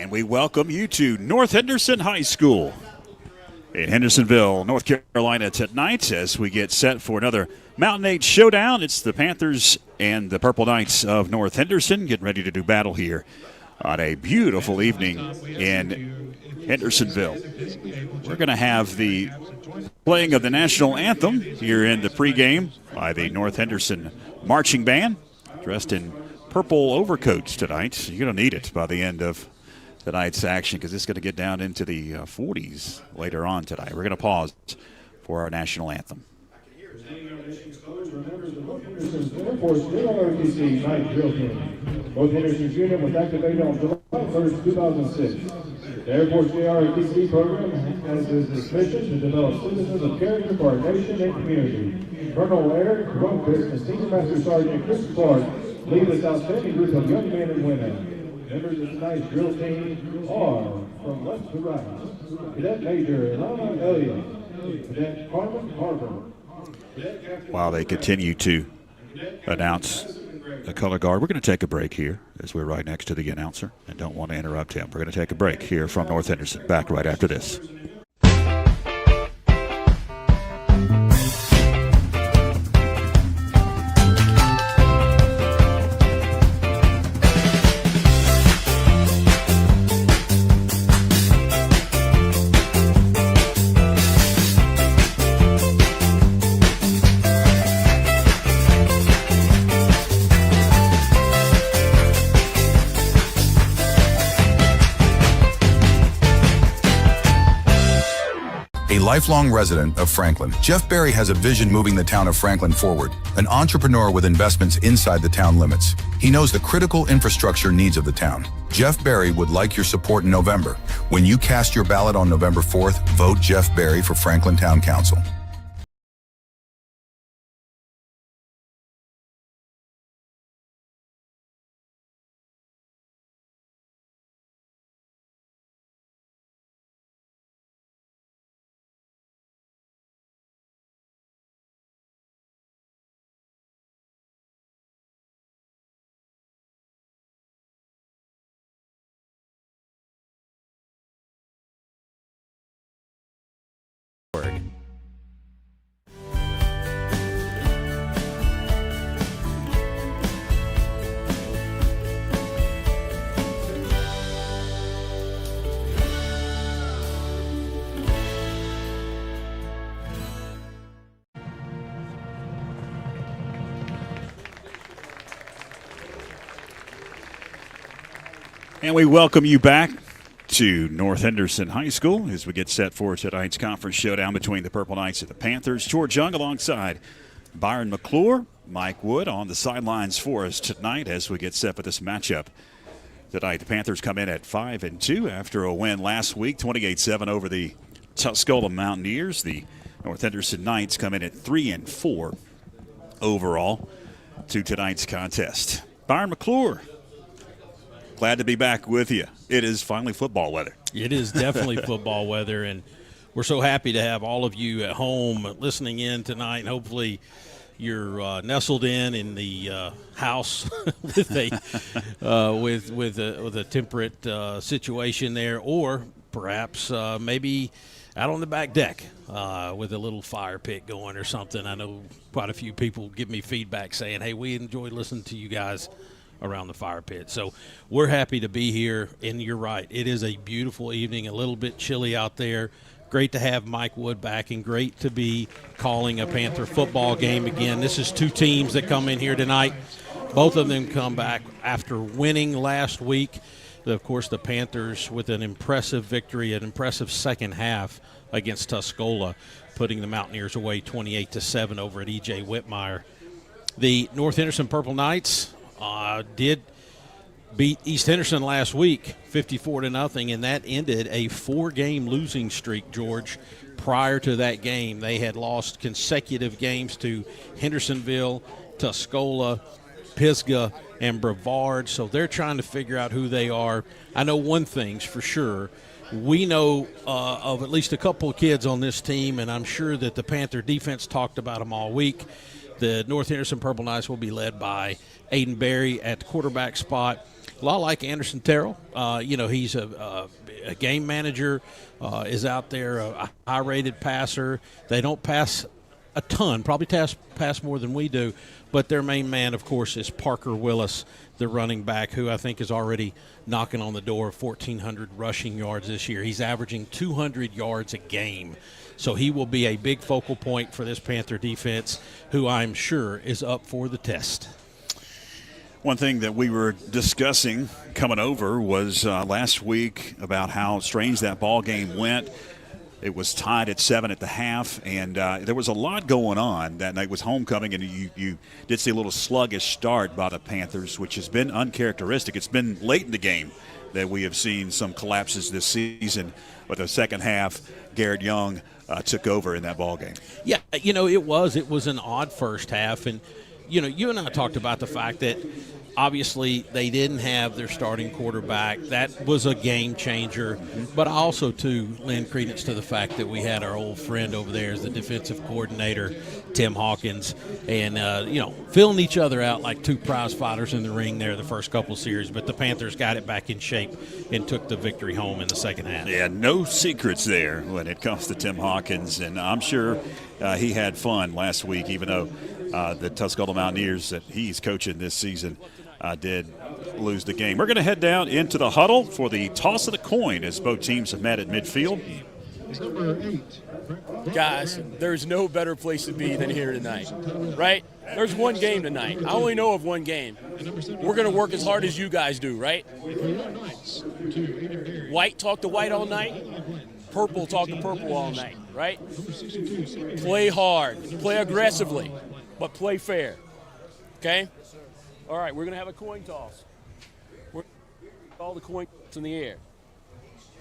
And we welcome you to North Henderson High School in Hendersonville, North Carolina tonight as we get set for another Mountain 8 showdown. It's the Panthers and the Purple Knights of North Henderson getting ready to do battle here on a beautiful evening in Hendersonville. We're going to have the playing of the national anthem here in the pregame by the North Henderson Marching Band, dressed in purple overcoats tonight. You're going to need it by the end of tonight's action because it's going to get down into the 40s later on tonight. We're going to pause for our national anthem. Both Henderson's unit was activated on July 1st, 2006. The Air Force JROTC program has its mission to develop citizens of character for our nation and community. Colonel Eric Runquist and Senior Master Sergeant Chris Clark lead this outstanding group of young men and women. Members of tonight's drill team are, from left to right, Cadet Major Lana Elliott, Cadet Carmen Harper. While they continue to announce the color guard, we're going to take a break here as we're right next to the announcer and don't want to interrupt him. We're going to take a break here from North Henderson. Back right after this. Lifelong resident of Franklin, Jeff Berry has a vision moving the town of Franklin forward, an entrepreneur with investments inside the town limits. He knows the critical infrastructure needs of the town. Jeff Berry would like your support in November. When you cast your ballot on November 4th, vote Jeff Berry for Franklin Town Council. And we welcome you back to North Henderson High School as we get set for tonight's conference showdown between the Purple Knights and the Panthers. George Young alongside Byron McClure, Mike Wood on the sidelines for us tonight as we get set for this matchup tonight. The Panthers come in at 5-2 after a win last week, 28-7 over the Tuscola Mountaineers. The North Henderson Knights come in at 3-4 overall to tonight's contest. Byron McClure, glad to be back with you. It is finally football weather. It is definitely football weather, and we're so happy to have all of you at home listening in tonight. And hopefully you're nestled in the house with a temperate situation there, or perhaps maybe out on the back deck with a little fire pit going or something. I know quite a few people give me feedback saying, hey, we enjoyed listening to you guys around the fire pit. So we're happy to be here, and you're right. It is a beautiful evening, a little bit chilly out there. Great to have Mike Wood back, and great to be calling a Panther football game again. This is two teams that come in here tonight. Both of them come back after winning last week. Of course, the Panthers with an impressive victory, an impressive second half against Tuscola, putting the Mountaineers away 28-7 over at E.J. Whitmire. The North Henderson Purple Knights did beat East Henderson last week 54-0, and that ended a 4-game losing streak, George. Prior to that game, they had lost consecutive games to Hendersonville, Tuscola, Pisgah, and Brevard, so they're trying to figure out who they are. I know one thing's for sure. We know of at least a couple of kids on this team, and I'm sure that the Panther defense talked about them all week. The North Henderson Purple Knights will be led by Aiden Berry at the quarterback spot. a lot like Anderson Terrell. He's a game manager, is out there, a high-rated passer. They don't pass a ton, probably pass more than we do, but their main man, of course, is Parker Willis, the running back, who I think is already knocking on the door of 1,400 rushing yards this year. He's averaging 200 yards a game. So he will be a big focal point for this Panther defense, who I'm sure is up for the test. One thing that we were discussing coming over was last week about how strange that ball game went. It was tied at 7 at the half, and there was a lot going on that night. It was homecoming, and you did see a little sluggish start by the Panthers, which has been uncharacteristic. It's been late in the game that we have seen some collapses this season, but the second half, Garrett Young took over in that ball game. Yeah, it was an odd first half, and you and I talked about the fact that obviously they didn't have their starting quarterback. That was a game changer. But I also, too, lend credence to the fact that we had our old friend over there as the defensive coordinator, Tim Hawkins, and, filling each other out like two prize fighters in the ring there the first couple series. But the Panthers got it back in shape and took the victory home in the second half. Yeah, no secrets there when it comes to Tim Hawkins. And I'm sure he had fun last week, even though the Tuscola Mountaineers that he's coaching this season did lose the game. We're going to head down into the huddle for the toss of the coin as both teams have met at midfield. Guys, there's no better place to be than here tonight, right? There's one game tonight. I only know of one game. We're going to work as hard as you guys do, right? White talk to white all night. Purple talk to purple all night, right? Play hard. Play aggressively, but play fair, okay? All right, we're going to have a coin toss. We're going to all the coins in the air.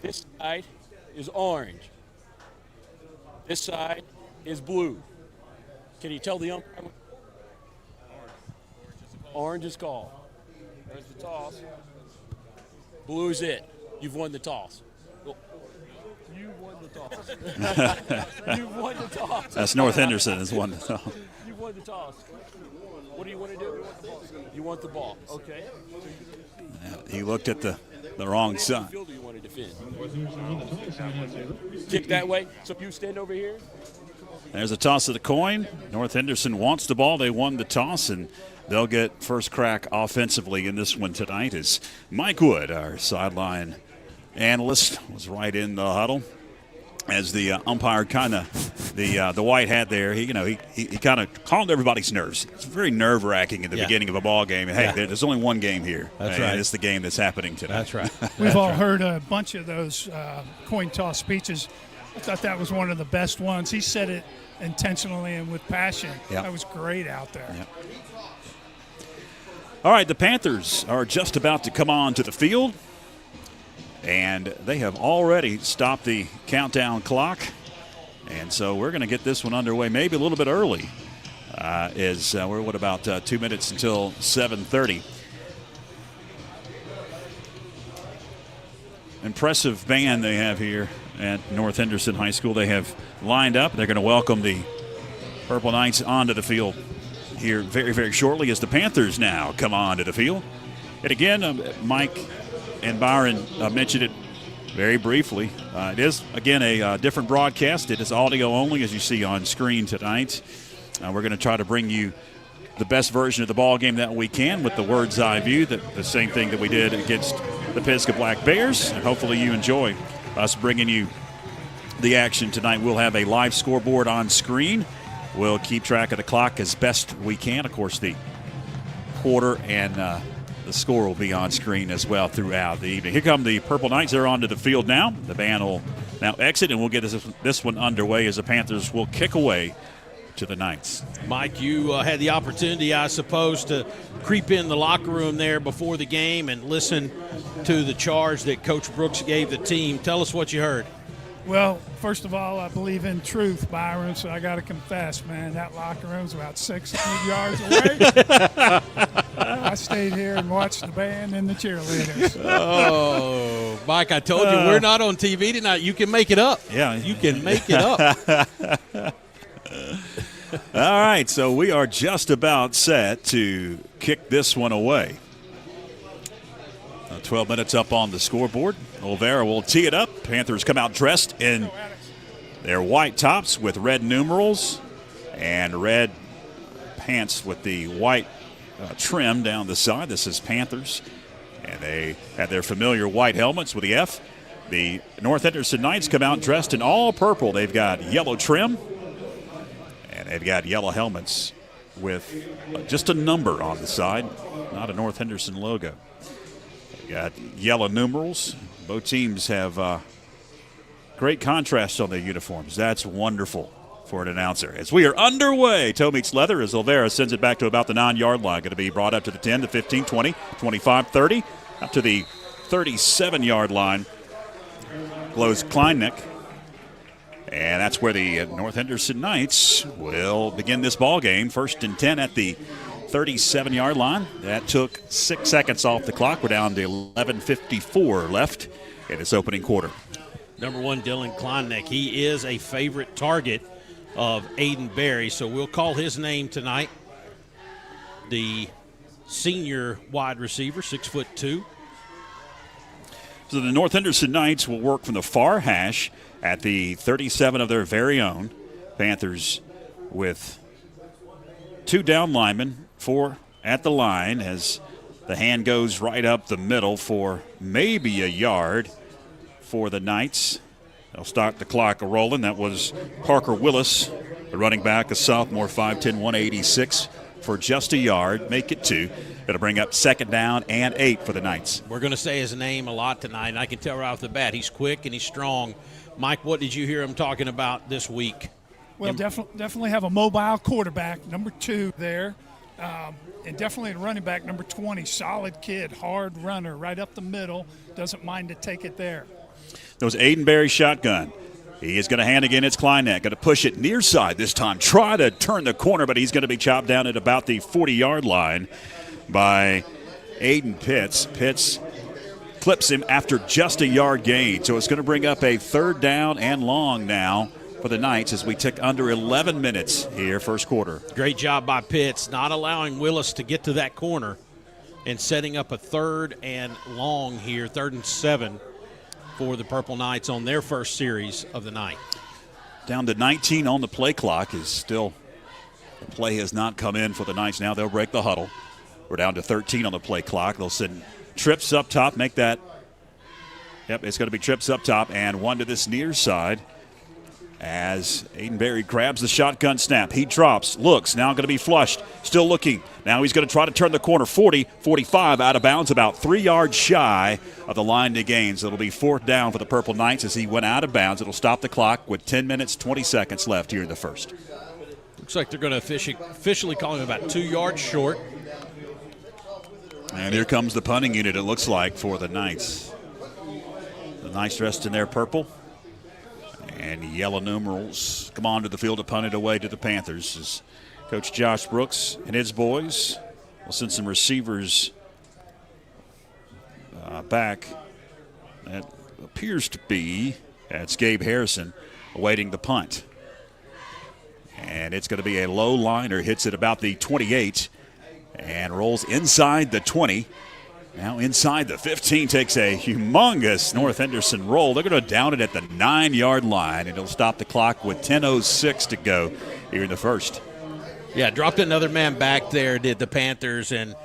This side is orange. This side is blue. Can you tell the umpire? Orange is called. There's the toss. Blue is it. You've won the toss. You won the toss. You won the toss. That's North Henderson has won the toss. You won the toss. What do you want to do? You want the ball. Okay. He looked at the wrong side. Field you want to defend? Kick that way. So you stand over here. There's a toss of the coin. North Henderson wants the ball. They won the toss, and they'll get first crack offensively in this one tonight as Mike Wood, our sideline analyst, was right in the huddle as the umpire kind of the white hat there. He kind of calmed everybody's nerves. It's very nerve-wracking in the beginning of a ball game. And, hey, there's only one game here. That's right. It's the game that's happening tonight. That's right. We've all heard a bunch of those coin toss speeches. I thought that was one of the best ones. He said it intentionally and with passion. Yep. That was great out there. Yep. All right, the Panthers are just about to come on to the field, and they have already stopped the countdown clock. And so we're going to get this one underway maybe a little bit early. We're about 2 minutes until 7:30. Impressive band they have here at North Henderson High School. They have lined up. They're going to welcome the Purple Knights onto the field here very, very shortly as the Panthers now come on to the field. And again, Mike and Byron mentioned it very briefly. It is, again, a different broadcast. It is audio only, as you see on screen tonight. We're going to try to bring you the best version of the ball game that we can with the Word's Eye view, the same thing that we did against the Pisgah Black Bears. And hopefully you enjoy us bringing you the action tonight. We'll have a live scoreboard on screen. We'll keep track of the clock as best we can. Of course, the quarter and the score will be on screen as well throughout the evening. Here come the Purple Knights. They're onto the field now. The band will now exit, and we'll get this one underway as the Panthers will kick away to the Knights. Mike, you had the opportunity, I suppose, to creep in the locker room there before the game and listen to the charge that Coach Brooks gave the team. Tell us what you heard. Well, first of all, I believe in truth, Byron, so I got to confess, man, that locker room's about 6 yards away. I stayed here and watched the band and the cheerleaders. Oh, Mike, I told you, we're not on TV tonight. You can make it up. Yeah. You can make it up. All right, so we are just about set to kick this one away. 12 minutes up on the scoreboard. Olvera will tee it up. Panthers come out dressed in their white tops with red numerals and red pants with the white trim down the side. This is Panthers, and they have their familiar white helmets with the F. The North Henderson Knights come out dressed in all purple. They've got yellow trim, and they've got yellow helmets with just a number on the side, not a North Henderson logo. They've got yellow numerals. Both teams have great contrast on their uniforms. That's wonderful for an announcer. As we are underway, toe meets leather as Olvera sends it back to about the 9-yard line. Going to be brought up to the 10, the 15, 20, 25, 30, up to the 37-yard line. Blows Kleinnick. And that's where the North Henderson Knights will begin this ball game. 1st and 10 at the 37-yard line. That took 6 seconds off the clock. We're down to 11:54 left in this opening quarter. Number 1, Dylan Kleinnick. He is a favorite target of Aiden Berry, so we'll call his name tonight. The senior wide receiver, 6'2". So the North Henderson Knights will work from the far hash at the 37 of their very own. Panthers with 2 down linemen, 4 at the line as the hand goes right up the middle for maybe a yard for the Knights. They'll start the clock rolling. That was Parker Willis, the running back, a sophomore, 5'10", 186 for just a yard. Make it 2. It'll bring up 2nd down and 8 for the Knights. We're going to say his name a lot tonight, and I can tell right off the bat he's quick and he's strong. Mike, what did you hear him talking about this week? Well, definitely have a mobile quarterback, number 2 there, and definitely a running back, number 20, solid kid, hard runner, right up the middle, doesn't mind to take it there. That was Aiden Berry shotgun. He is going to hand again. It's Kleinnick. Going to push it near side this time. Try to turn the corner, but he's going to be chopped down at about the 40-yard line by Aiden Pitts. Pitts clips him after just a yard gain. So it's going to bring up a 3rd down and long now for the Knights as we tick under 11 minutes here, first quarter. Great job by Pitts, not allowing Willis to get to that corner and setting up a 3rd and long here, 3rd and 7 for the Purple Knights on their first series of the night. Down to 19 on the play clock is still, the play has not come in for the Knights. Now they'll break the huddle. We're down to 13 on the play clock. They'll send trips up top, make that. Yep, it's going to be trips up top and 1 to this near side as Aiden Berry grabs the shotgun snap. He drops, looks, now going to be flushed, still looking. Now he's going to try to turn the corner, 40, 45, out of bounds, about 3 yards shy of the line to gain. So it'll be 4th down for the Purple Knights as he went out of bounds. It'll stop the clock with 10 minutes, 20 seconds left here in the first. Looks like they're going to officially call him about 2 yards short. And here comes the punting unit, it looks like, for the Knights. The Knights dressed in their purple and yellow numerals come onto the field to punt it away to the Panthers. As Coach Josh Brooks and his boys will send some receivers back. That appears to be, that's Gabe Harrison awaiting the punt. And it's going to be a low liner, hits it about the 28 and rolls inside the 20. Now inside the 15, takes a humongous North Henderson roll. They're going to down it at the 9-yard line, and it'll stop the clock with 10:06 to go here in the first. Yeah, dropped another man back there, did the Panthers, and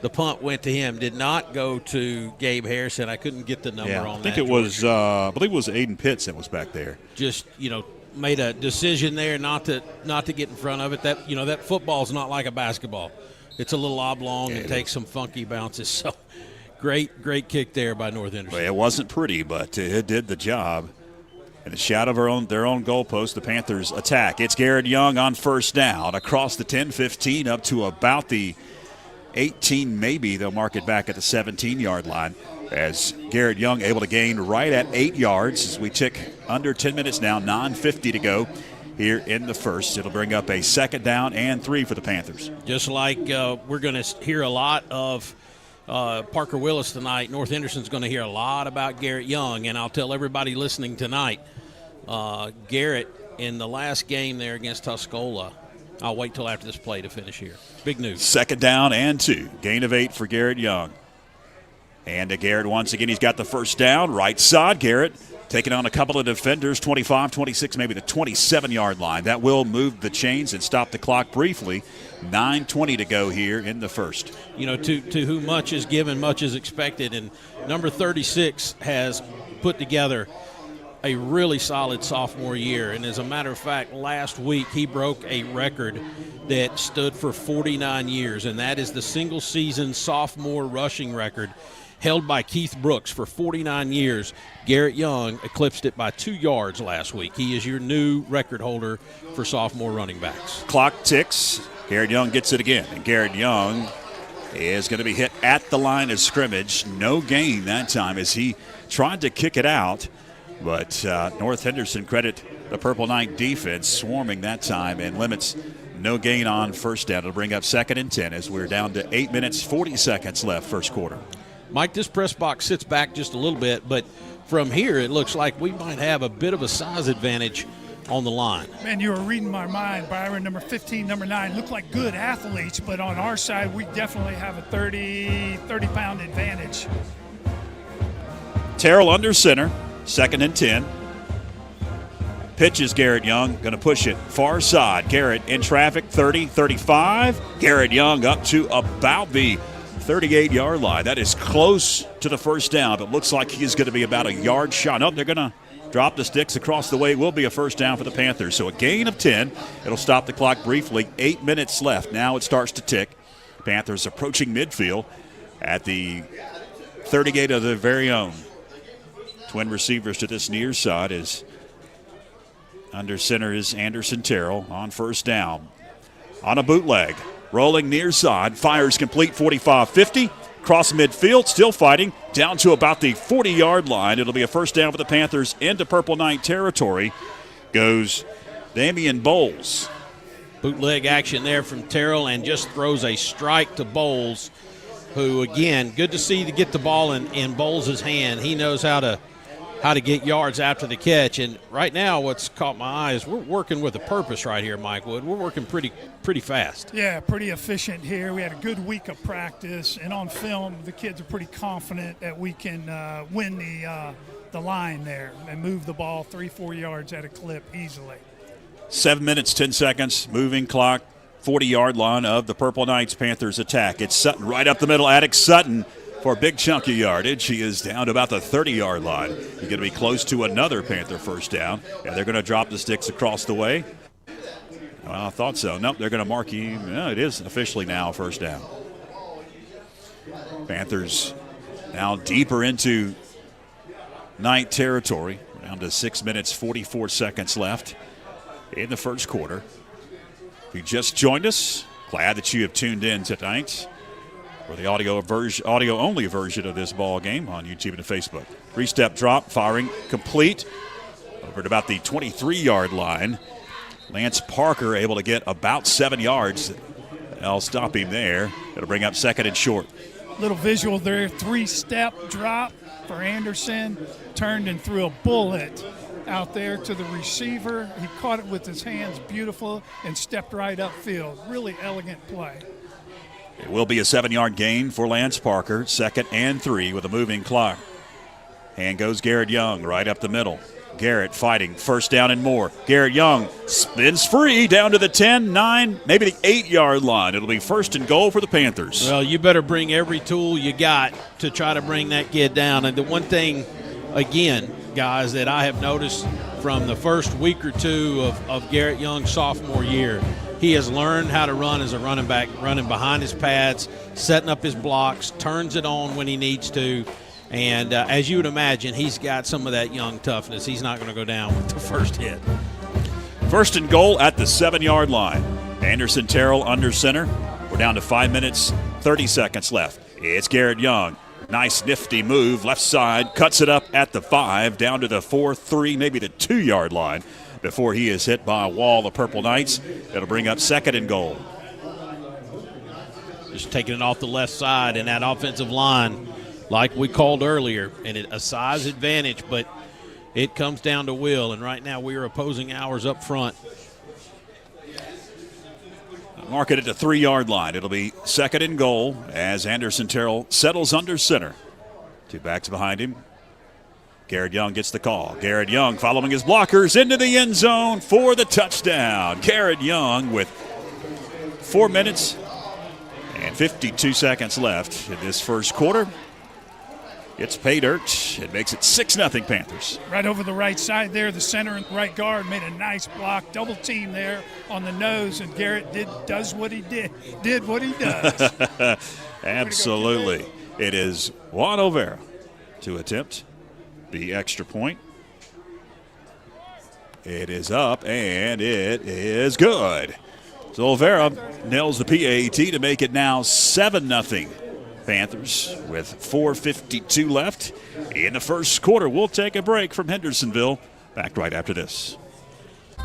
the punt went to him. Did not go to Gabe Harrison. I couldn't get the number on that. I think it was, I believe it was Aiden Pitts that was back there. Just, made a decision there not to get in front of it. That football's not like a basketball. It's a little oblong and takes some funky bounces. So great kick there by North Henderson. Well, it wasn't pretty, but it did the job. In the shadow of their own goalpost, the Panthers attack. It's Garrett Young on 1st down across the 10-15 up to about the 18 maybe. They'll mark it back at the 17-yard line as Garrett Young able to gain right at 8 yards as we tick under 10 minutes now, 9:50 to go here in the first. It'll bring up a 2nd down and 3 for the Panthers. Just like we're going to hear a lot of Parker Willis tonight, North Henderson's going to hear a lot about Garrett Young, and I'll tell everybody listening tonight, Garrett in the last game there against Tuscola, I'll wait till after this play to finish here. Big news. 2nd down and 2. Gain of 8 for Garrett Young. And to Garrett once again. He's got the first down. Right side, Garrett taking on a couple of defenders, 25, 26, maybe the 27-yard line. That will move the chains and stop the clock briefly. 9:20 to go here in the first. You know, to whom much is given, much is expected. And number 36 has put together a really solid sophomore year. And as a matter of fact, last week he broke a record that stood for 49 years, and that is the single-season sophomore rushing record held by Keith Brooks for 49 years. Garrett Young eclipsed it by 2 yards last week. He is your new record holder for sophomore running backs. Clock ticks. Garrett Young gets it again. And Garrett Young is going to be hit at the line of scrimmage. No gain that time as he tried to kick it out. But North Henderson credit the Purple Knight defense swarming that time and limits no gain on first down. It'll bring up 2nd and 10 as we're down to 8 minutes, 40 seconds left first quarter. Mike, this press box sits back just a little bit, but from here it looks like we might have a bit of a size advantage on the line. Man, you were reading my mind. Byron, number 15, number 9, look like good athletes, but on our side, we definitely have a 30-pound advantage. Terrell under center, 2nd and 10. Pitches Garrett Young, going to push it far side. Garrett in traffic, 30, 35. Garrett Young up to about the 38-yard line. That is close to the first down, but looks like he is going to be about a yard shot. Nope, they're going to drop the sticks across the way. It will be a first down for the Panthers. So a gain of 10. It'll stop the clock briefly. 8 minutes left. Now it starts to tick. Panthers approaching midfield at the 30 gate of their very own. Twin receivers to this near side is under center is Anderson Terrell on first down. On a bootleg. Rolling near side, fires complete 45-50. Cross midfield, still fighting, down to about the 40-yard line. It'll be a first down for the Panthers into Purple Knight territory. Goes Damian Bowles. Bootleg action there from Terrell and just throws a strike to Bowles, who, again, good to see to get the ball in Bowles' hand. He knows how to get yards after the catch. And right now what's caught my eye is we're working with a purpose right here, Mike Wood. We're working pretty fast. Yeah, pretty efficient here. We had a good week of practice, and on film the kids are pretty confident that we can win the line there and move the ball 3-4 yards at a clip easily. 7 minutes, 10 seconds, moving clock, 40-yard line of the Purple Knights Panthers attack. It's Sutton right up the middle. Attic Sutton for a big chunk of yardage. He is down to about the 30-yard line. He's going to be close to another Panther first down. Yeah, they're going to drop the sticks across the way. Well, I thought so. Nope, they're going to mark him. Yeah, it is officially now first down. Panthers now deeper into Knight territory. We're down to 6 minutes, 44 seconds left in the first quarter. If you just joined us, glad that you have tuned in tonight for the audio-only version of this ball game on YouTube and Facebook. 3-step drop, firing complete over at about the 23-yard line. Lance Parker able to get about 7 yards. I'll stop him there. It'll bring up 2nd and short. Little visual there, 3-step drop for Anderson, turned and threw a bullet out there to the receiver. He caught it with his hands, beautiful, and stepped right upfield. Really elegant play. It will be a 7-yard gain for Lance Parker. 2nd and 3 with a moving clock. And goes Garrett Young right up the middle. Garrett fighting, first down and more. Garrett Young spins free down to the 10, 9, maybe the 8-yard line. It'll be 1st and goal for the Panthers. Well, you better bring every tool you got to try to bring that kid down. And the one thing, again, guys, that I have noticed from the first week or two of Garrett Young's sophomore year, he has learned how to run as a running back, running behind his pads, setting up his blocks, turns it on when he needs to. And as you would imagine, he's got some of that young toughness. He's not going to go down with the first hit. 1st and goal at the 7-yard line. Anderson Terrell under center. We're down to 5 minutes, 30 seconds left. It's Garrett Young. Nice nifty move, left side, cuts it up at the 5, down to the 4, 3, maybe the 2-yard line before he is hit by a wall of Purple Knights. It'll bring up 2nd and goal. Just taking it off the left side, and that offensive line, like we called earlier, and a size advantage, but it comes down to will, and right now we are opposing ours up front. Mark it at the 3-yard line. It'll be 2nd and goal as Anderson Terrell settles under center. Two backs behind him. Garrett Young gets the call. Garrett Young following his blockers into the end zone for the touchdown. Garrett Young with 4 minutes and 52 seconds left in this first quarter. It's pay dirt. It makes it 6-0 Panthers. Right over the right side there, the center and right guard made a nice block, double team there on the nose, and Garrett does what he did what he does. Absolutely. It is Juan Olvera to attempt the extra point. It is up, and it is good. So Olvera nails the PAT to make it now 7-0 Panthers with 4:52 left in the first quarter. We'll take a break from Hendersonville. Back right after this.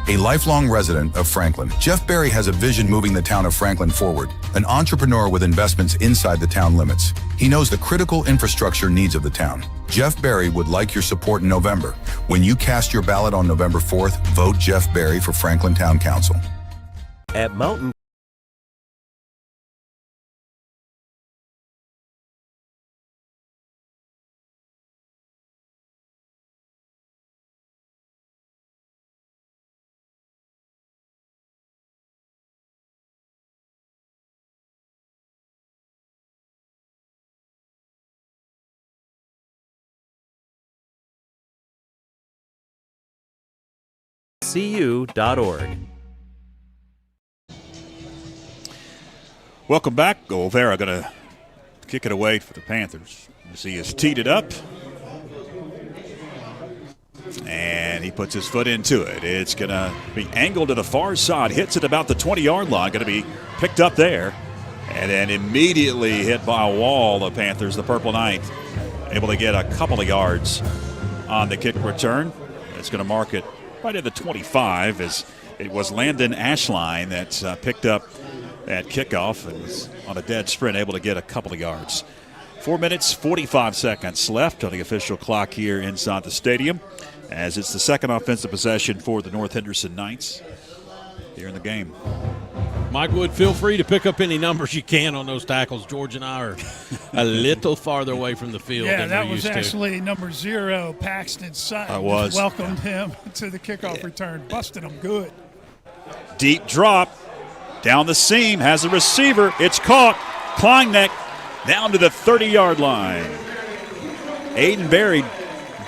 A lifelong resident of Franklin, Jeff Berry has a vision moving the town of Franklin forward, an entrepreneur with investments inside the town limits. He knows the critical infrastructure needs of the town. Jeff Berry would like your support in November. When you cast your ballot on November 4th, vote Jeff Berry for Franklin Town Council. At Mountain cu.org. Welcome back. Olvera going to kick it away for the Panthers. As he has teed it up. And he puts his foot into it. It's going to be angled to the far side. Hits it about the 20-yard line. Going to be picked up there. And then immediately hit by a wall, the Panthers, the Purple Knight, able to get a couple of yards on the kick return. It's going to mark it right at the 25, as it was Landon Ashline that picked up that kickoff and was on a dead sprint, able to get a couple of yards. 4 minutes, 45 seconds left on the official clock here inside the stadium, as it's the second offensive possession for the North Henderson Knights here in the game. Mike Wood, feel free to pick up any numbers you can on those tackles. George and I are a little farther away from the field than that we're was used actually number 0, Paxton Sutton. Welcomed him to the kickoff return. Busted him good. Deep drop down the seam, has a receiver. It's caught. Kleinneck down to the 30-yard line. Aiden Berry,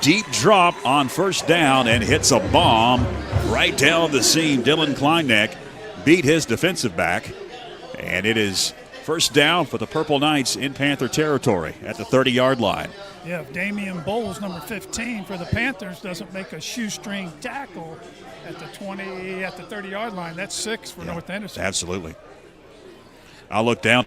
deep drop on first down and hits a bomb right down the seam. Dylan Kleinneck beat his defensive back, and it is first down for the Purple Knights in Panther territory at the 30-yard line. Yeah, if Damian Bowles, number 15 for the Panthers, doesn't make a shoestring tackle at the 30-yard line, that's 6 for North Henderson. Absolutely. I'll look down.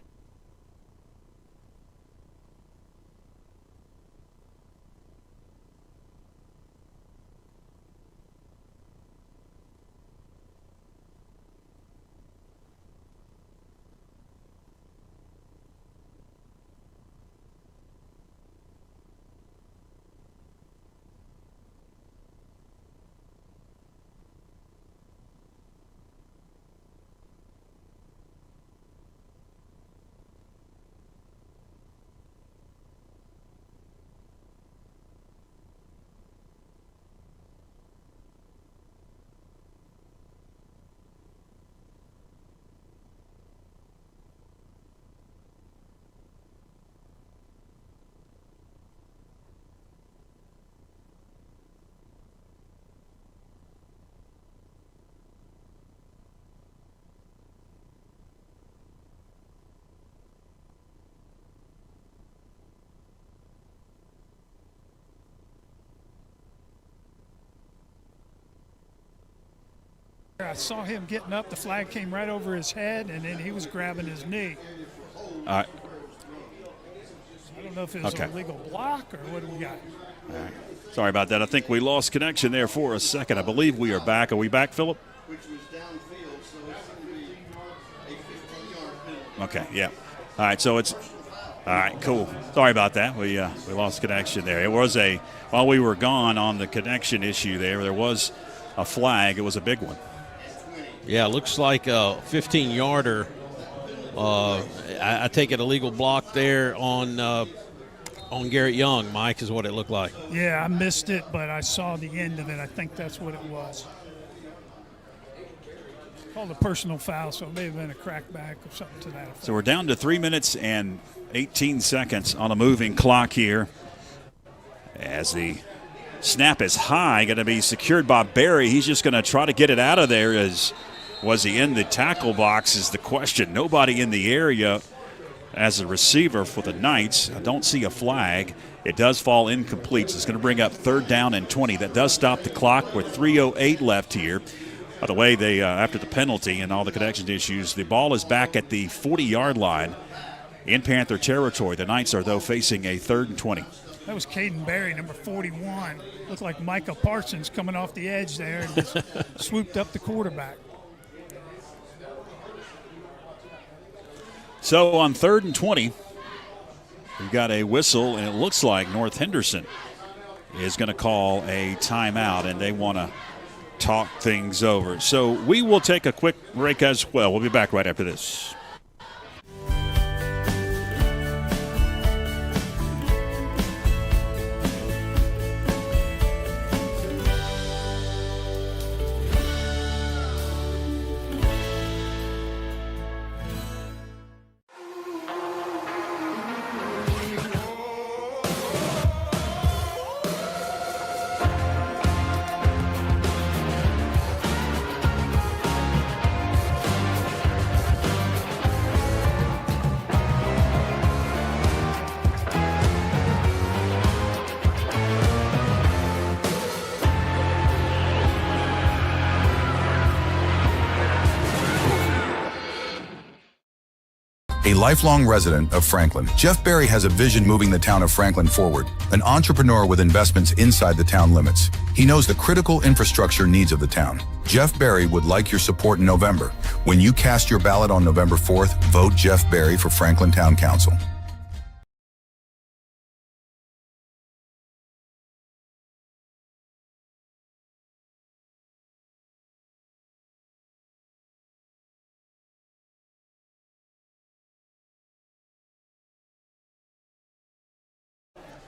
I saw him getting up. The flag came right over his head, and then he was grabbing his knee. I don't know if it was a legal block or what do we got. All right. Sorry about that. I think we lost connection there for a second. I believe we are back. Are we back, Philip? Which was downfield, so it's going to be a 15-yard penalty. Okay, yeah. All right, so it's – all right, cool. Sorry about that. We lost connection there. It was while we were gone on the connection issue there was a flag. It was a big one. Yeah, it looks like a 15-yarder. I take it a legal block there on on Garrett Young, Mike, is what it looked like. Yeah, I missed it, but I saw the end of it. I think that's what it was. Called a personal foul, so it may have been a crackback or something to that effect. So we're down to 3 minutes and 18 seconds on a moving clock here. As the snap is high, going to be secured by Barry. He's just going to try to get it out of there. Was he in the tackle box is the question. Nobody in the area as a receiver for the Knights. I don't see a flag. It does fall incomplete. So it's going to bring up 3rd down and 20. That does stop the clock with 3:08 left here. By the way, they after the penalty and all the connection issues, the ball is back at the 40-yard line in Panther territory. The Knights are, though, facing a 3rd and 20. That was Caden Berry, number 41. Looked like Micah Parsons coming off the edge there and just swooped up the quarterback. So on 3rd and 20, we've got a whistle, and it looks like North Henderson is going to call a timeout, and they want to talk things over. So we will take a quick break as well. We'll be back right after this. A lifelong resident of Franklin, Jeff Berry has a vision moving the town of Franklin forward, an entrepreneur with investments inside the town limits. He knows the critical infrastructure needs of the town. Jeff Berry would like your support in November. When you cast your ballot on November 4th, vote Jeff Berry for Franklin Town Council.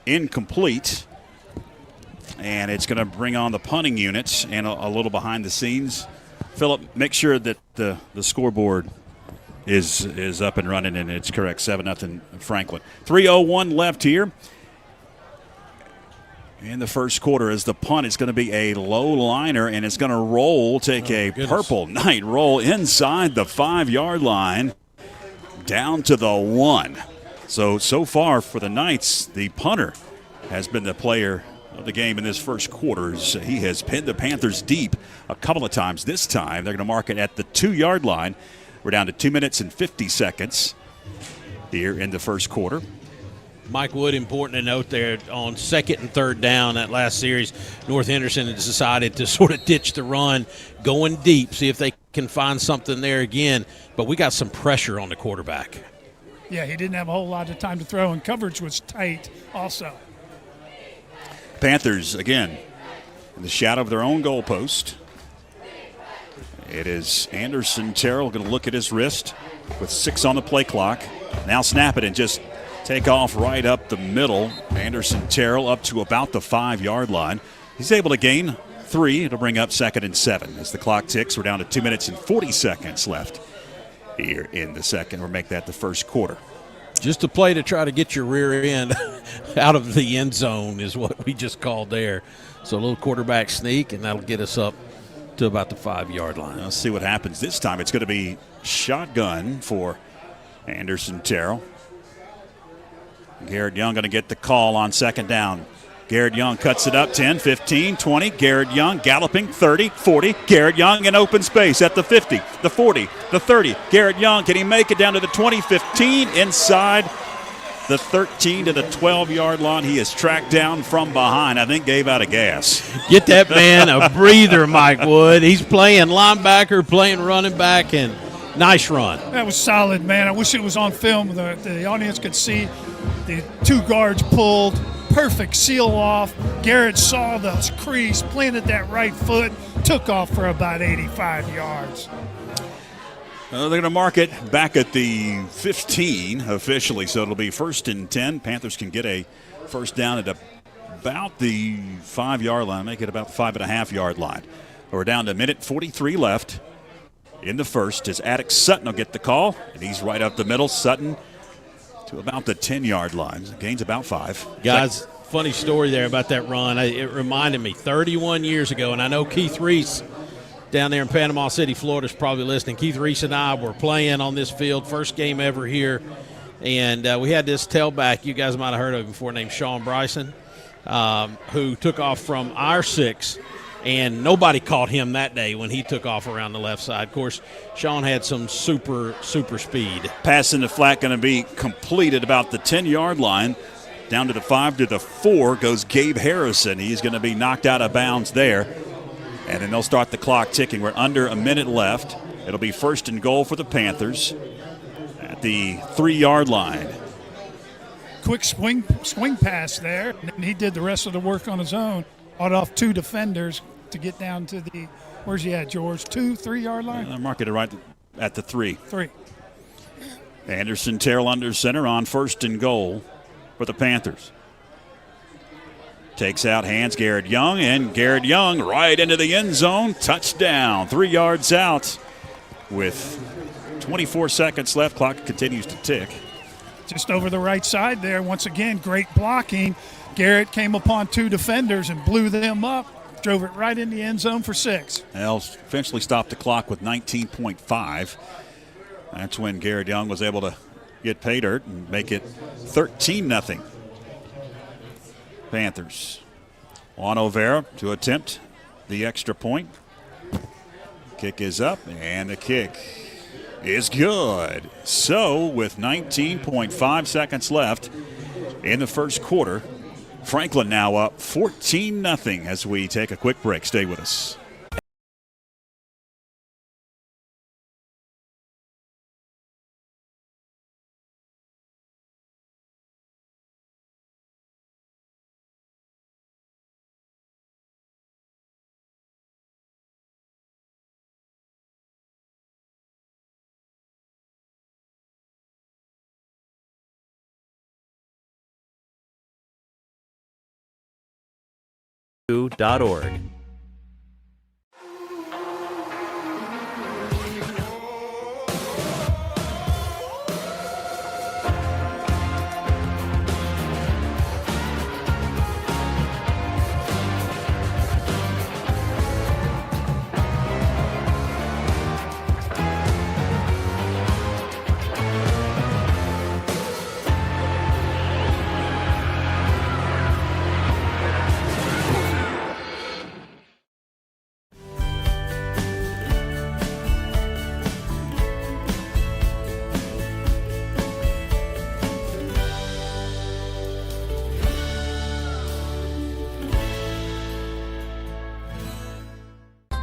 Incomplete, and it's going to bring on the punting units and a little behind the scenes. Philip, make sure that the scoreboard is up and running and it's correct. 7-0 Franklin. 3:01 left here in the first quarter. As the punt is going to be a low liner, and it's going to roll, take a purple Knight roll inside the 5-yard line down to the 1. So far for the Knights, the punter has been the player of the game in this first quarter. He has pinned the Panthers deep a couple of times. This time they're going to mark it at the 2-yard line. We're down to 2 minutes and 50 seconds here in the first quarter. Mike Wood, important to note there on 2nd and 3rd down that last series, North Henderson has decided to sort of ditch the run, going deep, see if they can find something there again. But we got some pressure on the quarterback. Yeah, he didn't have a whole lot of time to throw, and coverage was tight also. Panthers, again, in the shadow of their own goalpost. It is Anderson Terrell going to look at his wrist with 6 on the play clock. Now snap it and just take off right up the middle. Anderson Terrell up to about the 5-yard line. He's able to gain 3. It'll bring up 2nd and 7. As the clock ticks, we're down to 2 minutes and 40 seconds left here in the second, or make that the first quarter. Just a play to try to get your rear end out of the end zone is what we just called there. So a little quarterback sneak, and that'll get us up to about the 5-yard line. Let's see what happens this time. It's going to be shotgun for Anderson Terrell. Garrett Young going to get the call on 2nd down. Garrett Young cuts it up 10, 15, 20. Garrett Young galloping 30, 40. Garrett Young in open space at the 50, the 40, the 30. Garrett Young, can he make it down to the 20, 15, inside the 13 to the 12-yard line? He is tracked down from behind. I think gave out of gas. Get that man a breather, Mike Wood. He's playing linebacker, playing running back, and nice run. That was solid, man. I wish it was on film. The audience could see the 2 guards pulled. Perfect seal off. Garrett saw the crease, planted that right foot, took off for about 85 yards. They're going to mark it back at the 15 officially, so it'll be 1st and 10. Panthers can get a first down at about the 5-yard line, make it about the 5.5-yard line. We're down to a minute 43 left in the first as Attic Sutton will get the call, and he's right up the middle. Sutton to about the 10-yard line. Gains about 5. Guys, funny story there about that run. It reminded me 31 years ago, and I know Keith Reese down there in Panama City, Florida is probably listening. Keith Reese and I were playing on this field, first game ever here, and we had this tailback you guys might have heard of before named Sean Bryson, who took off from our 6, and nobody caught him that day when he took off around the left side. Of course, Sean had some super speed. Pass in the flat going to be completed about the 10-yard line. Down to the 5 to the 4 goes Gabe Harrison. He's going to be knocked out of bounds there. And then they'll start the clock ticking. We're under a minute left. It'll be 1st and goal for the Panthers at the 3-yard line. Quick swing pass there, and he did the rest of the work on his own. Fought off 2 defenders to get down to the, where's he at, George? 2-3-yard line? They'll mark it right at the 3. 3. Anderson, Terrell under center on 1st and goal for the Panthers. Takes out hands, Garrett Young, and Garrett Young right into the end zone. Touchdown, 3 yards out with 24 seconds left. Clock continues to tick. Just over the right side there. Once again, great blocking. Garrett came upon 2 defenders and blew them up. Drove it right in the end zone for 6. They'll eventually stop the clock with 19.5. That's when Garrett Young was able to get pay dirt and make it 13-0. Panthers. Juan O'Vera to attempt the extra point. Kick is up, and the kick is good. So, with 19.5 seconds left in the first quarter, Franklin now up 14-0 as we take a quick break. Stay with us. .org.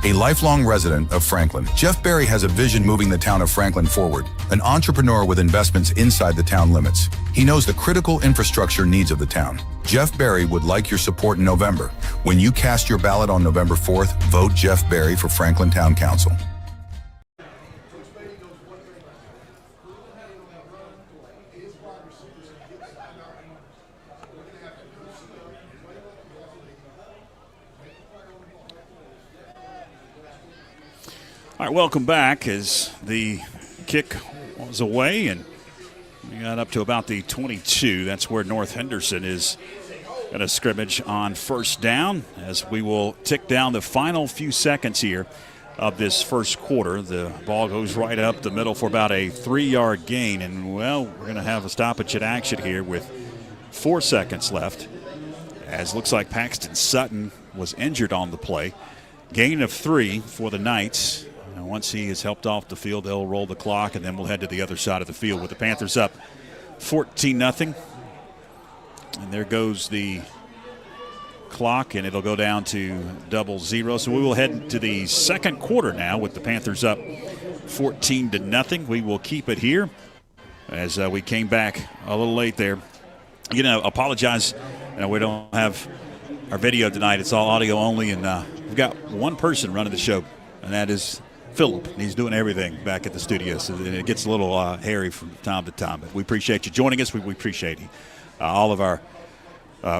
A lifelong resident of Franklin, Jeff Berry has a vision moving the town of Franklin forward, an entrepreneur with investments inside the town limits. He knows the critical infrastructure needs of the town. Jeff Berry would like your support in November. When you cast your ballot on November 4th, vote Jeff Berry for Franklin Town Council. All right, welcome back as the kick was away, and we got up to about the 22. That's where North Henderson is going to scrimmage on first down as we will tick down the final few seconds here of this first quarter. The ball goes right up the middle for about a 3-yard gain, and, well, we're going to have a stoppage in action here with 4 seconds left, as looks like Paxton Sutton was injured on the play. Gain of 3 for the Knights. And once he is helped off the field, they'll roll the clock, and then we'll head to the other side of the field with the Panthers up 14-0. And there goes the clock, and it'll go down to 00. So we will head to the second quarter now with the Panthers up 14-0. We will keep it here as we came back a little late there. You know, apologize. You know, we don't have our video tonight. It's all audio only, and we've got one person running the show, and that is Philip. He's doing everything back at the studio, so it gets a little hairy from time to time. But we appreciate you joining us. We appreciate all of our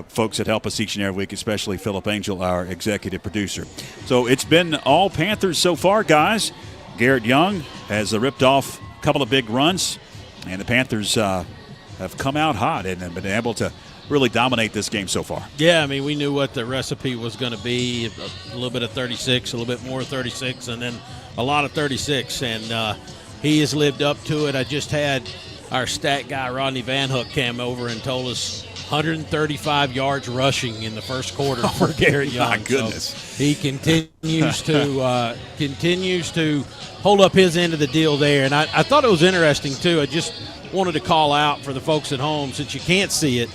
folks that help us each and every week, especially Philip Angel, our executive producer. So it's been all Panthers so far, guys. Garrett Young has ripped off a couple of big runs, and the Panthers have come out hot and have been able to really dominate this game so far. Yeah, I mean, we knew what the recipe was going to be, a little bit of 36, a little bit more 36, and then a lot of 36, and he has lived up to it. I just had our stat guy, Rodney Van Hook, came over and told us 135 yards rushing in the first quarter for Garrett Young. My goodness. So he continues to hold up his end of the deal there, and I thought it was interesting, too. I just wanted to call out for the folks at home, since you can't see it,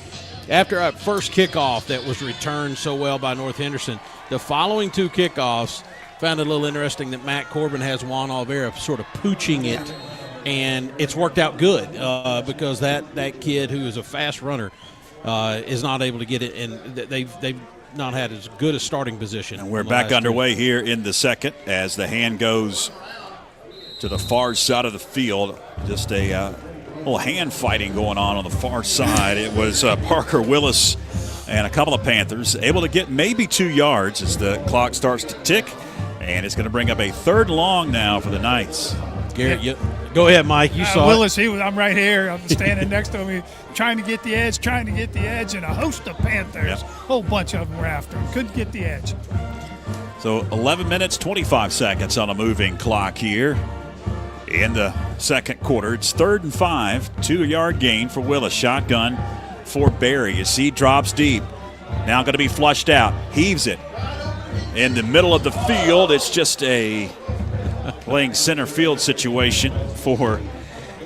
after our first kickoff that was returned so well by North Henderson, the following two kickoffs, found it a little interesting that Matt Corbin has Juan Olvera sort of pooching it, and it's worked out good because that kid who is a fast runner is not able to get it, and they've not had as good a starting position. And we're back underway here in the second as the hand goes to the far side of the field. Just a little hand fighting going on the far side. It was Parker Willis and a couple of Panthers able to get maybe 2 yards as the clock starts to tick, and it's going to bring up a third long now for the Knights. Garrett, go ahead, Mike. You saw Willis, I'm right here. I'm standing next to him, trying to get the edge, and a host of Panthers. Yep. A whole bunch of them were after him. Couldn't get the edge. So 11 minutes, 25 seconds on a moving clock here in the second quarter. It's 3rd and 5, 2-yard gain for Willis. Shotgun for Barry as he drops deep. Now going to be flushed out. Heaves it in the middle of the field. It's just a playing center field situation for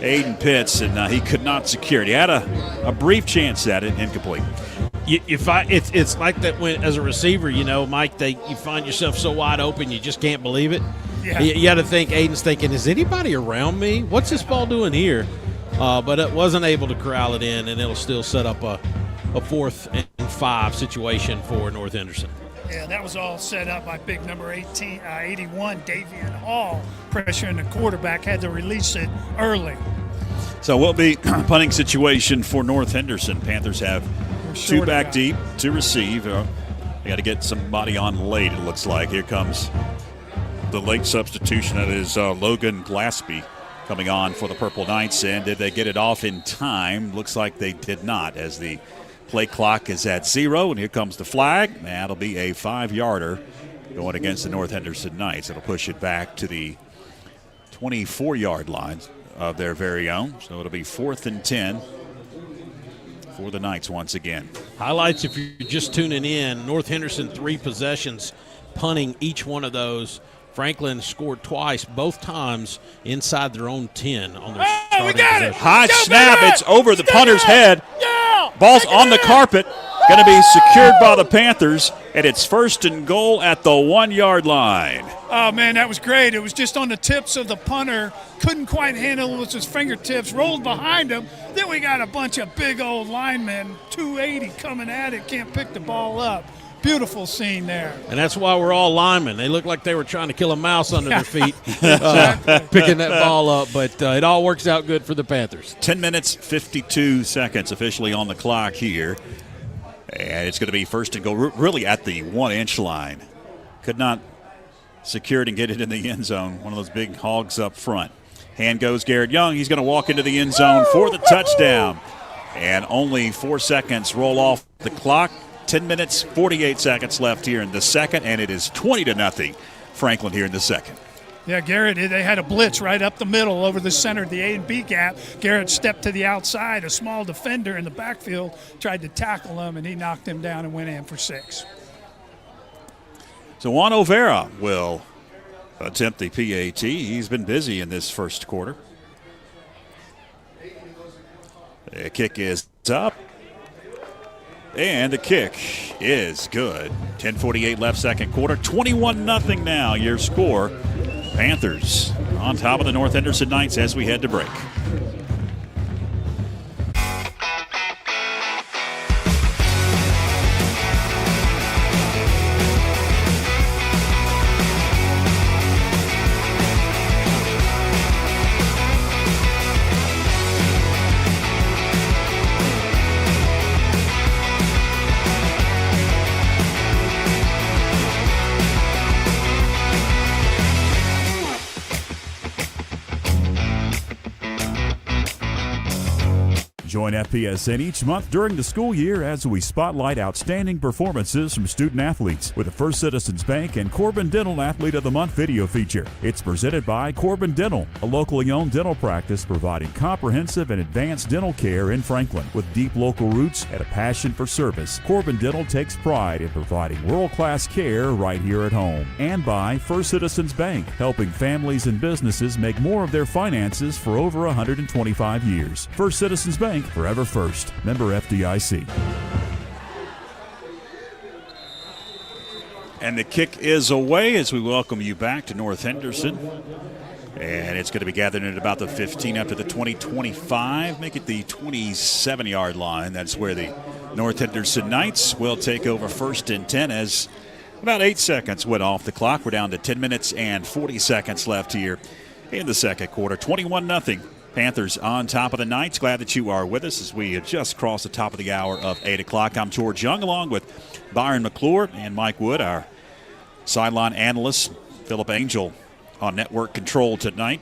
Aiden Pitts, and he could not secure it. He had a brief chance at it, incomplete. It's like that when, as a receiver, Mike, you find yourself so wide open you just can't believe it. Yeah. You got to think, Aiden's thinking, is anybody around me? What's this ball doing here? But it wasn't able to corral it in, and it'll still set up a 4th and 5 situation for North Henderson. Yeah, that was all set up by big number 81, Davian Hall, pressuring the quarterback, had to release it early. So will be punting situation for North Henderson. Panthers have 2 back deep to receive. They got to get somebody on late, it looks like. Here comes the late substitution. That is Logan Glaspie coming on for the Purple Knights. And did they get it off in time? Looks like they did not, as the play clock is at 0, and here comes the flag. That'll be a 5-yarder going against the North Henderson Knights. It'll push it back to the 24-yard line of their very own. So it'll be 4th and 10 for the Knights once again. Highlights, if you're just tuning in, North Henderson 3 possessions, punting each one of those. Franklin scored twice, both times inside their own 10 on their starting possession. High snap, it's over the punter's head. Ball's on the carpet, going to be secured by the Panthers, and it's 1st and goal at the 1-yard line. Oh, man, that was great. It was just on the tips of the punter. Couldn't quite handle it with his fingertips. Rolled behind him. Then we got a bunch of big old linemen, 280 coming at it, can't pick the ball up. Beautiful scene there. And that's why we're all linemen. They look like they were trying to kill a mouse under their feet, picking that ball up. But it all works out good for the Panthers. 10 minutes, 52 seconds officially on the clock here. And it's going to be 1st and goal, really at the 1-inch line. Could not secure it and get it in the end zone. One of those big hogs up front. Hand goes Garrett Young. He's going to walk into the end zone for the touchdown. And only 4 seconds roll off the clock. 10 minutes, 48 seconds left here in the second, and it is 20-0 Franklin here in the second. Yeah, Garrett, they had a blitz right up the middle over the center of the A and B gap. Garrett stepped to the outside. A small defender in the backfield tried to tackle him, and he knocked him down and went in for 6. So Juan Olvera will attempt the PAT. He's been busy in this first quarter. The kick is up. And the kick is good. 10:48 left second quarter. 21-0 now your score. Panthers on top of the North Henderson Knights as we head to break. FPSN each month during the school year as we spotlight outstanding performances from student athletes with the First Citizens Bank and Corbin Dental Athlete of the Month video feature. It's presented by Corbin Dental, a locally owned dental practice providing comprehensive and advanced dental care in Franklin. With deep local roots and a passion for service, Corbin Dental takes pride in providing world-class care right here at home. And by First Citizens Bank, helping families and businesses make more of their finances for over 125 years. First Citizens Bank, forever first. Member FDIC. And the kick is away as we welcome you back to North Henderson. And it's going to be gathered at about the 15 up to the 20-25. Make it the 27-yard line. That's where the North Henderson Knights will take over first and 10 as about 8 seconds went off the clock. We're down to 10 minutes and 40 seconds left here in the second quarter. 21-0. Panthers on top of the Knights. Glad that you are with us as we have just crossed the top of the hour of 8 o'clock. I'm George Young along with Byron McClure and Mike Wood, our sideline analyst. Philip Angel on network control tonight.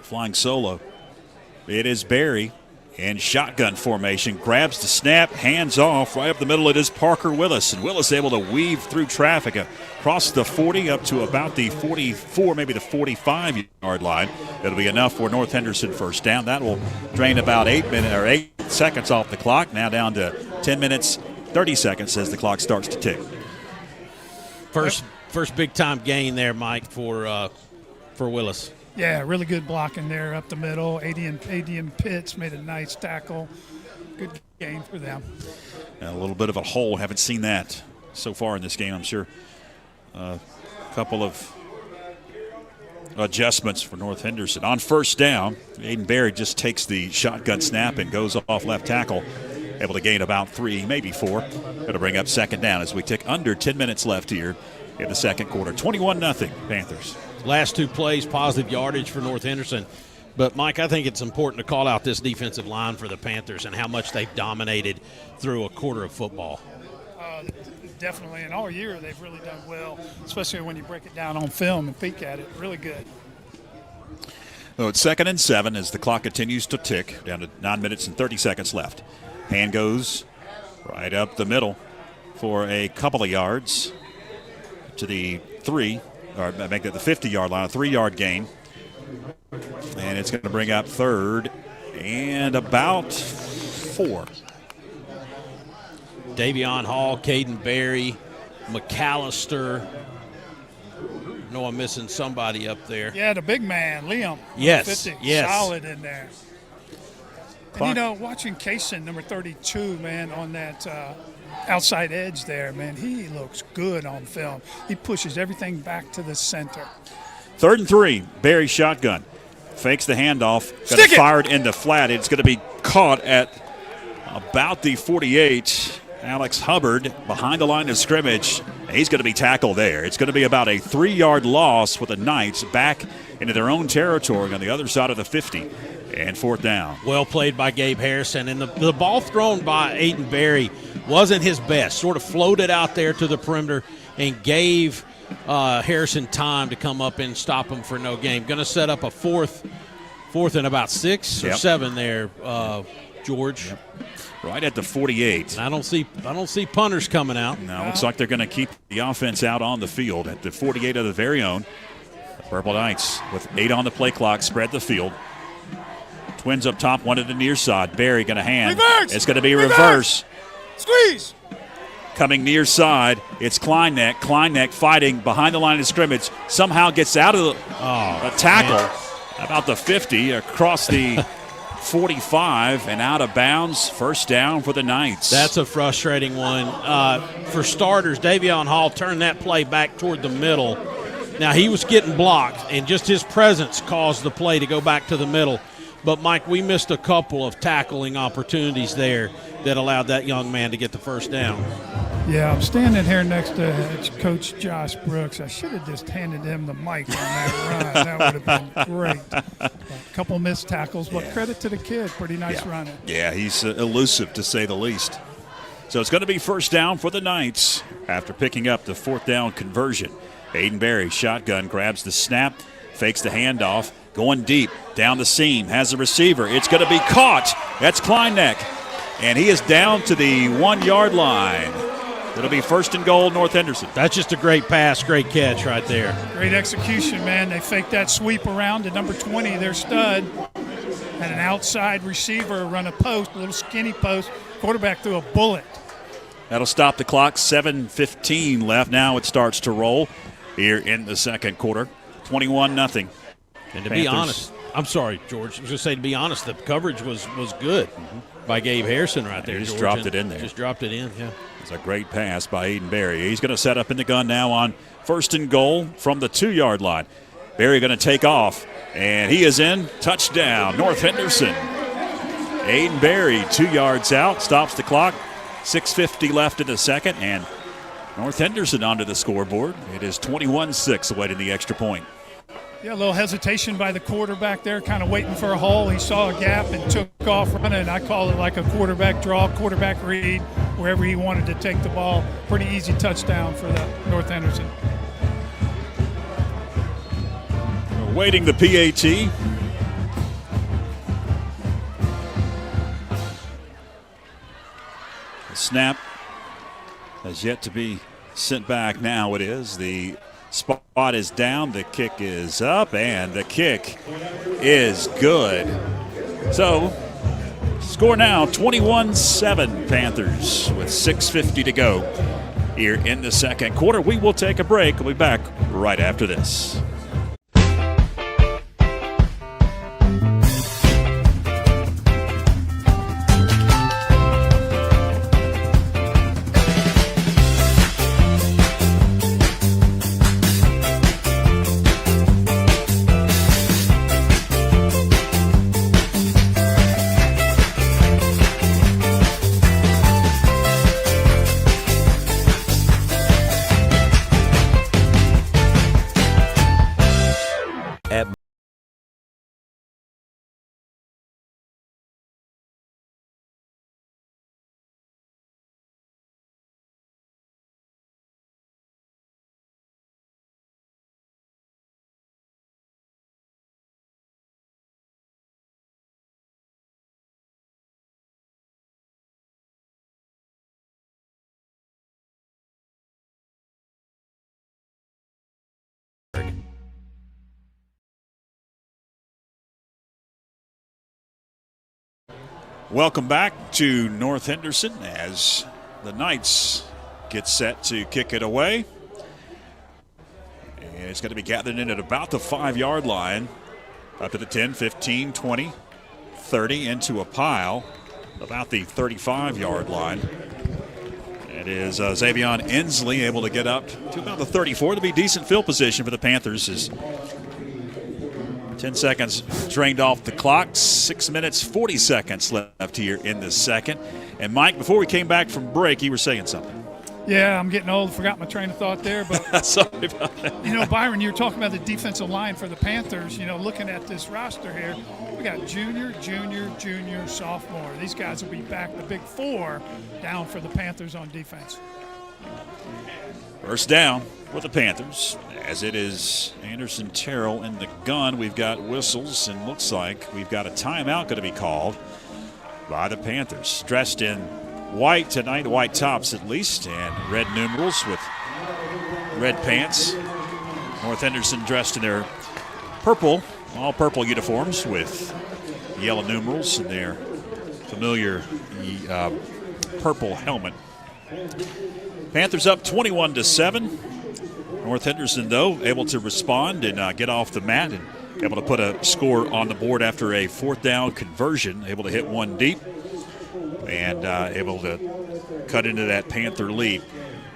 Flying solo. It is Barry in shotgun formation. Grabs the snap, hands off. Right up the middle it is Parker Willis. And Willis able to weave through traffic across the 40 up to about the 44, maybe the 45-yard line. It'll be enough for North Henderson first down. That will drain about 8 seconds off the clock. Now down to 10 minutes, 30 seconds as the clock starts to tick. First big-time gain there, Mike, for Willis. Yeah, really good blocking there up the middle. Adian Pitts made a nice tackle. Good game for them. A little bit of a hole. Haven't seen that so far in this game, I'm sure. A couple of adjustments for North Henderson. On first down, Aiden Barry just takes the shotgun snap and goes off left tackle. Able to gain about 3, maybe 4. Going to bring up second down as we tick under 10 minutes left here in the second quarter. 21-0 Panthers. Last 2 plays, positive yardage for North Henderson. But, Mike, I think it's important to call out this defensive line for the Panthers and how much they've dominated through a quarter of football. Definitely. And all year they've really done well, especially when you break it down on film and peek at it. Really good. So it's 2nd and 7 as the clock continues to tick, down to 9 minutes and 30 seconds left. Hand goes right up the middle for a couple of yards to the 3, or make that the 50-yard line, a 3-yard gain. And it's going to bring up third and about 4. Davion Hall, Caden Berry, McAllister. I know I'm missing somebody up there. Yeah, the big man, Liam. Yes, 50, yes. Solid in there. And, watching Kaysen, number 32, man, on that outside edge there, man, he looks good on film. He pushes everything back to the center. 3rd and 3, Barry shotgun. Fakes the handoff. Got it fired in the flat. It's going to be caught at about the 48. Alex Hubbard behind the line of scrimmage. He's going to be tackled there. It's going to be about a 3-yard loss with the Knights back into their own territory on the other side of the 50. And 4th down. Well played by Gabe Harrison. And the ball thrown by Aiden Berry wasn't his best. Sort of floated out there to the perimeter and gave Harrison time to come up and stop him for no gain. Going to set up a fourth and about 6 or 7 there, George. Yep. Right at the 48. And I don't see punters coming out. No, looks like they're going to keep the offense out on the field at the 48 of the very own. The Purple Knights with 8 on the play clock spread the field. Twins up top, one at the near side. Barry going to hand. Reverse. It's going to be reverse. Squeeze. Coming near side, it's Kleinneck. Kleinneck fighting behind the line of scrimmage. Somehow gets out of the tackle. Man. About the 50, across the 45, and out of bounds. First down for the Knights. That's a frustrating one. For starters, Davion Hall turned that play back toward the middle. Now, he was getting blocked, and just his presence caused the play to go back to the middle. But, Mike, we missed a couple of tackling opportunities there that allowed that young man to get the first down. Yeah, I'm standing here next to Coach Josh Brooks. I should have just handed him the mic on that run. That would have been great. A couple missed tackles, but credit to the kid. Pretty nice running. Yeah, he's elusive to say the least. So it's going to be first down for the Knights after picking up the 4th down conversion. Aiden Berry, shotgun, grabs the snap, fakes the handoff, Going deep, down the seam, has a receiver. It's going to be caught. That's Kleineck. And he is down to the 1 yard line. It'll be first and goal, North Henderson. That's just a great pass, great catch right there. Great execution, man. They faked that sweep around to number 20, their stud. And an outside receiver run a post, a little skinny post. Quarterback threw a bullet. That'll stop the clock. 7:15 left. Now it starts to roll here in the second quarter. 21-0. And to be honest, I'm sorry, George. I was going to say, to be honest, the coverage was good by Gabe Harrison right there. He just George, dropped it in there. Just dropped it in, yeah. It's a great pass by Aiden Berry. He's going to set up in the gun now on first and goal from the 2 yard line. Berry going to take off, and he is in. Touchdown, North Henderson. Aiden Berry, 2 yards out, stops the clock. 6:50 left in the second, and North Henderson onto the scoreboard. It is 21-6 awaiting the extra point. Yeah, a little hesitation by the quarterback there, kind of waiting for a hole. He saw a gap and took off running. I call it like a quarterback draw, quarterback read, wherever he wanted to take the ball. Pretty easy touchdown for the North Henderson. Awaiting the PAT. The snap has yet to be sent back. Now it is. The spot is down, the kick is up, and the kick is good. So, score now 21-7 Panthers with 6:50 to go here in the second quarter. We will take a break. We'll be back right after this. Welcome back to North Henderson as the Knights get set to kick it away. And it's going to be gathered in at about the 5 yard line, up to the 10, 15, 20, 30, into a pile about the 35 yard line. It is Xavion Inslee able to get up to about the 34. To be decent field position for the Panthers as 10 seconds drained off the clock. 6 minutes, 40 seconds left here in the second. And, Mike, before we came back from break, you were saying something. Yeah, I'm getting old. Forgot my train of thought there. But sorry about that. You know, Byron, you were talking about the defensive line for the Panthers. You know, looking at this roster here, we got junior, sophomore. These guys will be back, the big four, down for the Panthers on defense. First down for the Panthers, as it is Anderson Terrell in the gun. We've got whistles, and looks like we've got a timeout going to be called by the Panthers. Dressed in white tonight, white tops at least, and red numerals with red pants. North Henderson dressed in their purple, all purple uniforms with yellow numerals and their familiar purple helmet. Panthers up 21-7. North Henderson, though, able to respond and get off the mat and able to put a score on the board after a fourth down conversion, able to hit one deep and able to cut into that Panther lead.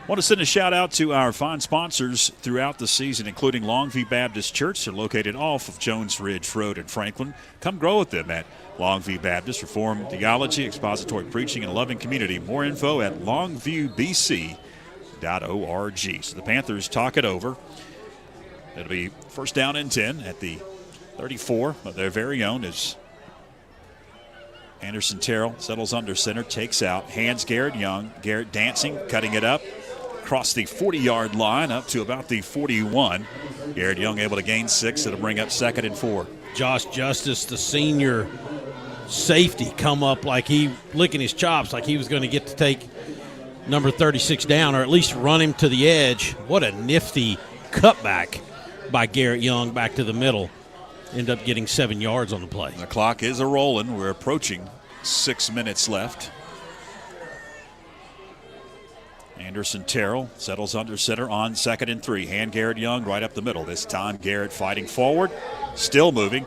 Want to send a shout out to our fine sponsors throughout the season, including Longview Baptist Church. They're located off of Jones Ridge Road in Franklin. Come grow with them at Longview Baptist. Reformed theology, expository preaching, and a loving community. More info at longviewbc.org. So the Panthers talk it over. It'll be first down and 10 at the 34 of their very own as Anderson Terrell settles under center, takes out, hands Garrett Young. Garrett dancing, cutting it up across the 40-yard line up to about the 41. Garrett Young able to gain 6. It'll bring up 2nd and 4. Josh Justice, the senior safety, come up like he licking his chops, like he was going to get to take number 36 down, or at least run him to the edge. What a nifty cutback by Garrett Young back to the middle. End up getting 7 yards on the play. The clock is a-rolling. We're approaching 6 minutes left. Anderson Terrell settles under center on 2nd and 3. Hand Garrett Young right up the middle. This time Garrett fighting forward, still moving.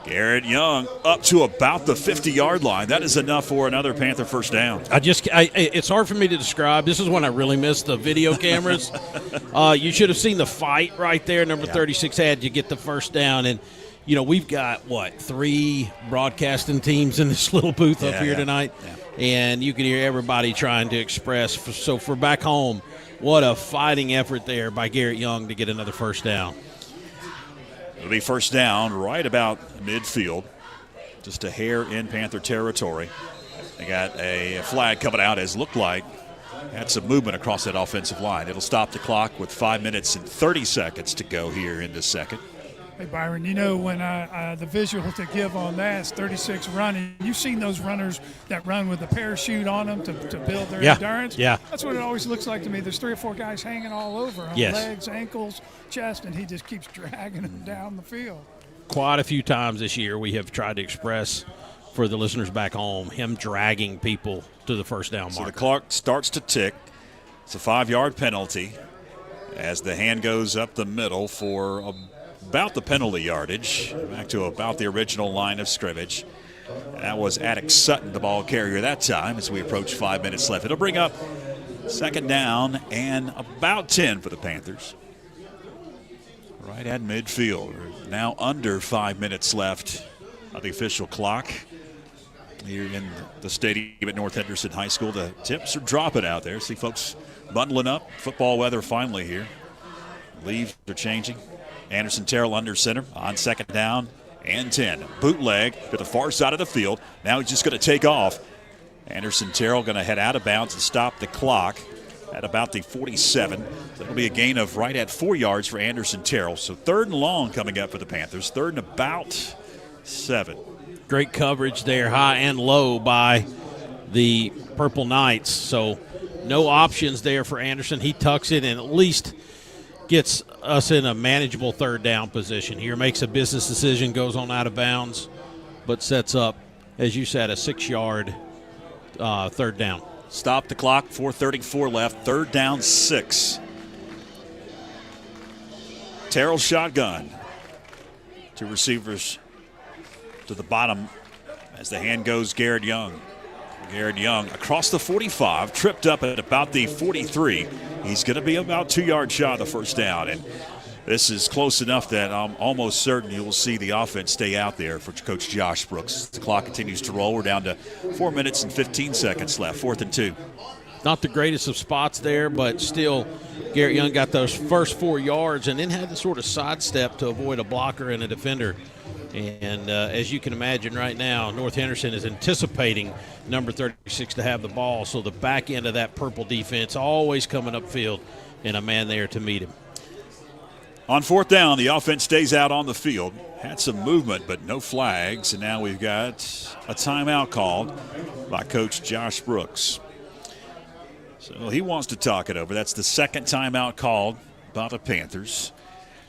Garrett Young up to about the 50-yard line. That is enough for another Panther first down. It's hard for me to describe. This is when I really miss the video cameras. You should have seen the fight right there. Number 36 had to get the first down. And, we've got, 3 broadcasting teams in this little booth up here tonight. Yeah. And you can hear everybody trying to express. So for back home, what a fighting effort there by Garrett Young to get another first down. It'll be first down right about midfield, just a hair in Panther territory. They got a flag coming out, as looked like had some movement across that offensive line. It'll stop the clock with 5 minutes and 30 seconds to go here in the second. Hey, Byron, when the visual to give on that is 36 running. You've seen those runners that run with a parachute on them to build their endurance. Yeah. That's what it always looks like to me. There's 3 or 4 guys hanging all over on legs, ankles, chest, and he just keeps dragging them down the field. Quite a few times this year we have tried to express for the listeners back home him dragging people to the first down marker. So the clock starts to tick. It's a 5-yard penalty as the hand goes up the middle for about the penalty yardage, back to about the original line of scrimmage. That was Attic Sutton, the ball carrier that time, as we approach 5 minutes left. It'll bring up 2nd down and about 10 for the Panthers. Right at midfield. We're now under 5 minutes left of the official clock here in the stadium at North Henderson High School. The temps are dropping out there. See folks bundling up. Football weather finally here. Leaves are changing. Anderson Terrell under center on 2nd down and 10. Bootleg to the far side of the field. Now he's just going to take off. Anderson Terrell going to head out of bounds and stop the clock at about the 47. That'll be a gain of right at 4 yards for Anderson Terrell. So 3rd and long coming up for the Panthers. 3rd and about 7. Great coverage there, high and low by the Purple Knights. So no options there for Anderson. He tucks it and at least gets us in a manageable 3rd down position here. Makes a business decision, goes on out of bounds, but sets up, as you said, a 6-yard 3rd down. Stop the clock, 4:34 left, 3rd down 6. Terrell shotgun. 2 receivers to the bottom as the hand goes Garrett Young. Garrett Young across the 45, tripped up at about the 43. He's going to be about 2 yards shy of the first down. And this is close enough that I'm almost certain you will see the offense stay out there for Coach Josh Brooks. The clock continues to roll. We're down to 4 minutes and 15 seconds left, 4th and 2. Not the greatest of spots there, but still Garrett Young got those first 4 yards and then had to sort of sidestep to avoid a blocker and a defender. And as you can imagine right now, North Henderson is anticipating number 36 to have the ball. So the back end of that Purple defense always coming upfield and a man there to meet him. On 4th down, the offense stays out on the field. Had some movement, but no flags. And now we've got a timeout called by Coach Josh Brooks. So he wants to talk it over. That's the 2nd timeout called by the Panthers.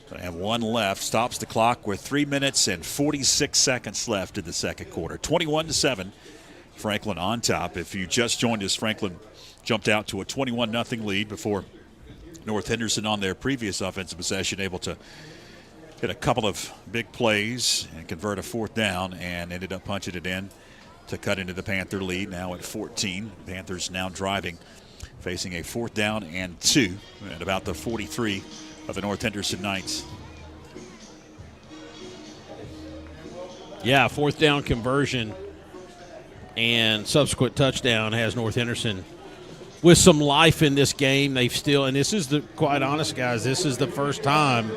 They have 1 left. Stops the clock with 3 minutes and 46 seconds left in the second quarter. 21-7, Franklin on top. If you just joined us, Franklin jumped out to a 21-0 lead before North Henderson on their previous offensive possession able to hit a couple of big plays and convert a 4th down and ended up punching it in to cut into the Panther lead now at 14. Panthers now driving, facing a 4th down and 2 at about the 43 of the North Henderson Knights. Yeah, 4th down conversion and subsequent touchdown has North Henderson with some life in this game. They've still, and this is quite honest, guys, this is the first time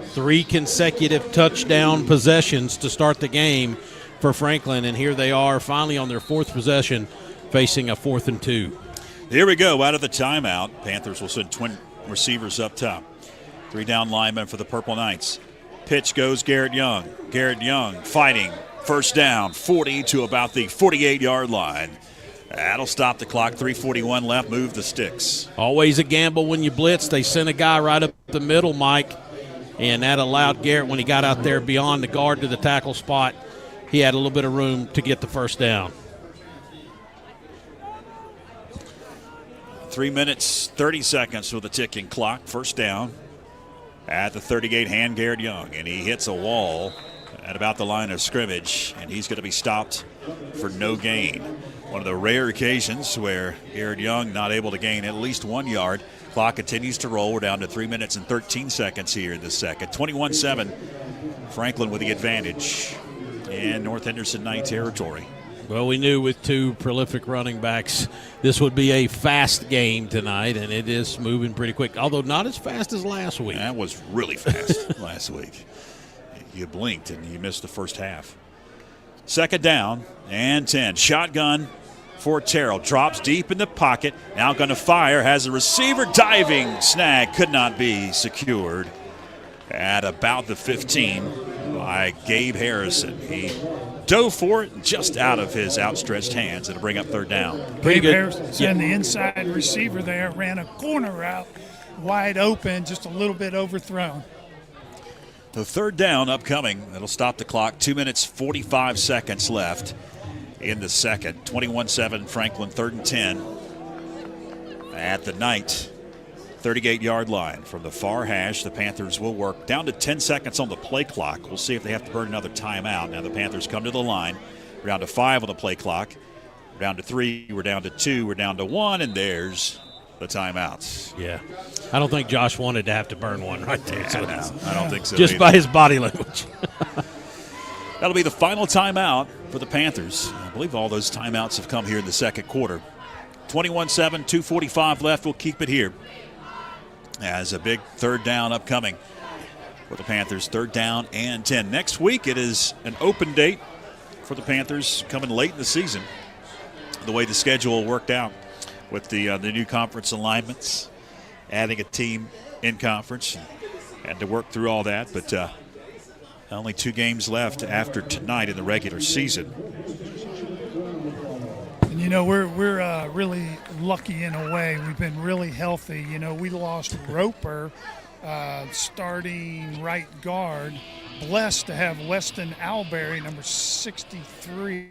3 consecutive touchdown possessions to start the game for Franklin, and here they are finally on their 4th possession facing a 4th and 2. Here we go, out of the timeout. Panthers will send twin receivers up top. Three down linemen for the Purple Knights. Pitch goes Garrett Young. Garrett Young fighting. First down, 40 to about the 48-yard line. That'll stop the clock. 3:41 left. Move the sticks. Always a gamble when you blitz. They sent a guy right up the middle, Mike, and that allowed Garrett, when he got out there beyond the guard to the tackle spot, he had a little bit of room to get the first down. 3 minutes, 30 seconds with a ticking clock. First down at the 38, hand Garrett Young, and he hits a wall at about the line of scrimmage, and he's going to be stopped for no gain. One of the rare occasions where Garrett Young not able to gain at least 1 yard. Clock continues to roll. We're down to 3 minutes and 13 seconds here in the second. 21-7, Franklin with the advantage in North Henderson Knight territory. Well, we knew with two prolific running backs this would be a fast game tonight, and it is moving pretty quick, although not as fast as last week. That was really fast last week. You blinked and you missed the first half. Second down and 10. Shotgun for Terrell. Drops deep in the pocket. Now going to fire. Has a receiver diving. Snag could not be secured at about the 15 by Gabe Harrison. He dove for it just out of his outstretched hands. It'll bring up third down. Gabe Harrison and the inside receiver there ran a corner route wide open, just a little bit overthrown. The third down upcoming. That'll stop the clock. 2 minutes, 45 seconds left in the second. 21-7 Franklin, 3rd and 10 at the Knight 38-yard line. From the far hash, the Panthers will work down to 10 seconds on the play clock. We'll see if they have to burn another timeout. Now the Panthers come to the line. We're down to 5 on the play clock. We're down to 3. We're down to 2. We're down to 1. And there's the timeouts. Yeah. I don't think Josh wanted to have to burn one right there. So no, I don't think so. Just either. by his body language. That'll be the final timeout for the Panthers. I believe all those timeouts have come here in the second quarter. 21-7, 2:45 left. We'll keep it here as a big third down upcoming for the Panthers. Third down and 10. Next week it is an open date for the Panthers coming late in the season. The way the schedule worked out with the new conference alignments, adding a team in conference, and to work through all that. But only 2 games left after tonight in the regular season. And, you know, we're really lucky in a way. We've been really healthy. You know, we lost Roper, starting right guard. Blessed to have Weston Alberry, number 63,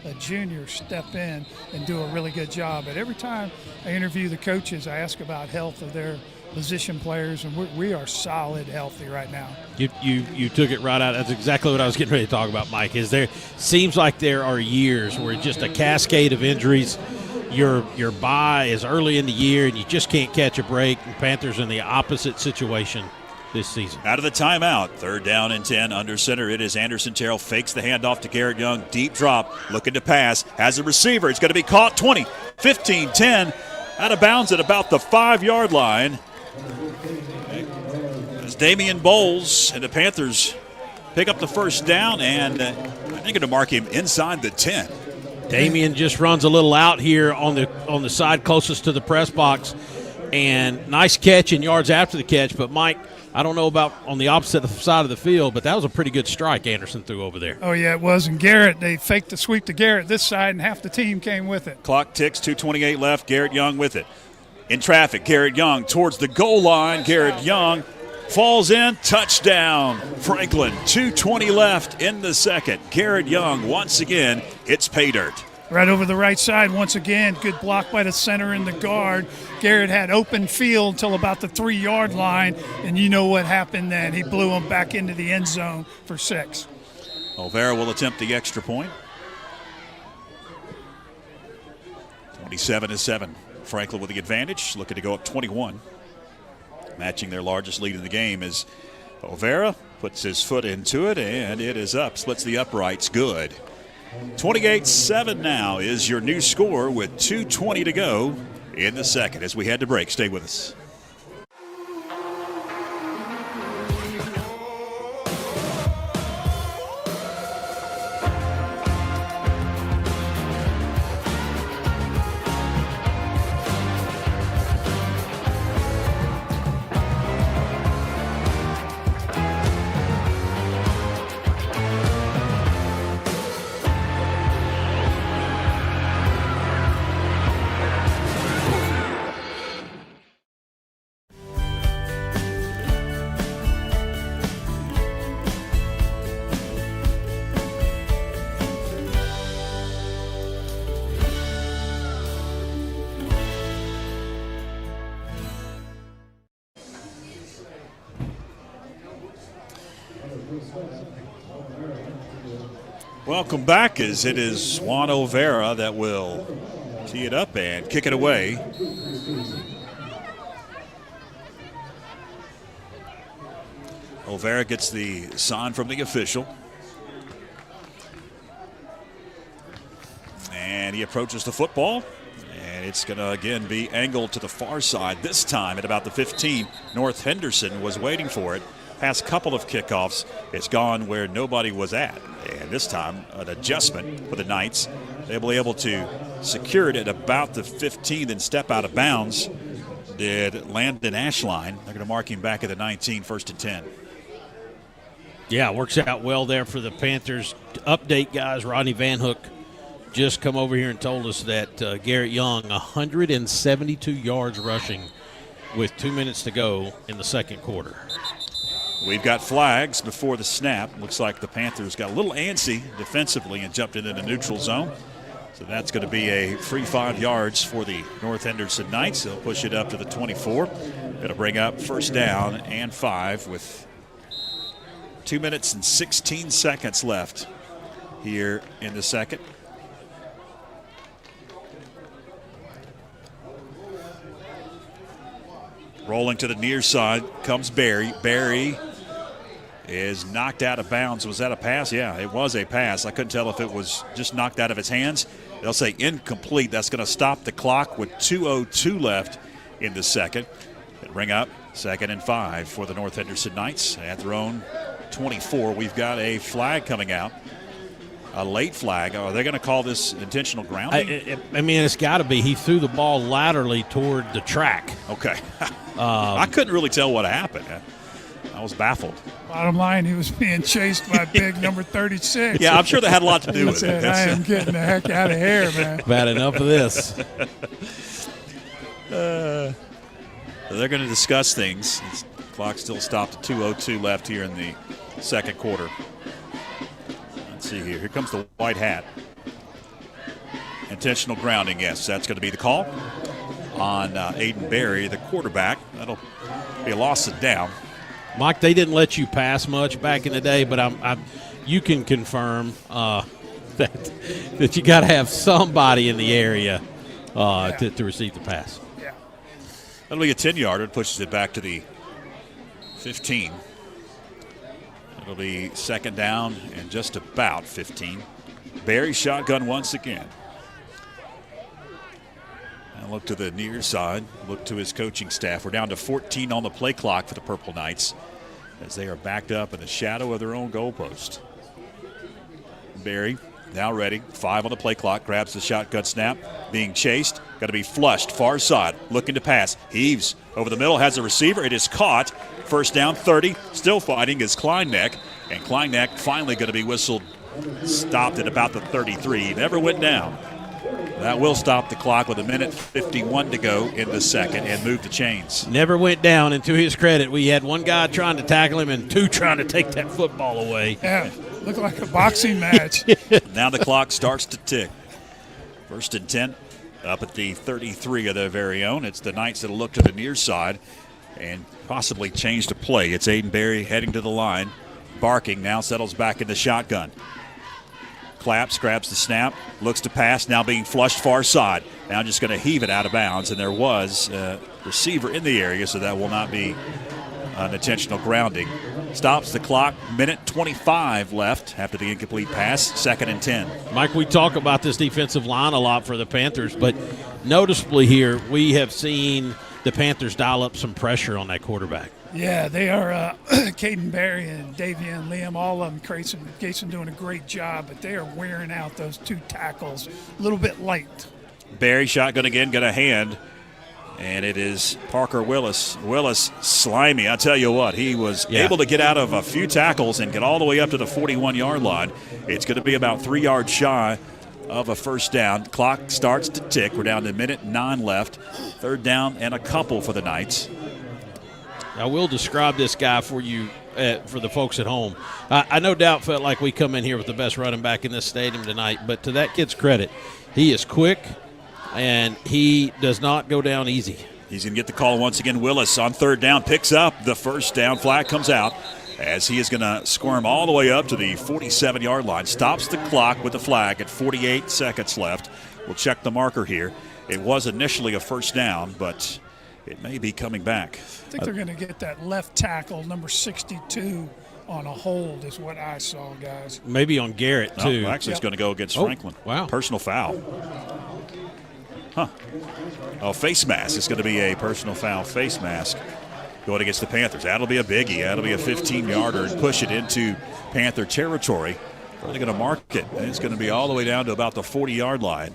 a junior, step in and do a really good job. But every time I interview the coaches, I ask about health of their position players, and we are solid healthy right now. You took it right out. That's exactly what I was getting ready to talk about, Mike. Seems like there are years where it's just a cascade of injuries. Your bye is early in the year, and you just can't catch a break. The Panthers in the opposite situation this season. Out of the timeout, third down and 10, under center. It is Anderson Terrell, fakes the handoff to Garrett Young. Deep drop, looking to pass, has a receiver. It's going to be caught. 20, 15, 10, out of bounds at about the 5-yard line. As Damian Bowles and the Panthers pick up the first down, and I think going to mark him inside the 10. Damian just runs a little out here on the side closest to the press box, and nice catch and yards after the catch. But, Mike, I don't know about on the opposite side of the field, but that was a pretty good strike Anderson threw over there. Oh, yeah, it was. And Garrett, they faked the sweep to Garrett this side, and half the team came with it. Clock ticks, 2:28 left. Garrett Young with it. In traffic, Garrett Young towards the goal line. Garrett Young falls in, touchdown. Franklin, 2:20 left in the second. Garrett Young once again hits pay dirt. Right over the right side once again. Good block by the center and the guard. Garrett had open field until about the 3-yard line, and you know what happened then. He blew him back into the end zone for 6. Olvera will attempt the extra point. 27-7. Franklin with the advantage, looking to go up 21. Matching their largest lead in the game is Olvera. Puts his foot into it, and it is up. Splits the uprights. Good. 28-7 now is your new score with 2:20 to go in the second. As we head to break, stay with us. Welcome back, as it is Juan Olvera that will tee it up and kick it away. Olvera gets the sign from the official. And he approaches the football. And it's going to, again, be angled to the far side. This time at about the 15, North Henderson was waiting for it. Past couple of kickoffs, it's gone where nobody was at. And this time, an adjustment for the Knights. They'll be able to secure it at about the 15 and step out of bounds. Did Landon Ashline. They're going to mark him back at the 19, 1st and 10. Yeah, works out well there for the Panthers. Update, guys, Rodney Van Hook just come over here and told us that Garrett Young, 172 yards rushing with 2 minutes to go in the second quarter. We've got flags before the snap. Looks like the Panthers got a little antsy defensively and jumped into the neutral zone. So that's going to be a free 5 yards for the North Henderson Knights. They'll push it up to the 24. Going to bring up first down and 5 with 2 minutes and 16 seconds left here in the second. Rolling to the near side comes Barry. Barry is knocked out of bounds. Was that a pass? Yeah, it was a pass. I couldn't tell if it was just knocked out of his hands. They'll say incomplete. That's going to stop the clock with 2:02 left in the second. It'll bring up 2nd and 5 for the North Henderson Knights at their own 24. We've got a flag coming out, a late flag. Are they going to call this intentional grounding? I mean, it's got to be. He threw the ball laterally toward the track. Okay. I couldn't really tell what happened. I was baffled. Bottom line, he was being chased by big number 36. Yeah, I'm sure that had a lot to do with it. I am getting the heck out of here, man. Bad enough of this. They're going to discuss things. The clock still stopped at 2:02 left here in the second quarter. Let's see here. Here comes the white hat. Intentional grounding, yes. That's going to be the call on Aiden Berry, the quarterback. That'll be a loss of down. Mike, they didn't let you pass much back in the day, but you can confirm that you got to have somebody in the area to receive the pass. Yeah. That'll be a 10-yarder. It pushes it back to the 15. It'll be second down and just about 15. Barry shotgun once again. And look to the near side. Look to his coaching staff. We're down to 14 on the play clock for the Purple Knights as they are backed up in the shadow of their own goalpost. Barry now ready. 5 on the play clock. Grabs the shotgun snap. Being chased. Got to be flushed. Far side. Looking to pass. Heaves over the middle. Has a receiver. It is caught. First down 30. Still fighting is Kleinneck. And Kleinneck finally going to be whistled. Stopped at about the 33. Never went down. That will stop the clock with 1:51 to go in the second and move the chains. Never went down, and to his credit, we had one guy trying to tackle him and 2 trying to take that football away. Yeah, looked like a boxing match. Now the clock starts to tick. 1st and 10 up at the 33 of their very own. It's the Knights that'll look to the near side and possibly change the play. It's Aiden Berry heading to the line. Barking now settles back in the shotgun. Claps, grabs the snap, looks to pass, now being flushed far side. Now just going to heave it out of bounds, and there was a receiver in the area, so that will not be an intentional grounding. Stops the clock, 1:25 left after the incomplete pass, 2nd and 10. Mike, we talk about this defensive line a lot for the Panthers, but noticeably here we have seen the Panthers dial up some pressure on that quarterback. Yeah, they are. Caden Berry and Davian Liam, all of them, Grayson doing a great job, but they are wearing out those 2 tackles a little bit light. Berry shotgun again, got a hand, and it is Parker Willis. Willis, slimy. I tell you what, he was able to get out of a few tackles and get all the way up to the 41-yard line. It's going to be about 3 yards shy of a first down. Clock starts to tick. We're down to 1:09 left. 3rd down and a couple for the Knights. I will describe this guy for you, for the folks at home. I no doubt felt like we come in here with the best running back in this stadium tonight, but to that kid's credit, he is quick, and he does not go down easy. He's going to get the call once again. Willis on 3rd down picks up the first down. Flag comes out. as he is going to squirm all the way up to the 47-yard line. Stops the clock with the flag at 48 seconds left. We'll check the marker here. It was initially a first down, but it may be coming back. I think they're going to get that left tackle, number 62, on a hold is what I saw, guys. Maybe on Garrett, too. No, actually, it's going to go against Franklin. Wow. Personal foul. Oh, face mask. It's going to be a personal foul face mask going against the Panthers. That'll be a biggie. That'll be a 15-yarder and push it into Panther territory. They're going to mark it, and it's going to be all the way down to about the 40-yard line.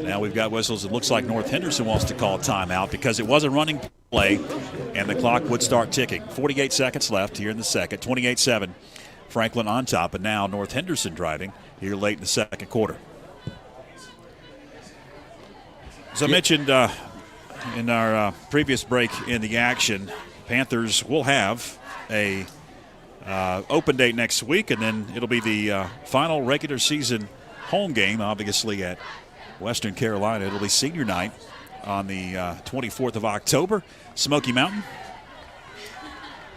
Now we've got whistles. It looks like North Henderson wants to call timeout because it was a running play, and the clock would start ticking. 48 seconds left here in the second. 28-7. Franklin on top, and now North Henderson driving here late in the second quarter. As I mentioned in our previous break in the action, Panthers will have a open date next week, and then it'll be the final regular season home game, obviously at Western Carolina. It'll be senior night on the 24th of October, Smoky Mountain.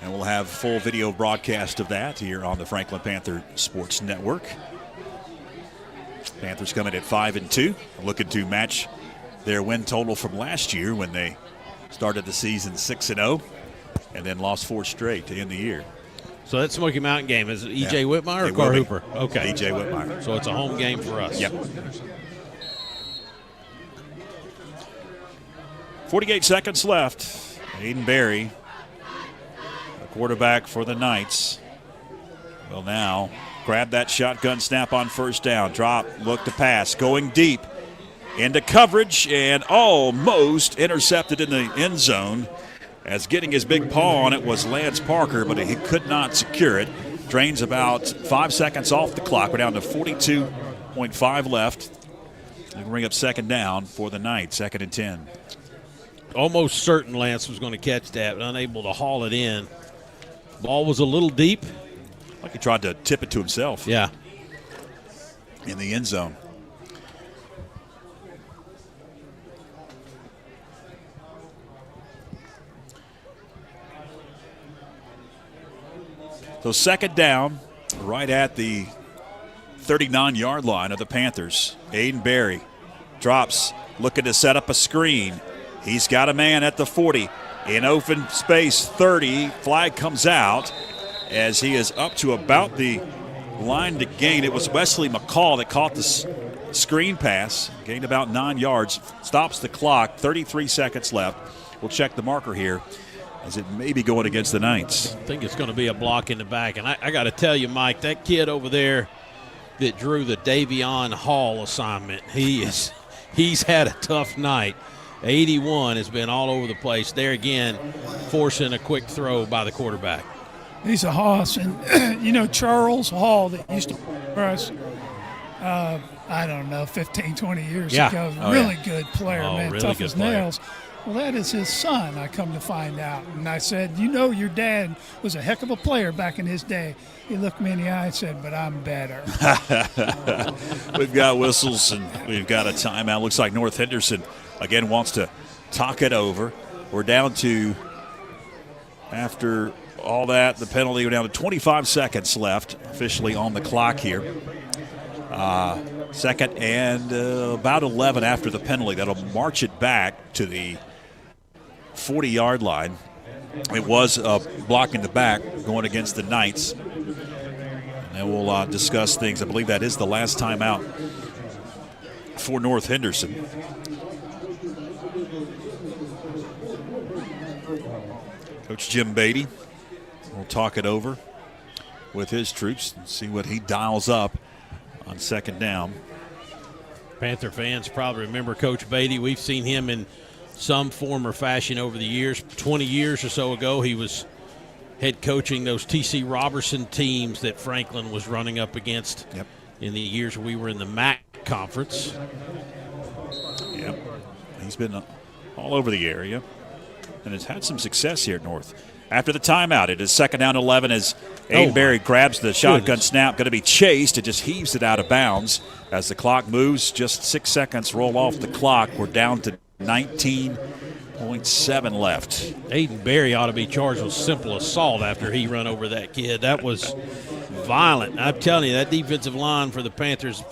And we'll have full video broadcast of that here on the Franklin Panther Sports Network. Panthers coming at 5-2, looking to match their win total from last year when they started the season 6-0 and then lost 4 straight to end the year. So that Smoky Mountain game, is it E.J. Whitmire or Carr Hooper? Okay. E.J. Whitmire. So it's a home game for us. Yep. 48 seconds left. Aiden Berry, the quarterback for the Knights, will now grab that shotgun snap on first down. Drop, look to pass, going deep into coverage and almost intercepted in the end zone. As getting his big paw on it was Lance Parker, but he could not secure it. Drains about 5 seconds off the clock. We're down to 42.5 left. We'll bring up second down for the Knights, 2nd and 10. Almost certain Lance was going to catch that, but unable to haul it in. Ball was a little deep. Like he tried to tip it to himself. Yeah. In the end zone. So second down, right at the 39-yard line of the Panthers. Aiden Berry drops, looking to set up a screen. He's got a man at the 40. In open space, 30. Flag comes out as he is up to about the line to gain. It was Wesley McCall that caught the screen pass, gained about 9 yards, stops the clock, 33 seconds left. We'll check the marker here, as it may be going against the Knights. I think it's going to be a block in the back. And I got to tell you, Mike, that kid over there that drew the Davion Hall assignment, he's had a tough night. 81 has been all over the place. There again, forcing a quick throw by the quarterback. He's a hoss. And, Charles Hall that used to for us, I don't know, 15, 20 years ago. Really good player, man, really tough good as player. nails. Well, that is his son, I come to find out. And I said, your dad was a heck of a player back in his day. He looked me in the eye and said, but I'm better. We've got whistles and we've got a timeout. Looks like North Henderson, again, wants to talk it over. We're down to, after all that, the penalty, we're down to 25 seconds left officially on the clock here. Second and about 11 after the penalty. That'll march it back to the 40-yard line. It was a block in the back going against the Knights. And then we'll discuss things. I believe that is the last timeout for North Henderson. Coach Jim Beatty will talk it over with his troops and see what he dials up on second down. Panther fans probably remember Coach Beatty. We've seen him in some form or fashion over the years. 20 years or so ago, he was head coaching those T.C. Robertson teams that Franklin was running up against in the years we were in the MAC conference. Yep. He's been all over the area and has had some success here at North. After the timeout, it is second down 11 as Aiden Berry grabs the shotgun snap. Going to be chased. It just heaves it out of bounds as the clock moves. Just 6 seconds roll off the clock. We're down to 19.7 left. Aiden Berry ought to be charged with simple assault after he run over that kid. That was violent. I'm telling you, that defensive line for the Panthers,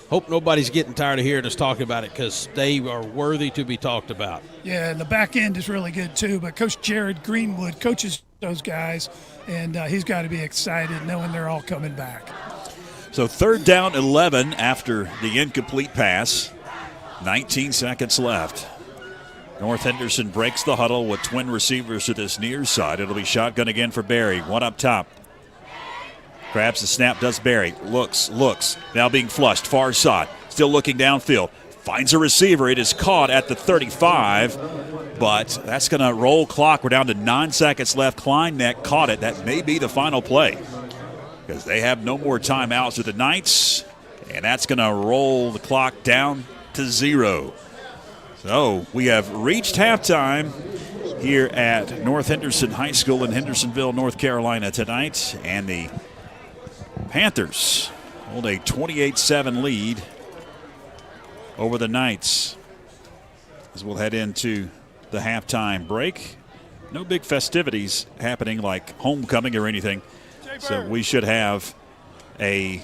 hope nobody's getting tired of hearing us talk about it because they are worthy to be talked about. Yeah, and the back end is really good too. But Coach Jared Greenwood coaches those guys, and he's got to be excited knowing they're all coming back. So 3rd down 11 after the incomplete pass. 19 seconds left. North Henderson breaks the huddle with twin receivers to this near side. It'll be shotgun again for Berry. One up top. Grabs the snap, does Berry. Looks. Now being flushed, far side. Still looking downfield. Finds a receiver. It is caught at the 35, but that's going to roll clock. We're down to 9 seconds left. Kleinneck caught it. That may be the final play because they have no more timeouts with the Knights, and that's going to roll the clock down to 0. So we have reached halftime here at North Henderson High School in Hendersonville, North Carolina tonight, and the Panthers hold a 28-7 lead over the Knights as we'll head into the halftime break. No big festivities happening like homecoming or anything, so we should have a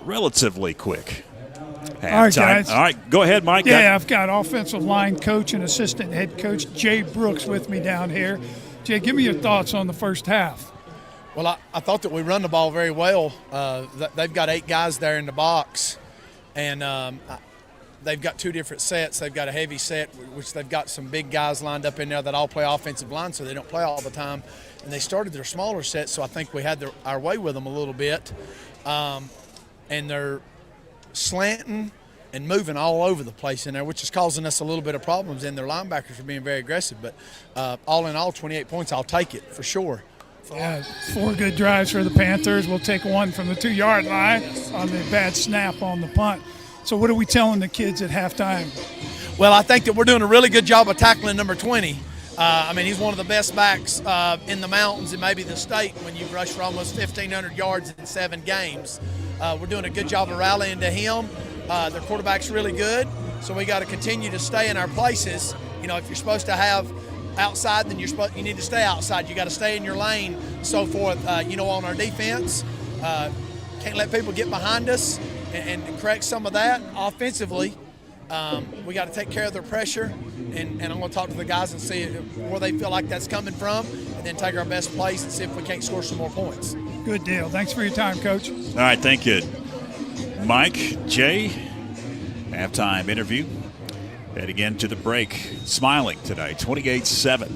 relatively quick halftime. All right, guys. All right, go ahead, Mike. Yeah, I've got offensive line coach and assistant head coach Jay Brooks with me down here. Jay, give me your thoughts on the first half. Well, I thought that we run the ball very well. They've got 8 guys there in the box, and they've got 2 different sets. They've got a heavy set, which they've got some big guys lined up in there that all play offensive line, so they don't play all the time. And they started their smaller set, so I think we had our way with them a little bit. And they're slanting and moving all over the place in there, which is causing us a little bit of problems, and their linebackers are being very aggressive. But all in all, 28 points, I'll take it for sure. Yeah, 4 good drives for the Panthers. We'll take one from the 2-yard line on the bad snap on the punt. So what are we telling the kids at halftime? Well, I think that we're doing a really good job of tackling number 20. He's one of the best backs in the mountains and maybe the state when you've rushed for almost 1,500 yards in 7 games. We're doing a good job of rallying to him. Their quarterback's really good, so we got to continue to stay in our places. You know, if you're supposed to have outside, then you need to stay outside. You got to stay in your lane, so forth. On our defense, can't let people get behind us and correct some of that. Offensively, we got to take care of their pressure, and I'm going to talk to the guys and see where they feel like that's coming from, and then take our best plays and see if we can't score some more points. Good deal. Thanks for your time, Coach. All right, thank you, Mike. Jay, halftime interview. Heading into the break, smiling tonight, 28-7.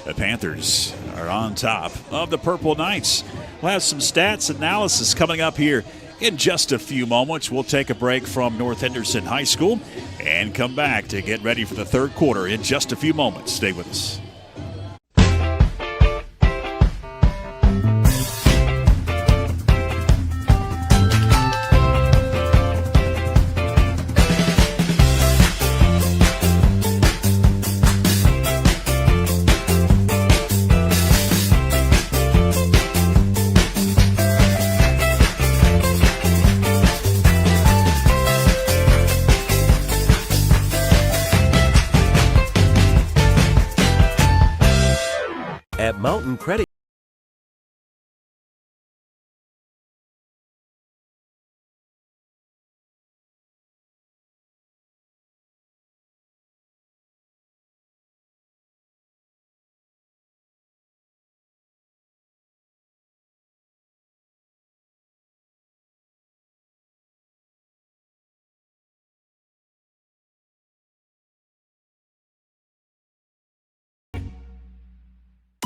The Panthers are on top of the Purple Knights. We'll have some stats analysis coming up here in just a few moments. We'll take a break from North Henderson High School and come back to get ready for the third quarter in just a few moments. Stay with us. At Mountain Credit.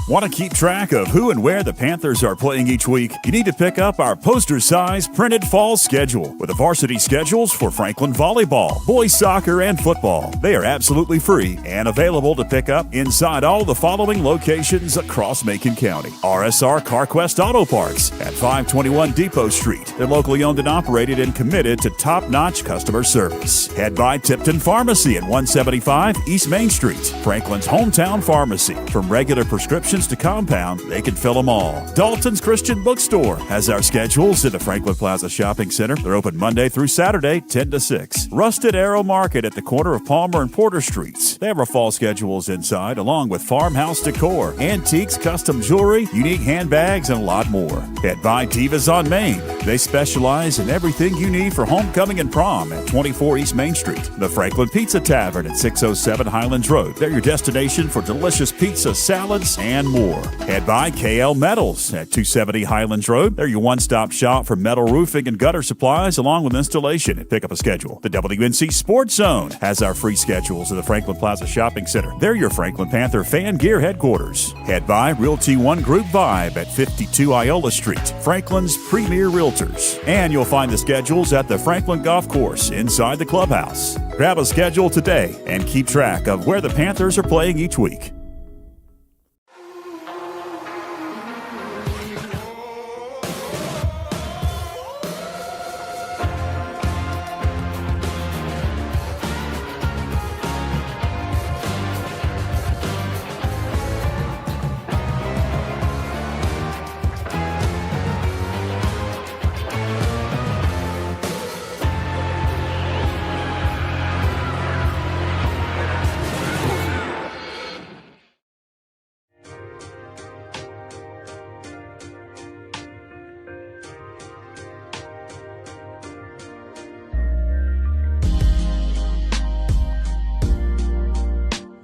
Want to keep track of who and where the Panthers are playing each week? You need to pick up our poster-sized printed fall schedule with the varsity schedules for Franklin volleyball, boys soccer, and football. They are absolutely free and available to pick up inside all the following locations across Macon County. RSR CarQuest Auto Parts at 521 Depot Street. They're locally owned and operated and committed to top-notch customer service. Head by Tipton Pharmacy at 175 East Main Street, Franklin's hometown pharmacy. From regular prescriptions additions to compound, they can fill them all. Dalton's Christian Bookstore has our schedules in the Franklin Plaza Shopping Center. They're open Monday through Saturday, 10 to 6. Rusted Arrow Market at the corner of Palmer and Porter Streets. They have our fall schedules inside, along with farmhouse decor, antiques, custom jewelry, unique handbags, and a lot more. At By Divas on Main. They specialize in everything you need for homecoming and prom at 24 East Main Street. The Franklin Pizza Tavern at 607 Highlands Road. They're your destination for delicious pizza, salads, and more. Head by KL Metals at 270 Highlands Road. They're your one-stop shop for metal roofing and gutter supplies, along with installation and pick up a schedule. The WNC Sports Zone has our free schedules at the Franklin Plaza Shopping Center. They're your Franklin Panther fan gear headquarters. Head by Realty One Group Vibe at 52 Iola Street, Franklin's premier realtors. And you'll find the schedules at the Franklin Golf Course inside the clubhouse. Grab a schedule today and keep track of where the Panthers are playing each week.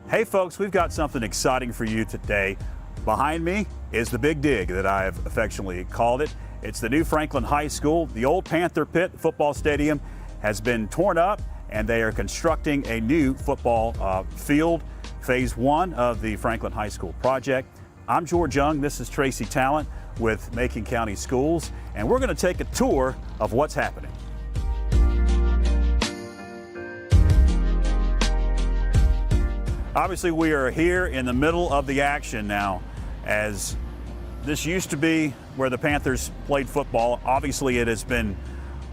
Hey folks, we've got something exciting for you today. Behind me is the Big Dig that I have affectionately called it. It's the new Franklin High School. The old Panther Pit football stadium has been torn up and they are constructing a new football field, phase 1 of the Franklin High School project. I'm George Young, this is Tracy Talent with Macon County Schools, and we're going to take a tour of what's happening. Obviously, we are here in the middle of the action now, as this used to be where the Panthers played football. Obviously, it has been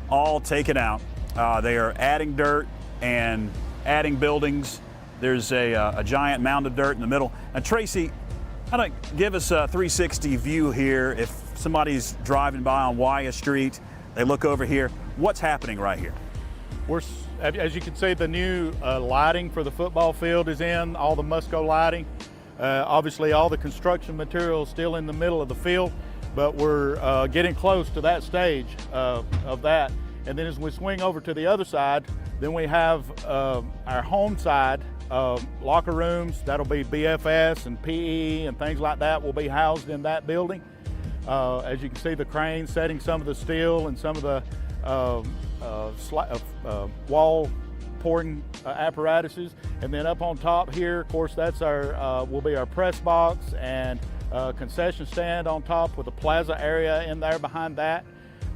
all taken out. They are adding dirt and adding buildings. There's a giant mound of dirt in the middle. And Tracy, give us a 360 view here. If somebody's driving by on Wyatt Street, they look over here. What's happening right here? As you can see, the new lighting for the football field is in, all the Musco lighting. Obviously, all the construction material is still in the middle of the field, but we're getting close to that stage of that. And then as we swing over to the other side, then we have our home side, locker rooms. That'll be BFS and PE and things like that will be housed in that building. As you can see, the crane setting some of the steel and some of the wall pouring apparatuses, and then up on top here, of course, that's our will be our press box and concession stand on top with a plaza area in there behind that,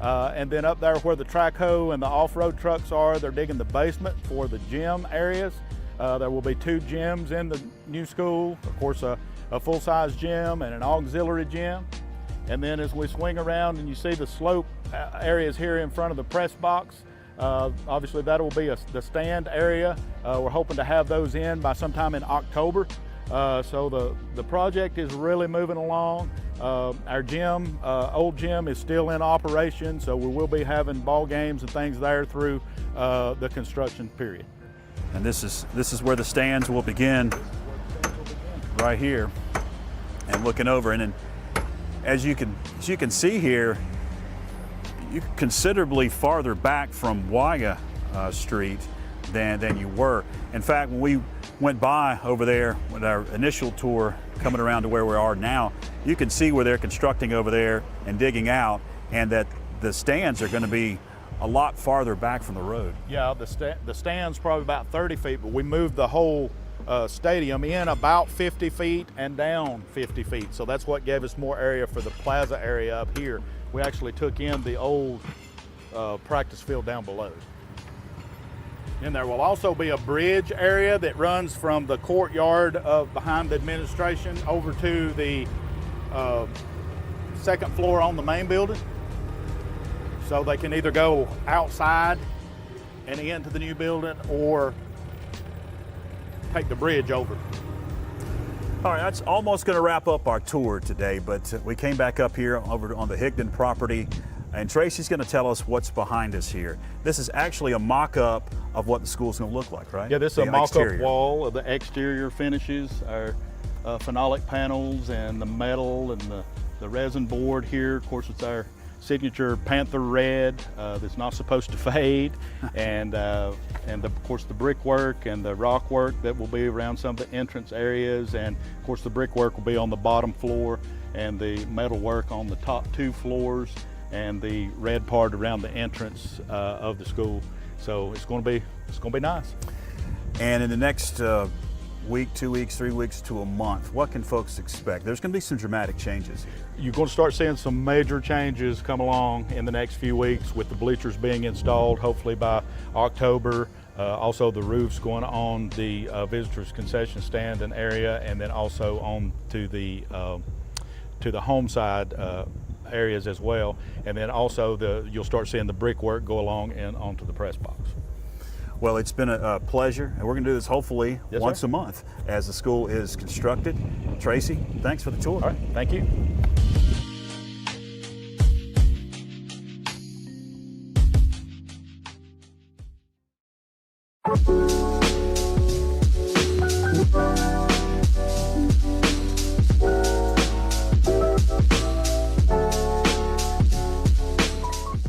and then up there where the track hoe and the off-road trucks are, they're digging the basement for the gym areas. There will be 2 gyms in the new school, of course, a full-size gym and an auxiliary gym. And then as we swing around and you see the slope areas here in front of the press box, obviously that will be the stand area. We're hoping to have those in by sometime in October. So the project is really moving along. Our gym, old gym, is still in operation, so we will be having ball games and things there through the construction period. And this is where the stands will begin, right here, and looking over. And then, as you can see here, you're considerably farther back from Wyatt Street than you were. In fact, when we went by over there with our initial tour, coming around to where we are now, you can see where they're constructing over there and digging out, and that the stands are going to be a lot farther back from the road. Yeah, the stand's probably about 30 feet, but we moved the whole stadium in about 50 feet and down 50 feet. So that's what gave us more area for the plaza area up here. We actually took in the old practice field down below. And there will also be a bridge area that runs from the courtyard of behind the administration over to the second floor on the main building. So they can either go outside and into the new building or take the bridge over. All right, that's almost going to wrap up our tour today, but we came back up here over on the Higdon property, and Tracy's going to tell us what's behind us here. This is actually a mock-up of what the school's going to look like, right? Yeah, this is The a mock-up exterior. wall of the exterior finishes, our phenolic panels and the metal and the resin board here. Of course, it's our signature Panther red that's not supposed to fade, and of course the brickwork and the rock work that will be around some of the entrance areas, and of course the brickwork will be on the bottom floor and the metal work on the top 2 floors and the red part around the entrance of the school. So it's going to be nice. And in the next week, 2 weeks, 3 weeks to a month, what can folks expect? There's going to be some dramatic changes here. You're going to start seeing some major changes come along in the next few weeks with the bleachers being installed, hopefully by October. Also the roofs going on the visitors concession stand and area, and then also on to the home side areas as well. And then also you'll start seeing the brickwork go along and onto the press box. Well, it's been a pleasure, and we're going to do this hopefully Yes, once sir. a month as the school is constructed. Tracy, thanks for the tour. All right, thank you.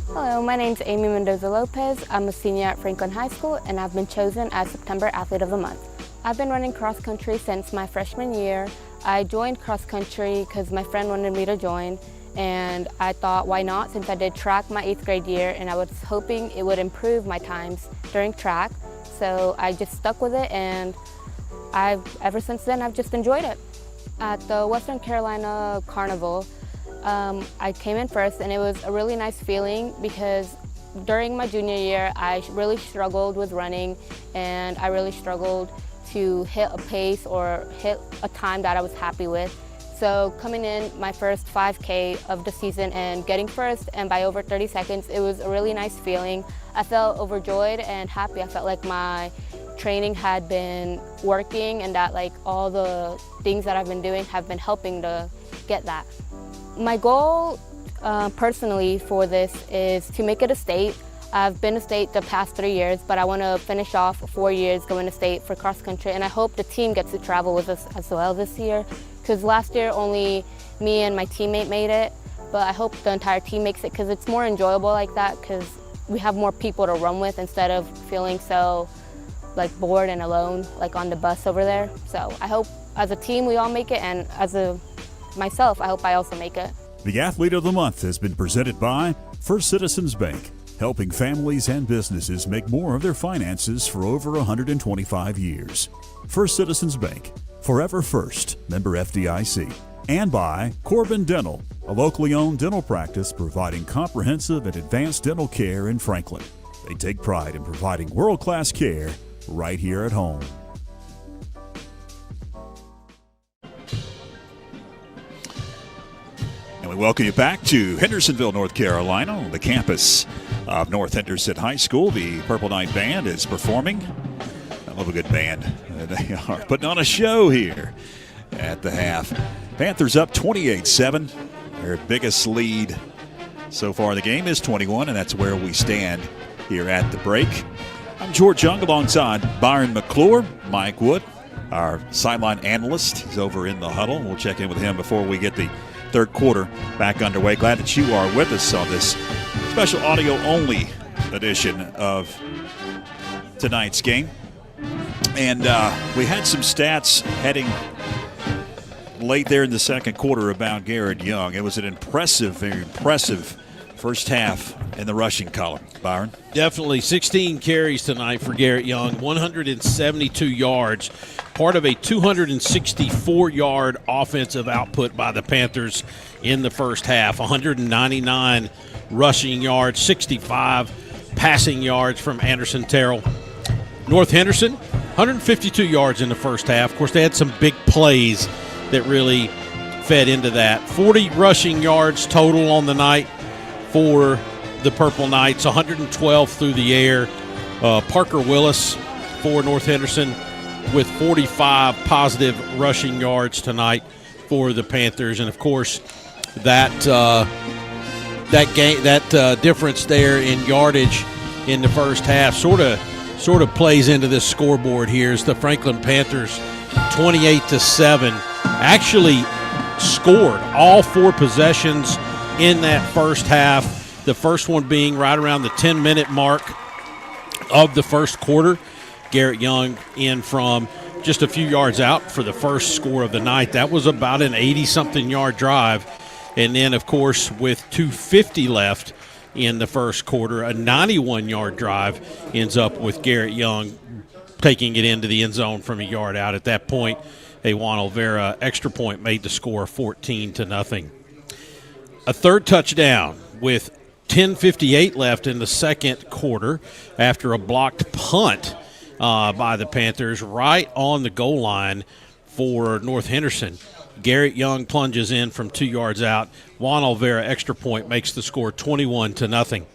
Hello, my name's Amy Mendoza-Lopez. I'm a senior at Franklin High School, and I've been chosen as September Athlete of the Month. I've been running cross country since my freshman year. I joined cross country because my friend wanted me to join, and I thought, why not, since I did track my 8th grade year, and I was hoping it would improve my times during track. So I just stuck with it, and ever since then, I've just enjoyed it. At the Western Carolina Carnival, I came in first, and it was a really nice feeling because during my junior year, I really struggled with running, and I really struggled to hit a pace or hit a time that I was happy with. So coming in my first 5K of the season and getting first, and by over 30 seconds, it was a really nice feeling. I felt overjoyed and happy. I felt like my training had been working, and that like all the things that I've been doing have been helping to get that. My goal personally for this is to make it a state. I've been to state the past 3 years, but I want to finish off 4 years going to state for cross country, and I hope the team gets to travel with us as well this year, because last year only me and my teammate made it, but I hope the entire team makes it because it's more enjoyable like that, because we have more people to run with instead of feeling so like bored and alone like on the bus over there. So I hope as a team we all make it, and as myself, I hope I also make it. The Athlete of the Month has been presented by First Citizens Bank, helping families and businesses make more of their finances for over 125 years. First Citizens Bank, forever first, member FDIC. And by Corbin Dental, a locally owned dental practice providing comprehensive and advanced dental care in Franklin. They take pride in providing world-class care right here at home. And we welcome you back to Hendersonville, North Carolina, on the campus of North Henderson High School. The Purple Knight Band is performing. I love a good band. They are putting on a show here at the half. Panthers up 28-7. Their biggest lead so far in the game is 21, and that's where we stand here at the break. I'm George Young alongside Byron McClure, Mike Wood, our sideline analyst. He's over in the huddle. We'll check in with him before we get the third quarter back underway. Glad that you are with us on this special audio-only edition of tonight's game. And we had some stats heading late there in the second quarter about Garrett Young. It was an impressive, very impressive first half in the rushing column. Byron? Definitely 16 carries tonight for Garrett Young, 172 yards, part of a 264-yard offensive output by the Panthers in the first half, 199 rushing yards, 65 passing yards from Anderson Terrell. North Henderson, 152 yards in the first half. Of course, they had some big plays that really fed into that. 40 rushing yards total on the night for the Purple Knights, 112 through the air. Parker Willis for North Henderson, with 45 positive rushing yards tonight for the Panthers. And, of course, that difference there in yardage in the first half sort of plays into this scoreboard here as the Franklin Panthers 28-7 actually scored all 4 possessions in that first half, the first one being right around the 10-minute mark of the first quarter. Garrett Young in from just a few yards out for the first score of the night. That was about an 80-something yard drive. And then, of course, with 2:50 left in the first quarter, a 91-yard drive ends up with Garrett Young taking it into the end zone from a yard out. At that point, a Juan Olvera extra point made the score 14-0. A third touchdown with 10:58 left in the second quarter after a blocked punt by the Panthers right on the goal line for North Henderson. Garrett Young plunges in from 2 yards out. Juan Olvera extra point makes the score 21-0.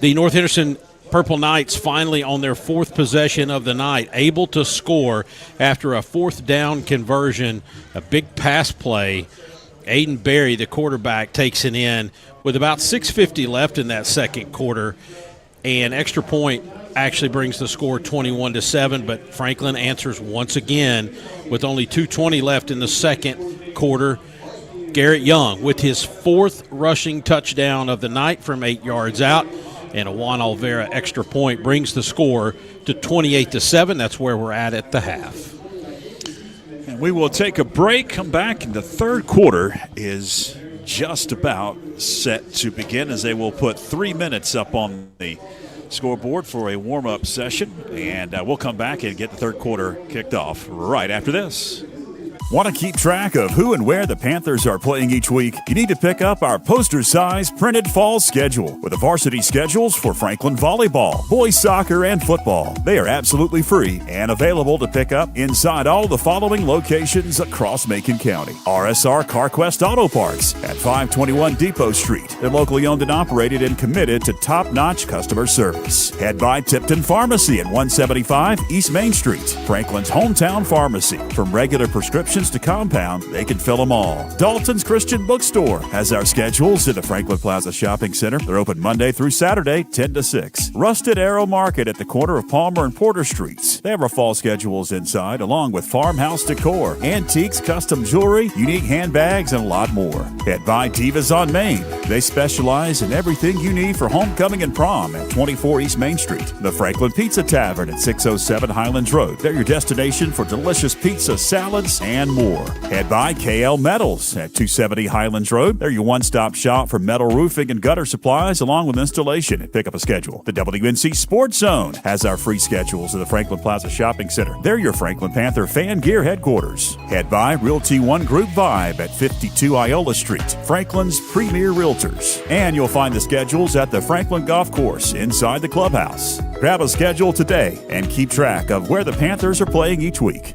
The North Henderson Purple Knights finally on their 4th possession of the night, able to score after a 4th down conversion, a big pass play. Aiden Berry, the quarterback, takes it in with about 6:50 left in that second quarter. And extra point actually brings the score 21-7, but Franklin answers once again with only 2:20 left in the second quarter. Garrett Young with his 4th rushing touchdown of the night from 8 yards out, and a Juan Olvera extra point brings the score to 28-7. That's where we're at the half. And we will take a break, come back, and the third quarter is just about set to begin as they will put 3 minutes up on the scoreboard for a warm-up session. And we'll come back and get the third quarter kicked off right after this. Want to keep track of who and where the Panthers are playing each week? You need to pick up our poster-size printed fall schedule with the varsity schedules for Franklin volleyball, boys soccer, and football. They are absolutely free and available to pick up inside all the following locations across Macon County. RSR CarQuest Auto Parts at 521 Depot Street. They're locally owned and operated and committed to top-notch customer service. Head by Tipton Pharmacy at 175 East Main Street. Franklin's hometown pharmacy. From regular prescriptions to compound, they can fill them all. Dalton's Christian Bookstore has our schedules at the Franklin Plaza Shopping Center. They're open Monday through Saturday, 10 to 6. Rusted Arrow Market at the corner of Palmer and Porter Streets. They have our fall schedules inside, along with farmhouse decor, antiques, custom jewelry, unique handbags, and a lot more. Head by Divas on Main. They specialize in everything you need for homecoming and prom at 24 East Main Street. The Franklin Pizza Tavern at 607 Highlands Road. They're your destination for delicious pizza, salads, and more. Head by KL Metals at 270 Highlands Road. They're your one-stop shop for metal roofing and gutter supplies along with installation. Pick up a schedule. The WNC Sports Zone has our free schedules at the Franklin Plaza Shopping Center. They're your Franklin Panther fan gear headquarters. Head by Realty One Group Vibe at 52 Iola Street. Franklin's premier realtors. And you'll find the schedules at the Franklin Golf Course inside the clubhouse. Grab a schedule today and keep track of where the Panthers are playing each week.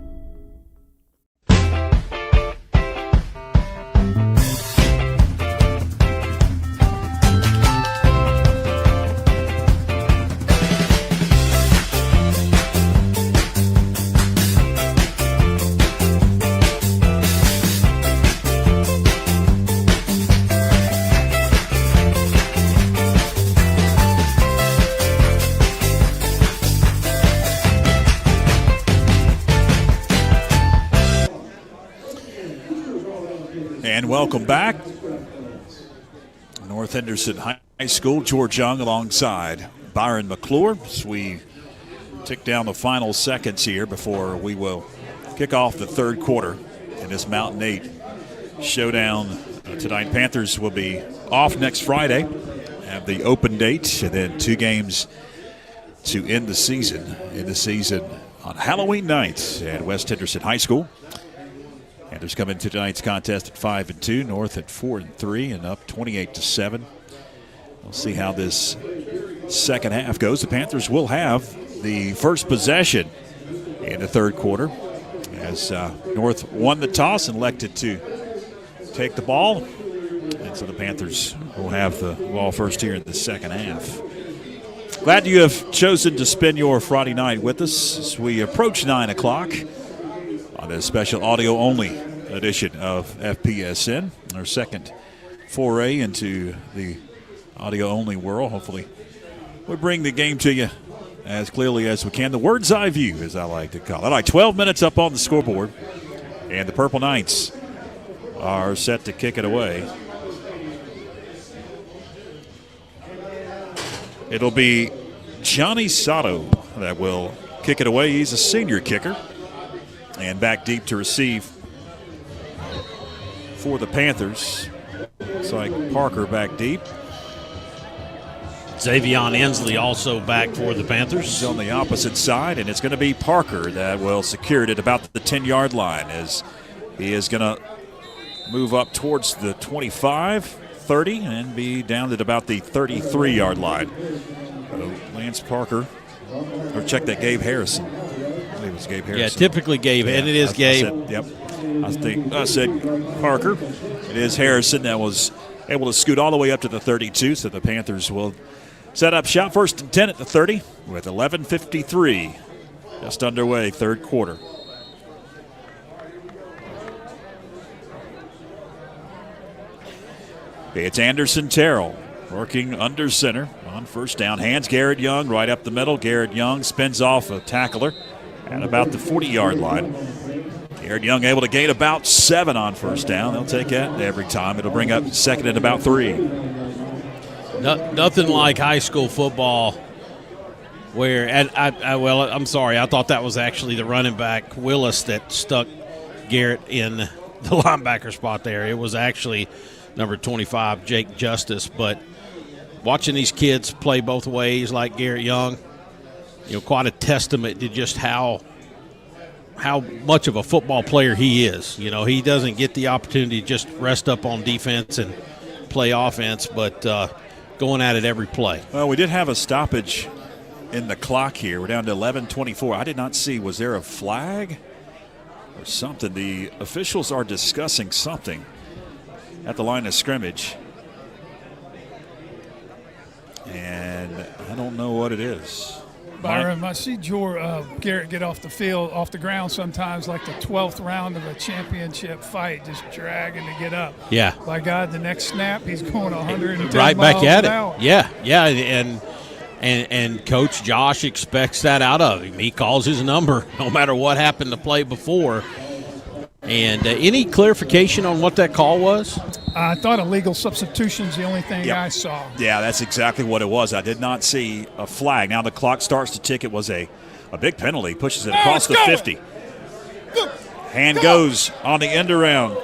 And welcome back. North Henderson High School, George Young alongside Byron McClure as we tick down the final seconds here before we will kick off the third quarter in this Mountain 8 showdown tonight. Panthers will be off next Friday, have the open date, and then 2 games to end the season. On Halloween night at West Henderson High School. Panthers come into tonight's contest at 5-2, North at 4-3, and up 28-7. We'll see how this second half goes. The Panthers will have the first possession in the third quarter as North won the toss and elected to take the ball. And so the Panthers will have the ball first here in the second half. Glad you have chosen to spend your Friday night with us as we approach 9 o'clock on this special audio-only edition of FPSN, our second foray into the audio-only world. Hopefully we bring the game to you as clearly as we can. The bird's eye view, as I like to call it. All right, 12 minutes up on the scoreboard, and the Purple Knights are set to kick it away. It'll be Johnny Sato that will kick it away. He's a senior kicker. And back deep to receive for the Panthers. Looks like Parker back deep. Xavion Ensley also back for the Panthers. He's on the opposite side, and it's going to be Parker that will secure it at about the 10-yard line as he is going to move up towards the 25, 30, and be down at about the 33-yard line. Lance Parker, or check that, Gabe Harrison. I believe it was Gabe Harrison. Yeah, typically Gabe, and it is Gabe. I said Parker. It is Harrison that was able to scoot all the way up to the 32, so the Panthers will set up shop. 1st and 10 at the 30 with 11:53 just underway, third quarter. It's Anderson Terrell working under center on first down. Hands Garrett Young right up the middle. Garrett Young spins off a tackler at about the 40-yard line. Garrett Young able to gain about 7 on first down. They'll take that every time. It'll bring up second and about 3. Nothing like high school football where, I'm sorry, I thought that was actually the running back, Willis, that stuck Garrett in the linebacker spot there. It was actually number 25, Jake Justice. But watching these kids play both ways like Garrett Young, quite a testament to just how much of a football player he is. He doesn't get the opportunity to just rest up on defense and play offense, but going at it every play. Well, we did have a stoppage in the clock here. We're down to 11:24. I did not see, was there a flag or something? The officials are discussing something at the line of scrimmage, and I don't know what it is. Byron, I see Garrett get off the ground sometimes like the 12th round of a championship fight, just dragging to get up. Yeah. By God, the next snap, he's going 110 right miles back at an it. hour. Yeah, and Coach Josh expects that out of him. He calls his number no matter what happened to play before. And any clarification on what that call was? I thought illegal substitution's the only thing I saw. Yeah, that's exactly what it was. I did not see a flag. Now the clock starts to tick. It was a big penalty. Pushes it across the 50. Hand goes on the end around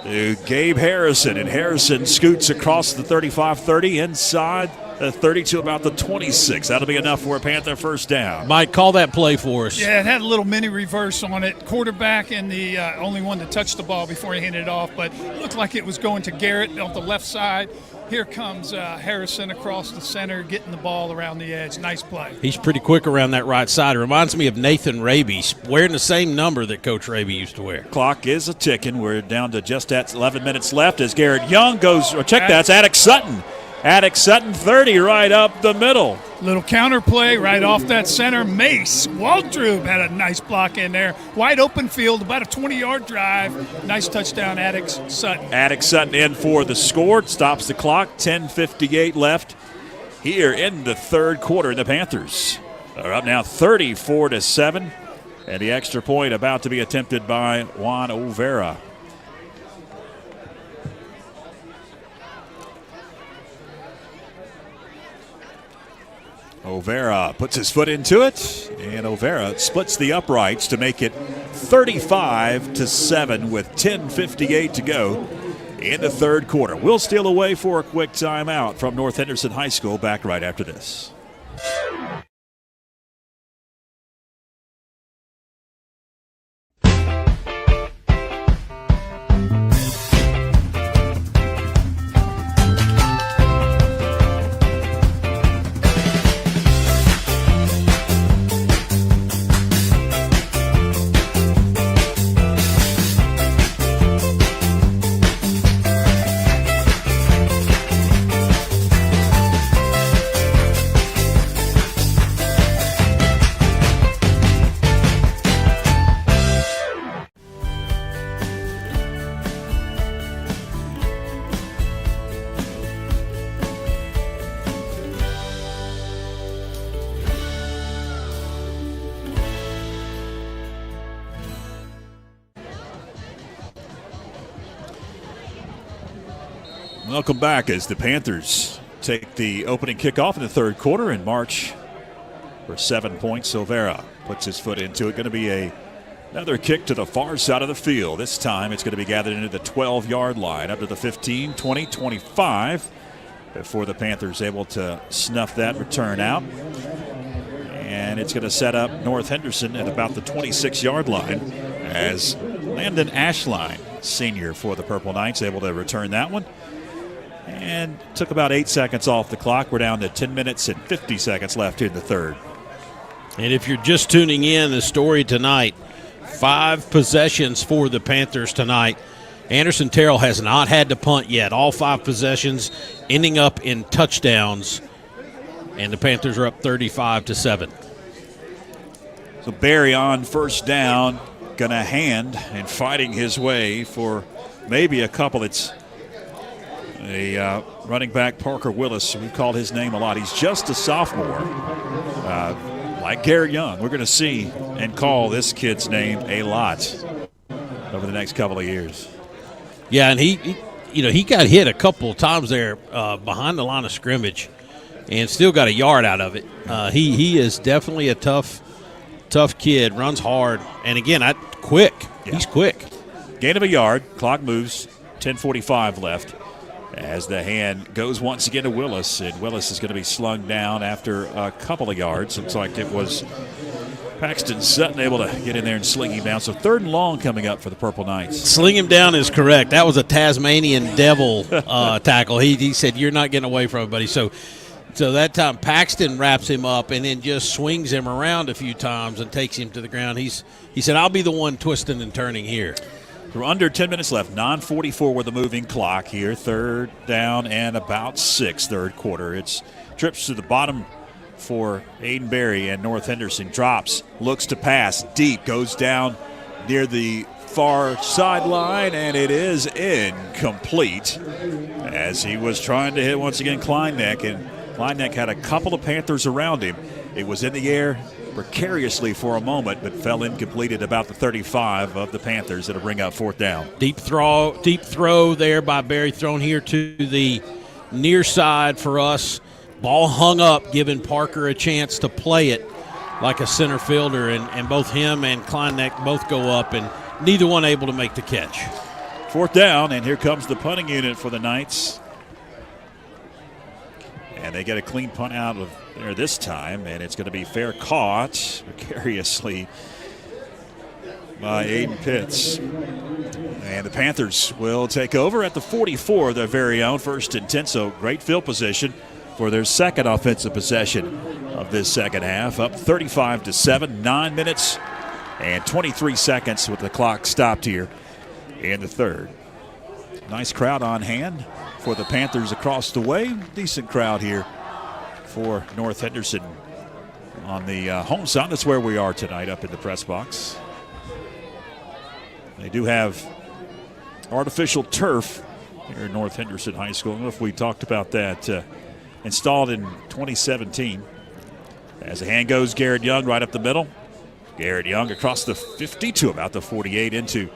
to Gabe Harrison, and Harrison scoots across the 35-30 inside the 30 to about the 26. That'll be enough for a Panther first down. Mike, call that play for us. Yeah, it had a little mini reverse on it. Quarterback and the only one to touch the ball before he handed it off, but it looked like it was going to Garrett on the left side. Here comes Harrison across the center, getting the ball around the edge. Nice play. He's pretty quick around that right side. It reminds me of Nathan Raby, wearing the same number that Coach Raby used to wear. Clock is a-ticking. We're down to just at 11 minutes left as Garrett Young goes, that's Attic Sutton. Attic Sutton, 30, right up the middle. Little counter play right off that center. Mace Waldrop had a nice block in there. Wide open field, about a 20-yard drive. Nice touchdown, Attic Sutton. Attic Sutton in for the score. Stops the clock. 10:58 left here in the third quarter. And the Panthers are up now 34-7. And the extra point about to be attempted by Juan Overa. Overa puts his foot into it, and Overa splits the uprights to make it 35-7 with 10:58 to go in the third quarter. We'll steal away for a quick timeout from North Henderson High School. Back right after this. Welcome back as the Panthers take the opening kickoff in the third quarter and march for 7 points. Silvera puts his foot into it. Going to be another kick to the far side of the field. This time it's going to be gathered into the 12-yard line, up to the 15, 20, 25, before the Panthers able to snuff that return out. And it's going to set up North Henderson at about the 26-yard line as Landon Ashline, senior for the Purple Knights, able to return that one. And took about 8 seconds off the clock. We're down to 10 minutes and 50 seconds left in the third. And if you're just tuning in, the story tonight, 5 possessions for the Panthers tonight. Anderson Terrell has not had to punt yet. All 5 possessions ending up in touchdowns. And the Panthers are up 35-7. So Barry on first down, going to hand and fighting his way for maybe a couple. It's a running back, Parker Willis. We've called his name a lot. He's just a sophomore, like Garrett Young. We're going to see and call this kid's name a lot over the next couple of years. Yeah, and he got hit a couple of times there behind the line of scrimmage and still got a yard out of it. He is definitely a tough kid, runs hard, and again, quick. Yeah. He's quick. Gain of a yard. Clock moves. 10:45 left. As the hand goes once again to Willis, and Willis is going to be slung down after a couple of yards. Looks like it was Paxton Sutton able to get in there and sling him down. So 3rd and long coming up for the Purple Knights. Sling him down is correct. That was a Tasmanian devil tackle. He said, "You're not getting away from it, buddy." So that time Paxton wraps him up and then just swings him around a few times and takes him to the ground. He said, "I'll be the one twisting and turning here." We're under 10 minutes left. 9:44 with a moving clock here. 3rd down and about 6, third quarter. It's trips to the bottom for Aiden Berry, and North Henderson drops, looks to pass deep, goes down near the far sideline, and it is incomplete as he was trying to hit once again Kleineck, and Kleineck had a couple of Panthers around him. It was in the air precariously for a moment, but fell incomplete at about the 35 of the Panthers. It'll bring up 4th down. Deep throw there by Berry, thrown here to the near side for us. Ball hung up, giving Parker a chance to play it like a center fielder, and both him and Kleineck both go up, and neither one able to make the catch. 4th down, and here comes the punting unit for the Knights. And they get a clean punt out of there this time, and it's going to be fair caught precariously by Aiden Pitts. And the Panthers will take over at the 44, their very own 1st and 10. So great field position for their second offensive possession of this second half. Up 35-7, 9 minutes and 23 seconds with the clock stopped here in the third. Nice crowd on hand for the Panthers across the way. Decent crowd here for North Henderson on the home side. That's where we are tonight, up in the press box. They do have artificial turf here at North Henderson High School. I don't know if we talked about that. Installed in 2017. As the hand goes, Garrett Young right up the middle. Garrett Young across the 50 to about the 48 into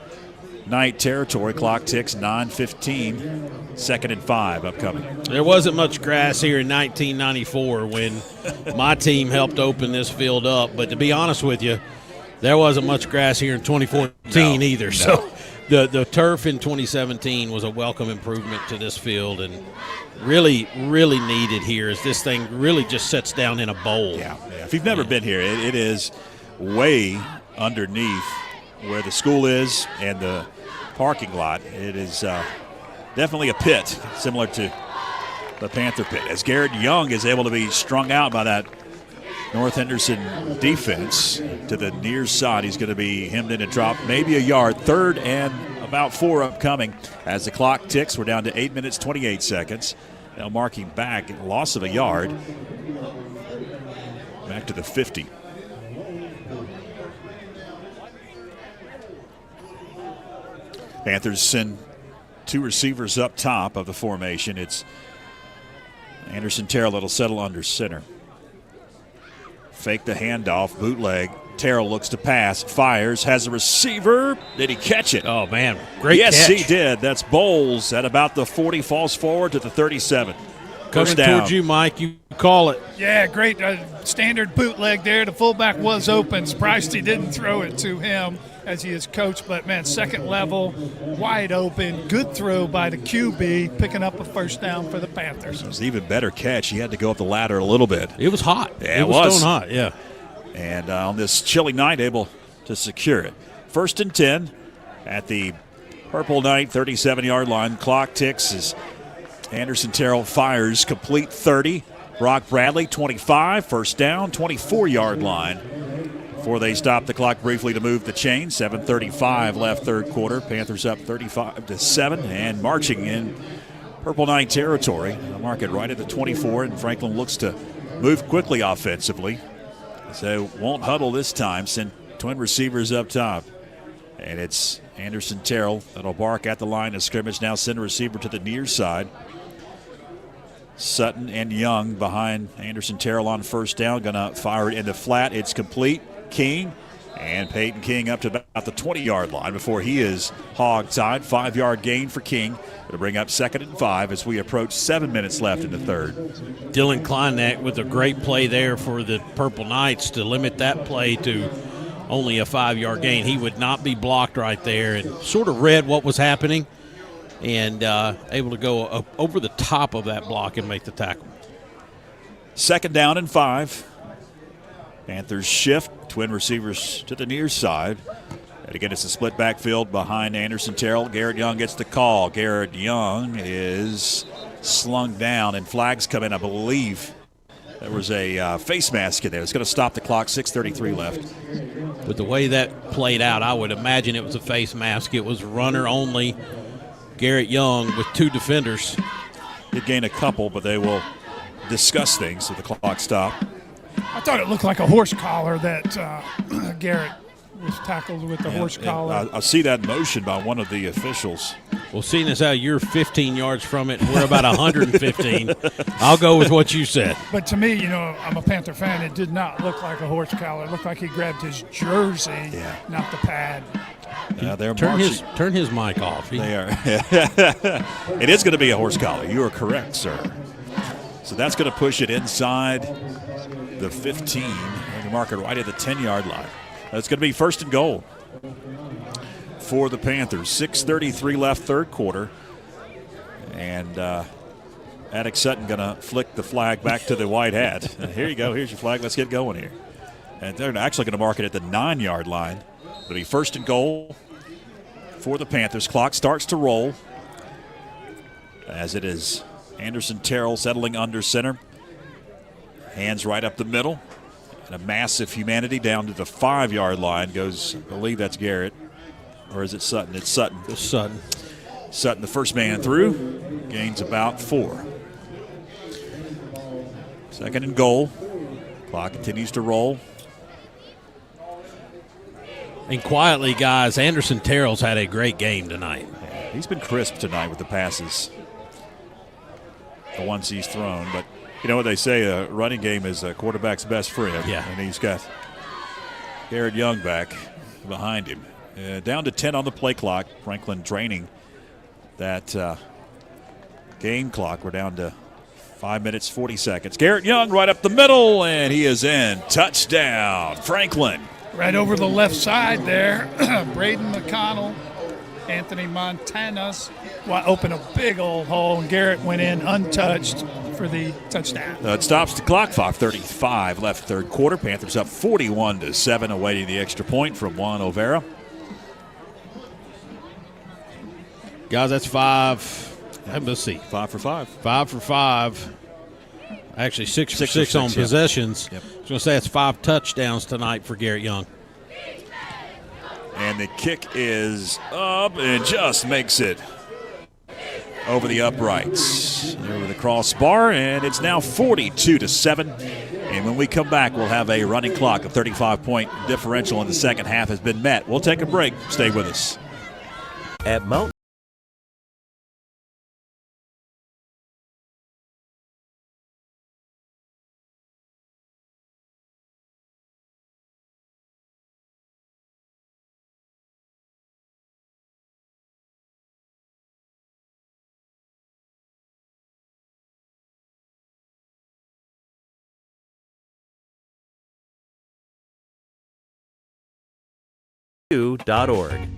Knight territory. Clock ticks, 9:15, 2nd and 5 upcoming. There wasn't much grass here in 1994 when my team helped open this field up. But to be honest with you, there wasn't much grass here in 2014 either. No. So the turf in 2017 was a welcome improvement to this field, and really, really needed here as this thing really just sets down in a bowl. Yeah. If you've never been here, it is way underneath where the school is and the parking lot. It is definitely a pit, similar to the Panther pit. As Garrett Young is able to be strung out by that North Henderson defense to the near side, he's going to be hemmed in and dropped maybe a yard. 3rd and about 4 upcoming as the clock ticks. We're down to 8 minutes, 28 seconds. Now marking back, loss of a yard. Back to the 50. Panthers send 2 receivers up top of the formation. It's Anderson Terrell that'll settle under center. Fake the handoff, bootleg, Terrell looks to pass, fires, has a receiver. Did he catch it? Oh, man, great yes, catch. he did. That's Bowles at about the 40, falls forward to the 37. Coming towards you, Mike. You call it. Yeah, great standard bootleg there. The fullback was open. Surprised he didn't throw it to him as he is coached. But, man, second level, wide open. Good throw by the QB, picking up a first down for the Panthers. It was an even better catch. He had to go up the ladder a little bit. It was hot. Yeah, it was stone hot, yeah. And on this chilly night, able to secure it. 1st and 10 at the Purple Knight 37-yard line. Clock ticks as Anderson Terrell fires, complete 30. Brock Bradley, 25, first down, 24-yard line. Before they stop the clock briefly to move the chain. 7:35 left third quarter. Panthers up 35-7 and marching in Purple Knight territory. They'll mark it right at the 24, and Franklin looks to move quickly offensively. So won't huddle this time. Send twin receivers up top. And it's Anderson Terrell that'll bark at the line of scrimmage. Now send a receiver to the near side. Sutton and Young behind Anderson Terrell on first down. Going to fire it into flat. It's complete. King and Peyton King up to about the 20-yard line before he is hog-tied. 5-yard gain for King. It'll bring up 2nd and 5 as we approach 7 minutes left in the third. Dylan Kleinak with a great play there for the Purple Knights to limit that play to only a 5-yard gain. He would not be blocked right there and sort of read what was happening and able to go up over the top of that block and make the tackle. 2nd down and 5. Panthers shift, twin receivers to the near side. And again, it's a split backfield behind Anderson Terrell. Garrett Young gets the call. Garrett Young is slung down, and flags come in, I believe. There was a face mask in there. It's going to stop the clock, 6:33 left. With the way that played out, I would imagine it was a face mask. It was runner only. Garrett Young with 2 defenders. Did gain a couple, but they will discuss things with the clock stop. I thought it looked like a horse collar that Garrett was tackled with the horse collar. I see that motion by one of the officials. Well, seeing as how you're 15 yards from it, and we're about 115, I'll go with what you said. But to me, I'm a Panther fan. It did not look like a horse collar. It looked like he grabbed his jersey, not the pad. Turn his mic off. They are. It is going to be a horse collar. You are correct, sir. So that's going to push it inside the 15. We're mark it right at the 10-yard line. That's going to be 1st and goal for the Panthers. 6:33 left third quarter. And Attic Sutton going to flick the flag back to the white hat. Here you go. Here's your flag. Let's get going here. And they're actually going to mark it at the 9-yard line. It'll be 1st and goal for the Panthers. Clock starts to roll as it is Anderson Terrell settling under center. Hands right up the middle. And a massive humanity down to the 5-yard line goes, I believe that's Garrett. Or is it Sutton? It's Sutton. It's Sutton. Sutton, the first man through, gains about 4. 2nd and goal. Clock continues to roll. And quietly, guys, Anderson Terrell's had a great game tonight. He's been crisp tonight with the passes, the ones he's thrown. But you know what they say, a running game is a quarterback's best friend. Yeah. And he's got Garrett Young back behind him. Down to 10 on the play clock. Franklin draining that game clock. We're down to 5 minutes, 40 seconds. Garrett Young right up the middle, and he is in. Touchdown, Franklin. Right over the left side there, Braden McConnell, Anthony Montana's opened a big old hole, and Garrett went in untouched for the touchdown. It stops the clock. 5:35 left third quarter. Panthers up 41-7, awaiting the extra point from Juan Overa. Guys, that's 5. Let's see. 5 for 5. 5 for 5. Actually, 6 for 6 on yeah. possessions. Yep. I was going to say it's 5 touchdowns tonight for Garrett Young. And the kick is up and just makes it over the uprights, over the crossbar, and it's now 42-7. And when we come back, we'll have a running clock. A 35-point differential in the second half has been met. We'll take a break. Stay with us. At Mountain mountainew.org.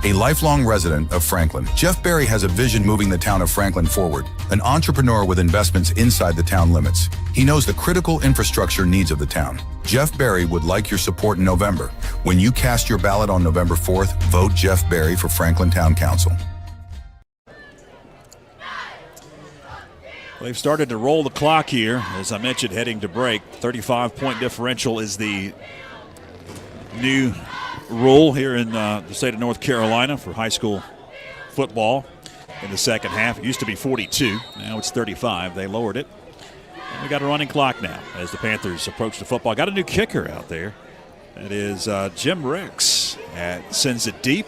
A lifelong resident of Franklin, Jeff Berry has a vision moving the town of Franklin forward, an entrepreneur with investments inside the town limits. He knows the critical infrastructure needs of the town. Jeff Berry would like your support in November. When you cast your ballot on November 4th, vote Jeff Berry for Franklin Town Council. They've started to roll the clock here, as I mentioned, heading to break. 35-point differential is the new rule here in the state of North Carolina for high school football in the second half. It used to be 42. Now it's 35. They lowered it. And we got a running clock now as the Panthers approach the football. Got a new kicker out there. That is Jim Ricks. Sends it deep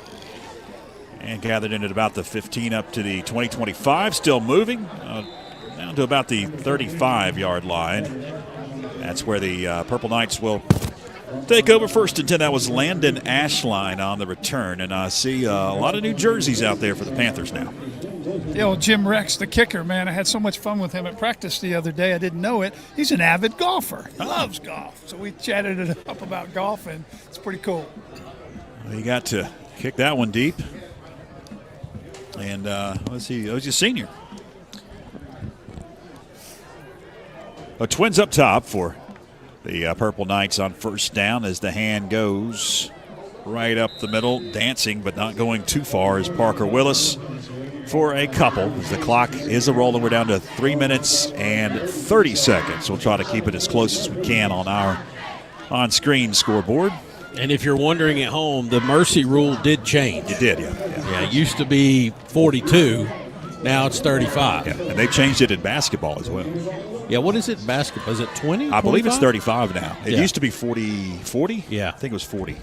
and gathered in at about the 15 up to the 20-25. Still moving down to about the 35-yard line. That's where the Purple Knights will take over first and 10. That was Landon Ashline on the return. And I see a lot of new jerseys out there for the Panthers now. The old Jim Rex, the kicker, man. I had so much fun with him at practice the other day. I didn't know it. He's an avid golfer. He loves golf. So we chatted it up about golf, and it's pretty cool. Well, he got to kick that one deep. And let's see, he's a senior. Twins up top for the Purple Knights on first down as the hand goes right up the middle, dancing but not going too far is Parker Willis for a couple. As the clock is a-rolling, we're down to 3 minutes and 30 seconds. We'll try to keep it as close as we can on our on-screen scoreboard. And if you're wondering at home, the mercy rule did change. It did, yeah. Yeah, it used to be 42. Now it's 35. Yeah, and they changed it in basketball as well. Yeah, what is it, basketball? Is it 20? I believe it's 25? 35 now. It used to be 40. 40? Yeah. I think it was 40.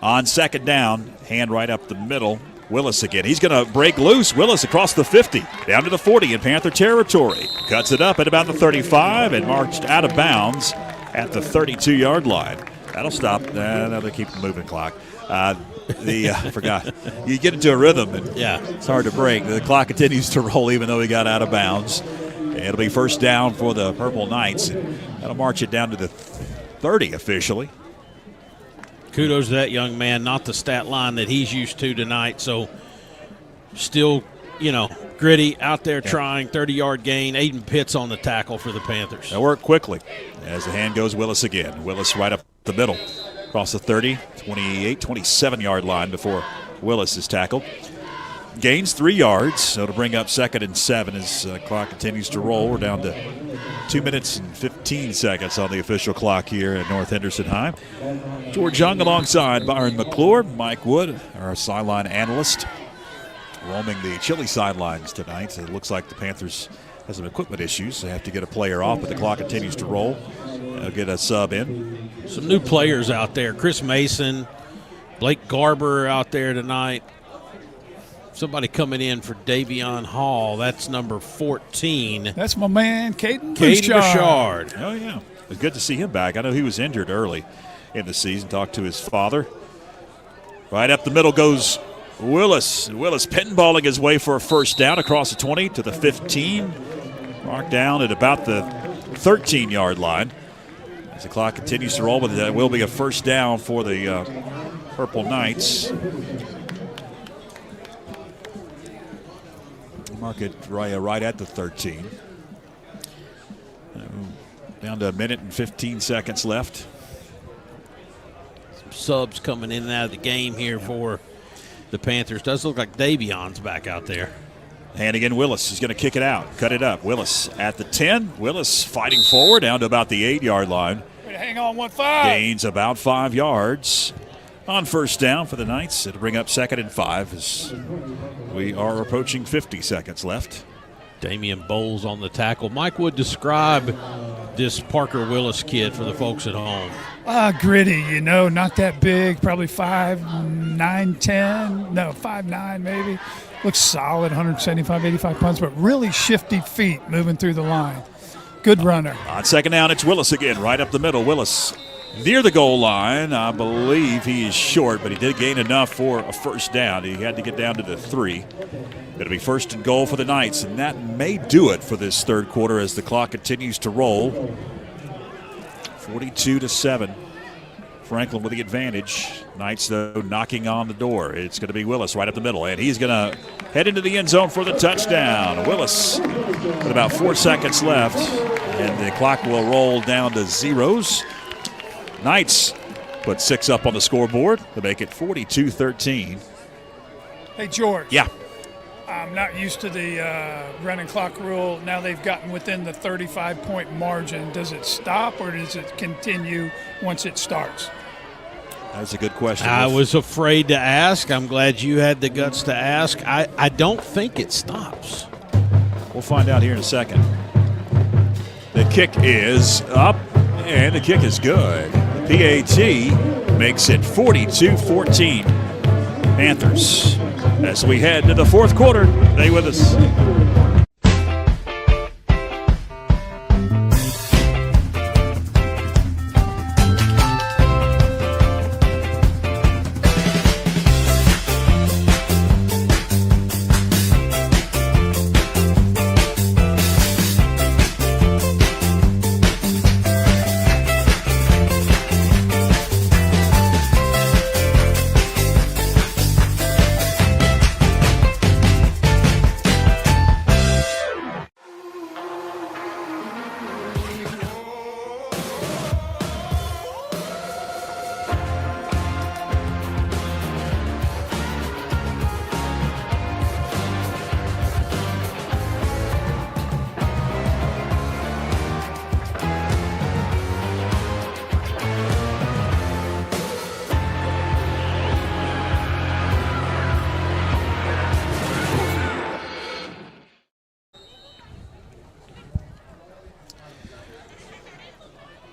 On second down, hand right up the middle. Willis again. He's going to break loose. Willis across the 50, down to the 40 in Panther territory. Cuts it up at about the 35 and marched out of bounds at the 32-yard line. That'll stop. Now they keep the moving clock. I forgot. You get into a rhythm, and it's hard to break. The clock continues to roll even though he got out of bounds. It'll be first down for the Purple Knights. That'll march it down to the 30 officially. Kudos to that young man, not the stat line that he's used to tonight. So still, gritty out there trying, 30-yard gain. Aiden Pitts on the tackle for the Panthers. They'll work quickly as the hand goes Willis again. Willis right up the middle across the 30, 28, 27-yard line before Willis is tackled. Gains 3 yards, so to bring up second and 7 as the clock continues to roll. We're down to 2 minutes and 15 seconds on the official clock here at North Henderson High. George Young alongside Byron McClure, Mike Wood, our sideline analyst, roaming the chilly sidelines tonight. It looks like the Panthers have some equipment issues. They have to get a player off, but the clock continues to roll. They'll get a sub in. Some new players out there. Chris Mason, Blake Garber out there tonight. Somebody coming in for Davion Hall. That's number 14. That's my man, Caden Bouchard. Oh, yeah. It was good to see him back. I know he was injured early in the season. Talked to his father. Right up the middle goes Willis. Willis pinballing his way for a first down across the 20 to the 15. Marked down at about the 13-yard line. As the clock continues to roll, but that will be a first down for the Purple Knights. Mark it right at the 13. Down to a minute and 15 seconds left. Some subs coming in and out of the game here for the Panthers. Does look like Davion's back out there. Hannigan Willis is going to kick it out, cut it up. Willis at the 10. Willis fighting forward down to about the 8-yard line. Hang on, 1-5. Gains about 5 yards on first down for the Knights. It'll bring up second and 5 as we are approaching 50 seconds left. Damian Bowles on the tackle. Mike Wood, describe this Parker Willis kid for the folks at home. Gritty, not that big, probably 5'9", 10. No, 5'9", maybe. Looks solid, 175, 85 pounds, but really shifty feet moving through the line. Good runner. On second down, it's Willis again, right up the middle. Willis near the goal line. I believe he is short, but he did gain enough for a first down. He had to get down to the 3. It'll be first and goal for the Knights, and that may do it for this third quarter as the clock continues to roll. 42-7. Franklin with the advantage. Knights, though, knocking on the door. It's going to be Willis right up the middle, and he's going to head into the end zone for the touchdown. Willis with about 4 seconds left, and the clock will roll down to zeros. Knights put 6 up on the scoreboard to make it 42-13. Hey, George. Yeah. I'm not used to the running clock rule. Now they've gotten within the 35-point margin. Does it stop or does it continue once it starts? That's a good question. I was afraid to ask. I'm glad you had the guts to ask. I don't think it stops. We'll find out here in a second. The kick is up, and the kick is good. PAT makes it 42-14. Panthers. As we head to the fourth quarter, stay with us.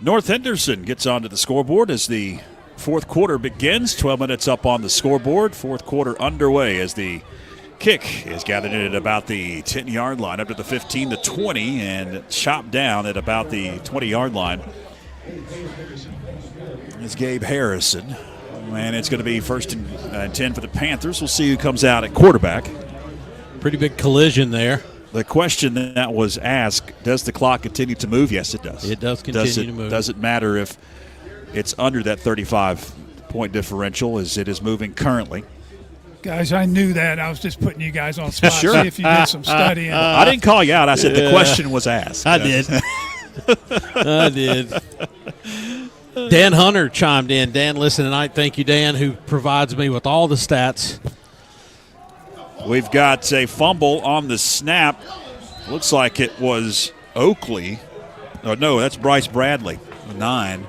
North Henderson gets onto the scoreboard as the fourth quarter begins. 12 minutes up on the scoreboard. Fourth quarter underway as the kick is gathered in at about the 10-yard line, up to the 15, the 20, and chopped down at about the 20-yard line. It's Gabe Harrison, and it's going to be first and 10 for the Panthers. We'll see who comes out at quarterback. Pretty big collision there. The question that was asked, does the clock continue to move? Yes, it does. It does continue to move. Does it matter if it's under that 35-point differential as it is moving currently? Guys, I knew that. I was just putting you guys on the spot. Sure. See if you did some studying. I didn't call you out. I said the question was asked. I did. I did. Dan Hunter chimed in. Dan, listen tonight. Thank you, Dan, who provides me with all the stats. We've got a fumble on the snap. Looks like it was Oakley. Oh, no, that's Bryce Bradley, 9.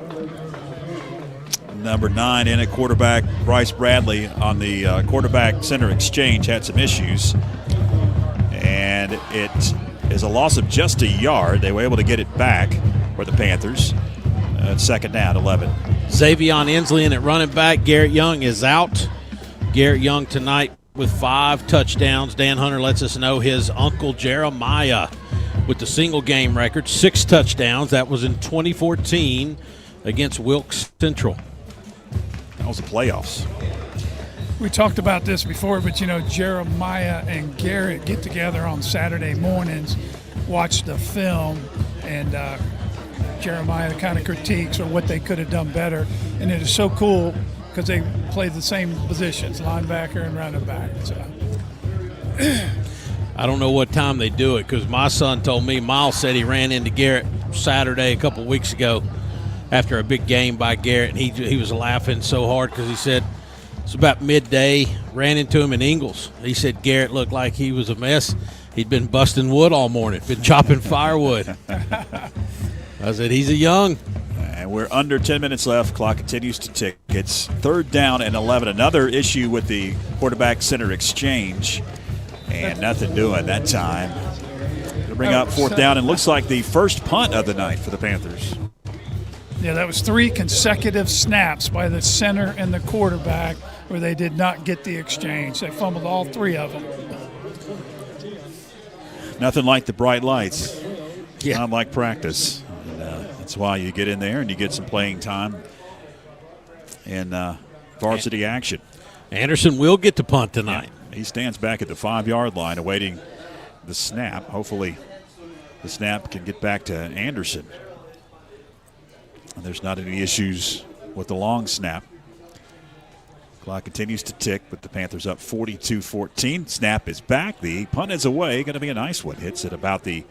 Number 9 in at quarterback. Bryce Bradley on the quarterback center exchange had some issues. And it is a loss of just a yard. They were able to get it back for the Panthers. Second down, 11. Xavion Inslee in at running back. Garrett Young is out. Garrett Young tonight with 5 touchdowns. Dan Hunter lets us know his uncle Jeremiah with the single game record, 6 touchdowns. That was in 2014 against Wilkes Central. That was the playoffs. We talked about this before, but you know, Jeremiah and Garrett get together on Saturday mornings, watch the film, and Jeremiah kind of critiques or what they could have done better. And it is so cool because they play the same positions, linebacker and running back. So. I don't know what time they do it because my son told me, Miles said he ran into Garrett Saturday a couple weeks ago after a big game by Garrett, and he was laughing so hard because he said it's about midday, ran into him in Ingalls. He said Garrett looked like he was a mess. He'd been busting wood all morning, been chopping firewood. I said, he's a young. And we're under 10 minutes left. Clock continues to tick. It's 3rd down and 11. Another issue with the quarterback center exchange. And nothing doing that time. To bring up 4th down, and looks like the first punt of the night for the Panthers. Yeah, that was 3 consecutive snaps by the center and the quarterback where they did not get the exchange. They fumbled all 3 of them. Nothing like the bright lights. Yeah. Not like practice. That's why you get in there and you get some playing time in varsity action. Anderson will get to punt tonight. Yeah, he stands back at the 5-yard line awaiting the snap. Hopefully the snap can get back to Anderson. And there's not any issues with the long snap. Clock continues to tick, but the Panthers up 42-14. Snap is back. The punt is away. Going to be a nice one. Hits at about the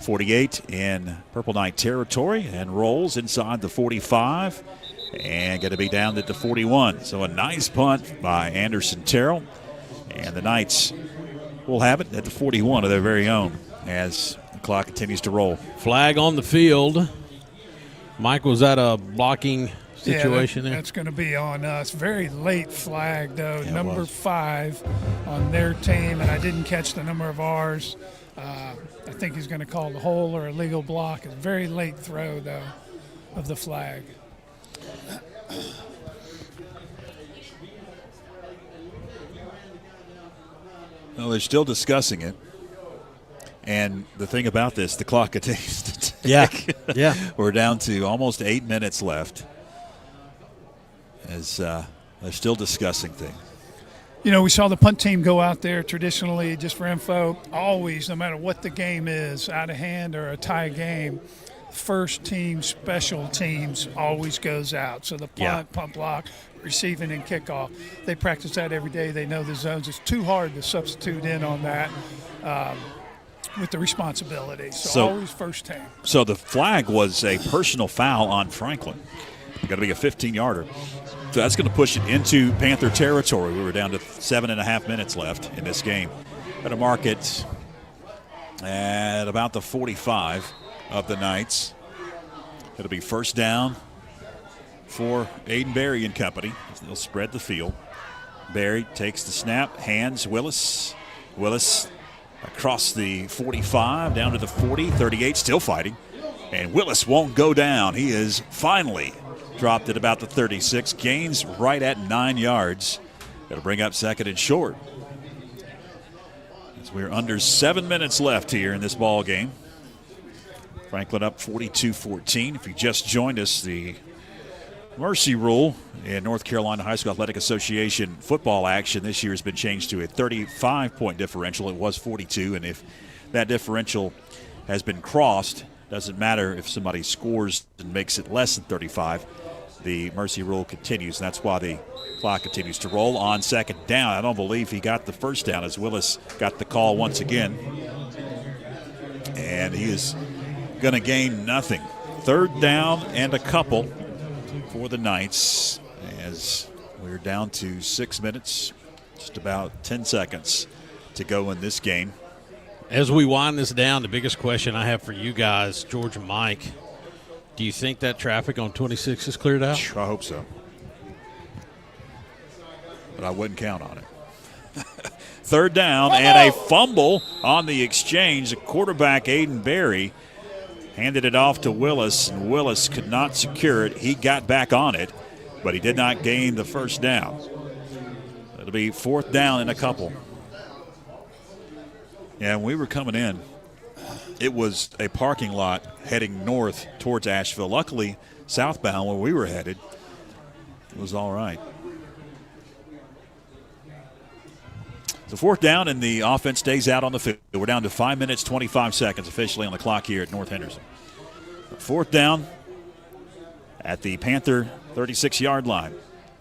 48 in Purple Knight territory and rolls inside the 45 and going to be down at the 41. So a nice punt by Anderson Terrell. And the Knights will have it at the 41 of their very own as the clock continues to roll. Flag on the field. Mike, was that a blocking situation there? That's going to be on us. Very late flag, though. Yeah, number 5 on their team, and I didn't catch the number of ours. I think he's going to call the hole or a legal block. It's a very late throw, though, of the flag. Well, they're still discussing it. And the thing about this, the clock continues to tick. Yeah. We're down to almost 8 minutes left as they're still discussing things. You know, we saw the punt team go out there traditionally, just for info, always, no matter what the game is, out of hand or a tie game, first team special teams always goes out. So the punt block, receiving and kickoff, they practice that every day. They know the zones. It's too hard to substitute in on that with the responsibility. So always first team. So the flag was a personal foul on Franklin. Got to be a 15-yarder. So that's going to push it into Panther territory. We were down to 7.5 minutes left in this game. Got to mark it at about the 45 of the Knights. It'll be first down for Aiden Berry and company. They'll spread the field. Berry takes the snap, hands Willis. Willis across the 45, down to the 40, 38, still fighting. And Willis won't go down. He is finally dropped at about the 36, gains right at 9 yards. It'll bring up second and short. As we're under 7 minutes left here in this ball game. Franklin up 42-14. If you just joined us, the mercy rule in North Carolina High School Athletic Association football action this year has been changed to a 35-point differential. It was 42, and if that differential has been crossed, doesn't matter if somebody scores and makes it less than 35, the mercy rule continues. And that's why the clock continues to roll on second down. I don't believe he got the first down as Willis got the call once again. And he is going to gain nothing. Third down and a couple for the Knights as we're down to 6 minutes, just about 10 seconds to go in this game. As we wind this down, the biggest question I have for you guys, George and Mike, do you think that traffic on 26 is cleared out? I hope so. But I wouldn't count on it. Third down and a fumble on the exchange. The quarterback, Aiden Berry, handed it off to Willis, and Willis could not secure it. He got back on it, but he did not gain the first down. It'll be fourth down and a couple. Yeah, when we were coming in, it was a parking lot heading north towards Asheville. Luckily, southbound where we were headed, it was all right. So fourth down, and the offense stays out on the field. We're down to 5 minutes, 25 seconds officially on the clock here at North Henderson. Fourth down at the Panther 36-yard line.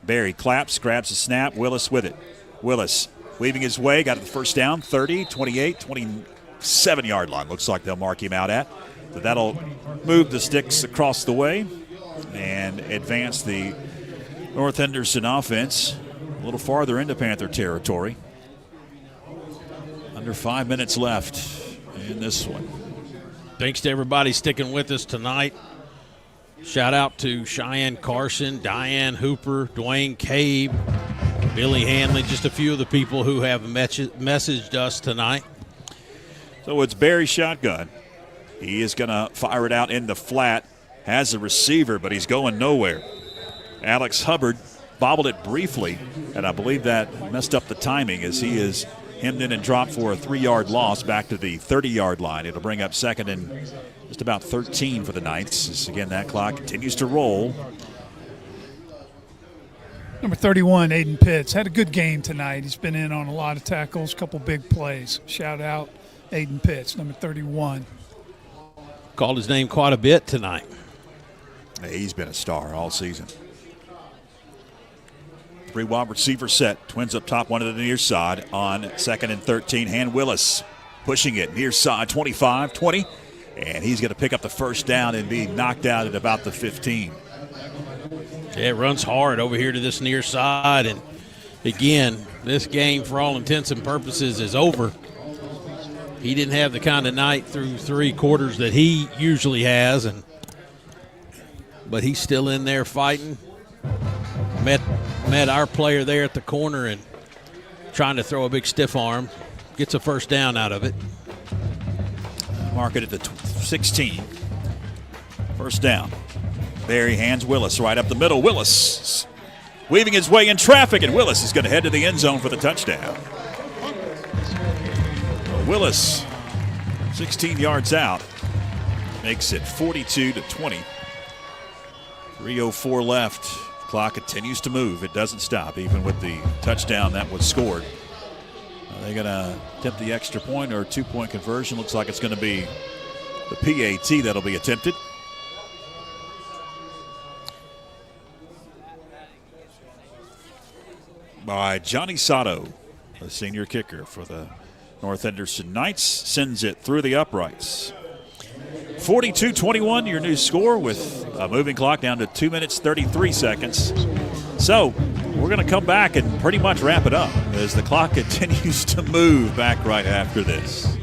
Berry claps, grabs the snap. Willis with it. Willis weaving his way, got it the first down, 30, 28, 27-yard line. Looks like they'll mark him out at. So that'll move the sticks across the way and advance the North Henderson offense a little farther into Panther territory. Under 5 minutes left in this one. Thanks to everybody sticking with us tonight. Shout out to Cheyenne Carson, Diane Hooper, Dwayne Cabe, Billy Hanley, just a few of the people who have messaged us tonight. So it's Berry shotgun. He is going to fire it out in the flat. Has a receiver, but he's going nowhere. Alex Hubbard bobbled it briefly, and I believe that messed up the timing as he is hemmed in and dropped for a 3-yard loss back to the 30-yard line. It'll bring up second and just about 13 for the Knights. As again, that clock continues to roll. Number 31, Aiden Pitts, had a good game tonight. He's been in on a lot of tackles, a couple big plays. Shout out Aiden Pitts, number 31. Called his name quite a bit tonight. Hey, he's been a star all season. Three-wide receiver set. Twins up top, one to the near side on 2nd and 13. Hand Willis pushing it near side, 25, 20. And he's going to pick up the first down and be knocked out at about the 15. Yeah, it runs hard over here to this near side. And, again, this game, for all intents and purposes, is over. He didn't have the kind of night through 3 quarters that he usually has, but he's still in there fighting. Met our player there at the corner and trying to throw a big stiff arm. Gets a first down out of it. Mark it at the 16. First down. Barry hands Willis right up the middle. Willis weaving his way in traffic, and Willis is going to head to the end zone for the touchdown. Willis, 16 yards out, makes it 42-20. 3:04 left. Clock continues to move. It doesn't stop, even with the touchdown that was scored. Are they going to attempt the extra point or 2-point conversion? Looks like it's going to be the PAT that'll be attempted. By Johnny Sato, the senior kicker for the North Henderson Knights, sends it through the uprights. 42-21, your new score, with a moving clock down to 2 minutes, 33 seconds. So we're going to come back and pretty much wrap it up as the clock continues to move back right after this.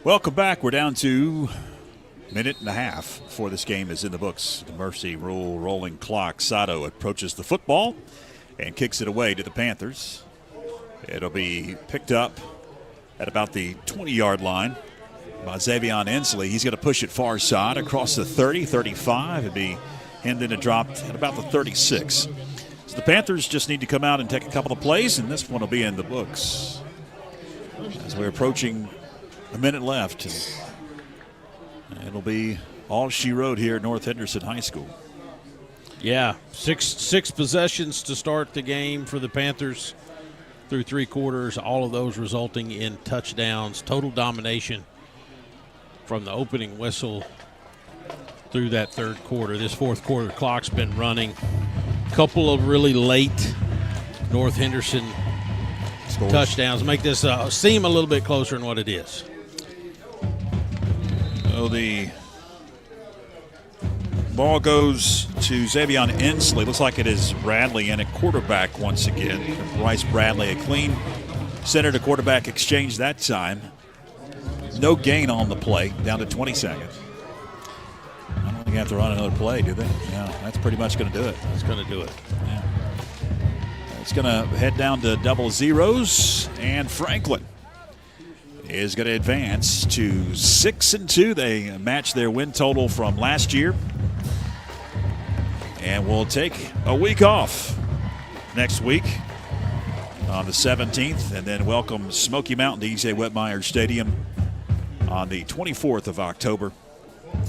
Welcome back. We're down to a minute and a half before this game is in the books. The Mercy Rule rolling clock. Sato approaches the football and kicks it away to the Panthers. It'll be picked up at about the 20-yard line by Xavion Inslee. He's going to push it far side across the 30, 35. It'll be Hendon and dropped at about the 36. So the Panthers just need to come out and take a couple of plays, and this one will be in the books. As we're approaching a minute left, and it'll be all she wrote here at North Henderson High School. Yeah, six possessions to start the game for the Panthers through 3 quarters, all of those resulting in touchdowns. Total domination from the opening whistle through that 3rd quarter. This 4th quarter clock's been running. A couple of really late North Henderson scores. Touchdowns make this seem a little bit closer than what it is. So the ball goes to Xavion Inslee. Looks like it is Bradley in at quarterback once again. Bryce Bradley, a clean center to quarterback exchange that time. No gain on the play, down to 20 seconds. I don't think you have to run another play, do they? Yeah, that's pretty much going to do it. It's going to do it. Yeah. It's going to head down to double zeros, and Franklin is going to advance to 6-2. They match their win total from last year. And we'll take a week off next week on the 17th, and then welcome Smoky Mountain to E.J. Whitmire Stadium on the 24th of October,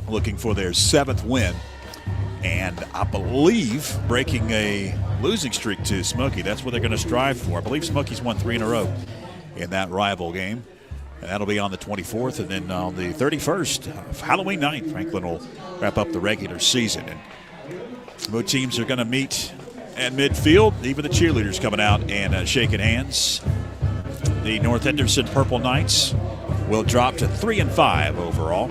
looking for their 7th win. And I believe breaking a losing streak to Smoky. That's what they're going to strive for. I believe Smoky's won 3 in a row in that rival game. And that'll be on the 24th. And then on the 31st, Halloween night, Franklin will wrap up the regular season. And both teams are going to meet at midfield. Even the cheerleaders coming out and shaking hands. The North Henderson Purple Knights will drop to 3-5 overall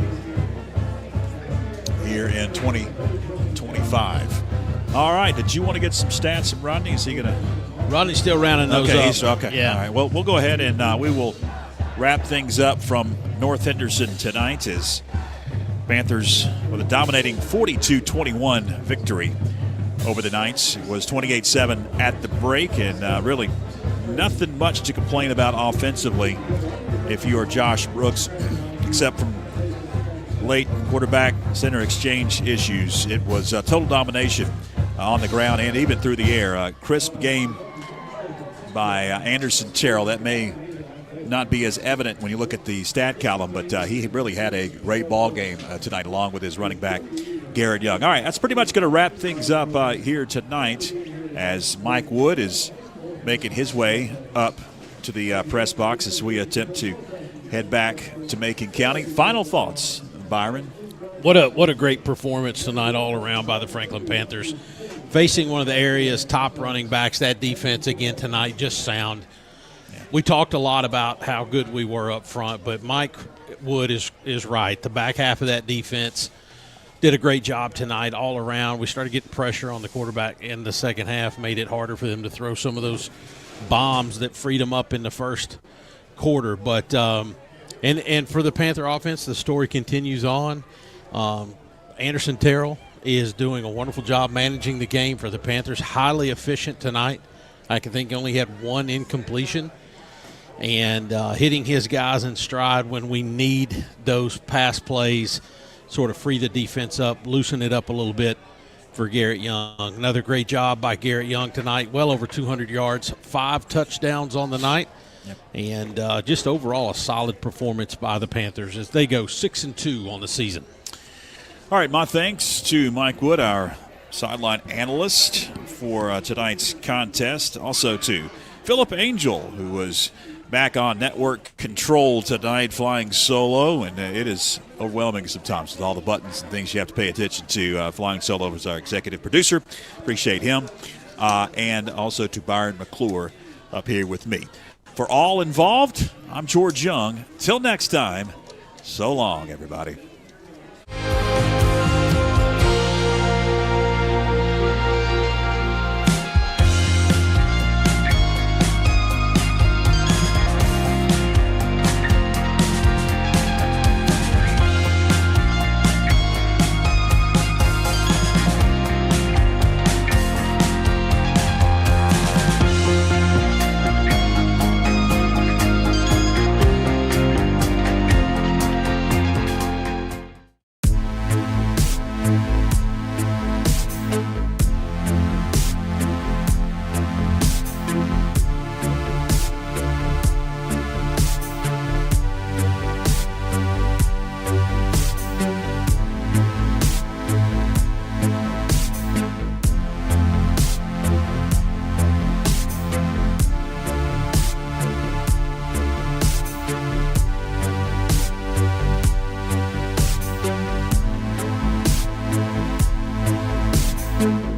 here in 2025. All right, did you want to get some stats from Rodney? Is he going to? Rodney's still rounding those up. Okay. Yeah. All right. Well, we'll go ahead and we will wrap things up from North Henderson tonight as Panthers with a dominating 42-21 victory over the Knights. It was 28-7 at the break, and really nothing much to complain about offensively if you are Josh Brooks, except from late quarterback center exchange issues. It was total domination on the ground and even through the air. A crisp game by Anderson Terrell. That may not be as evident when you look at the stat column, but he really had a great ball game tonight, along with his running back, Garrett Young. All right, that's pretty much going to wrap things up here tonight as Mike Wood is making his way up to the press box as we attempt to head back to Macon County. Final thoughts, Byron? What a great performance tonight all around by the Franklin Panthers. Facing one of the area's top running backs, that defense again tonight just sound. We talked a lot about how good we were up front, but Mike Wood is right. The back half of that defense did a great job tonight all around. We started getting pressure on the quarterback in the second half, made it harder for them to throw some of those bombs that freed them up in the first quarter. But and for the Panther offense, the story continues on. Anderson Terrell is doing a wonderful job managing the game for the Panthers. Highly efficient tonight. I can think he only had one incompletion. And hitting his guys in stride when we need those pass plays, sort of free the defense up, loosen it up a little bit for Garrett Young. Another great job by Garrett Young tonight, well over 200 yards, 5 touchdowns on the night. Yep. And just overall a solid performance by the Panthers as they go 6-2 on the season. All right, my thanks to Mike Wood, our sideline analyst for tonight's contest. Also to Philip Angel, who was back on network control tonight, flying solo, and it is overwhelming sometimes with all the buttons and things you have to pay attention to. Flying solo was our executive producer. Appreciate him. And also to Byron McClure up here with me. For all involved, I'm George Young. Till next time, so long, everybody. Thank you.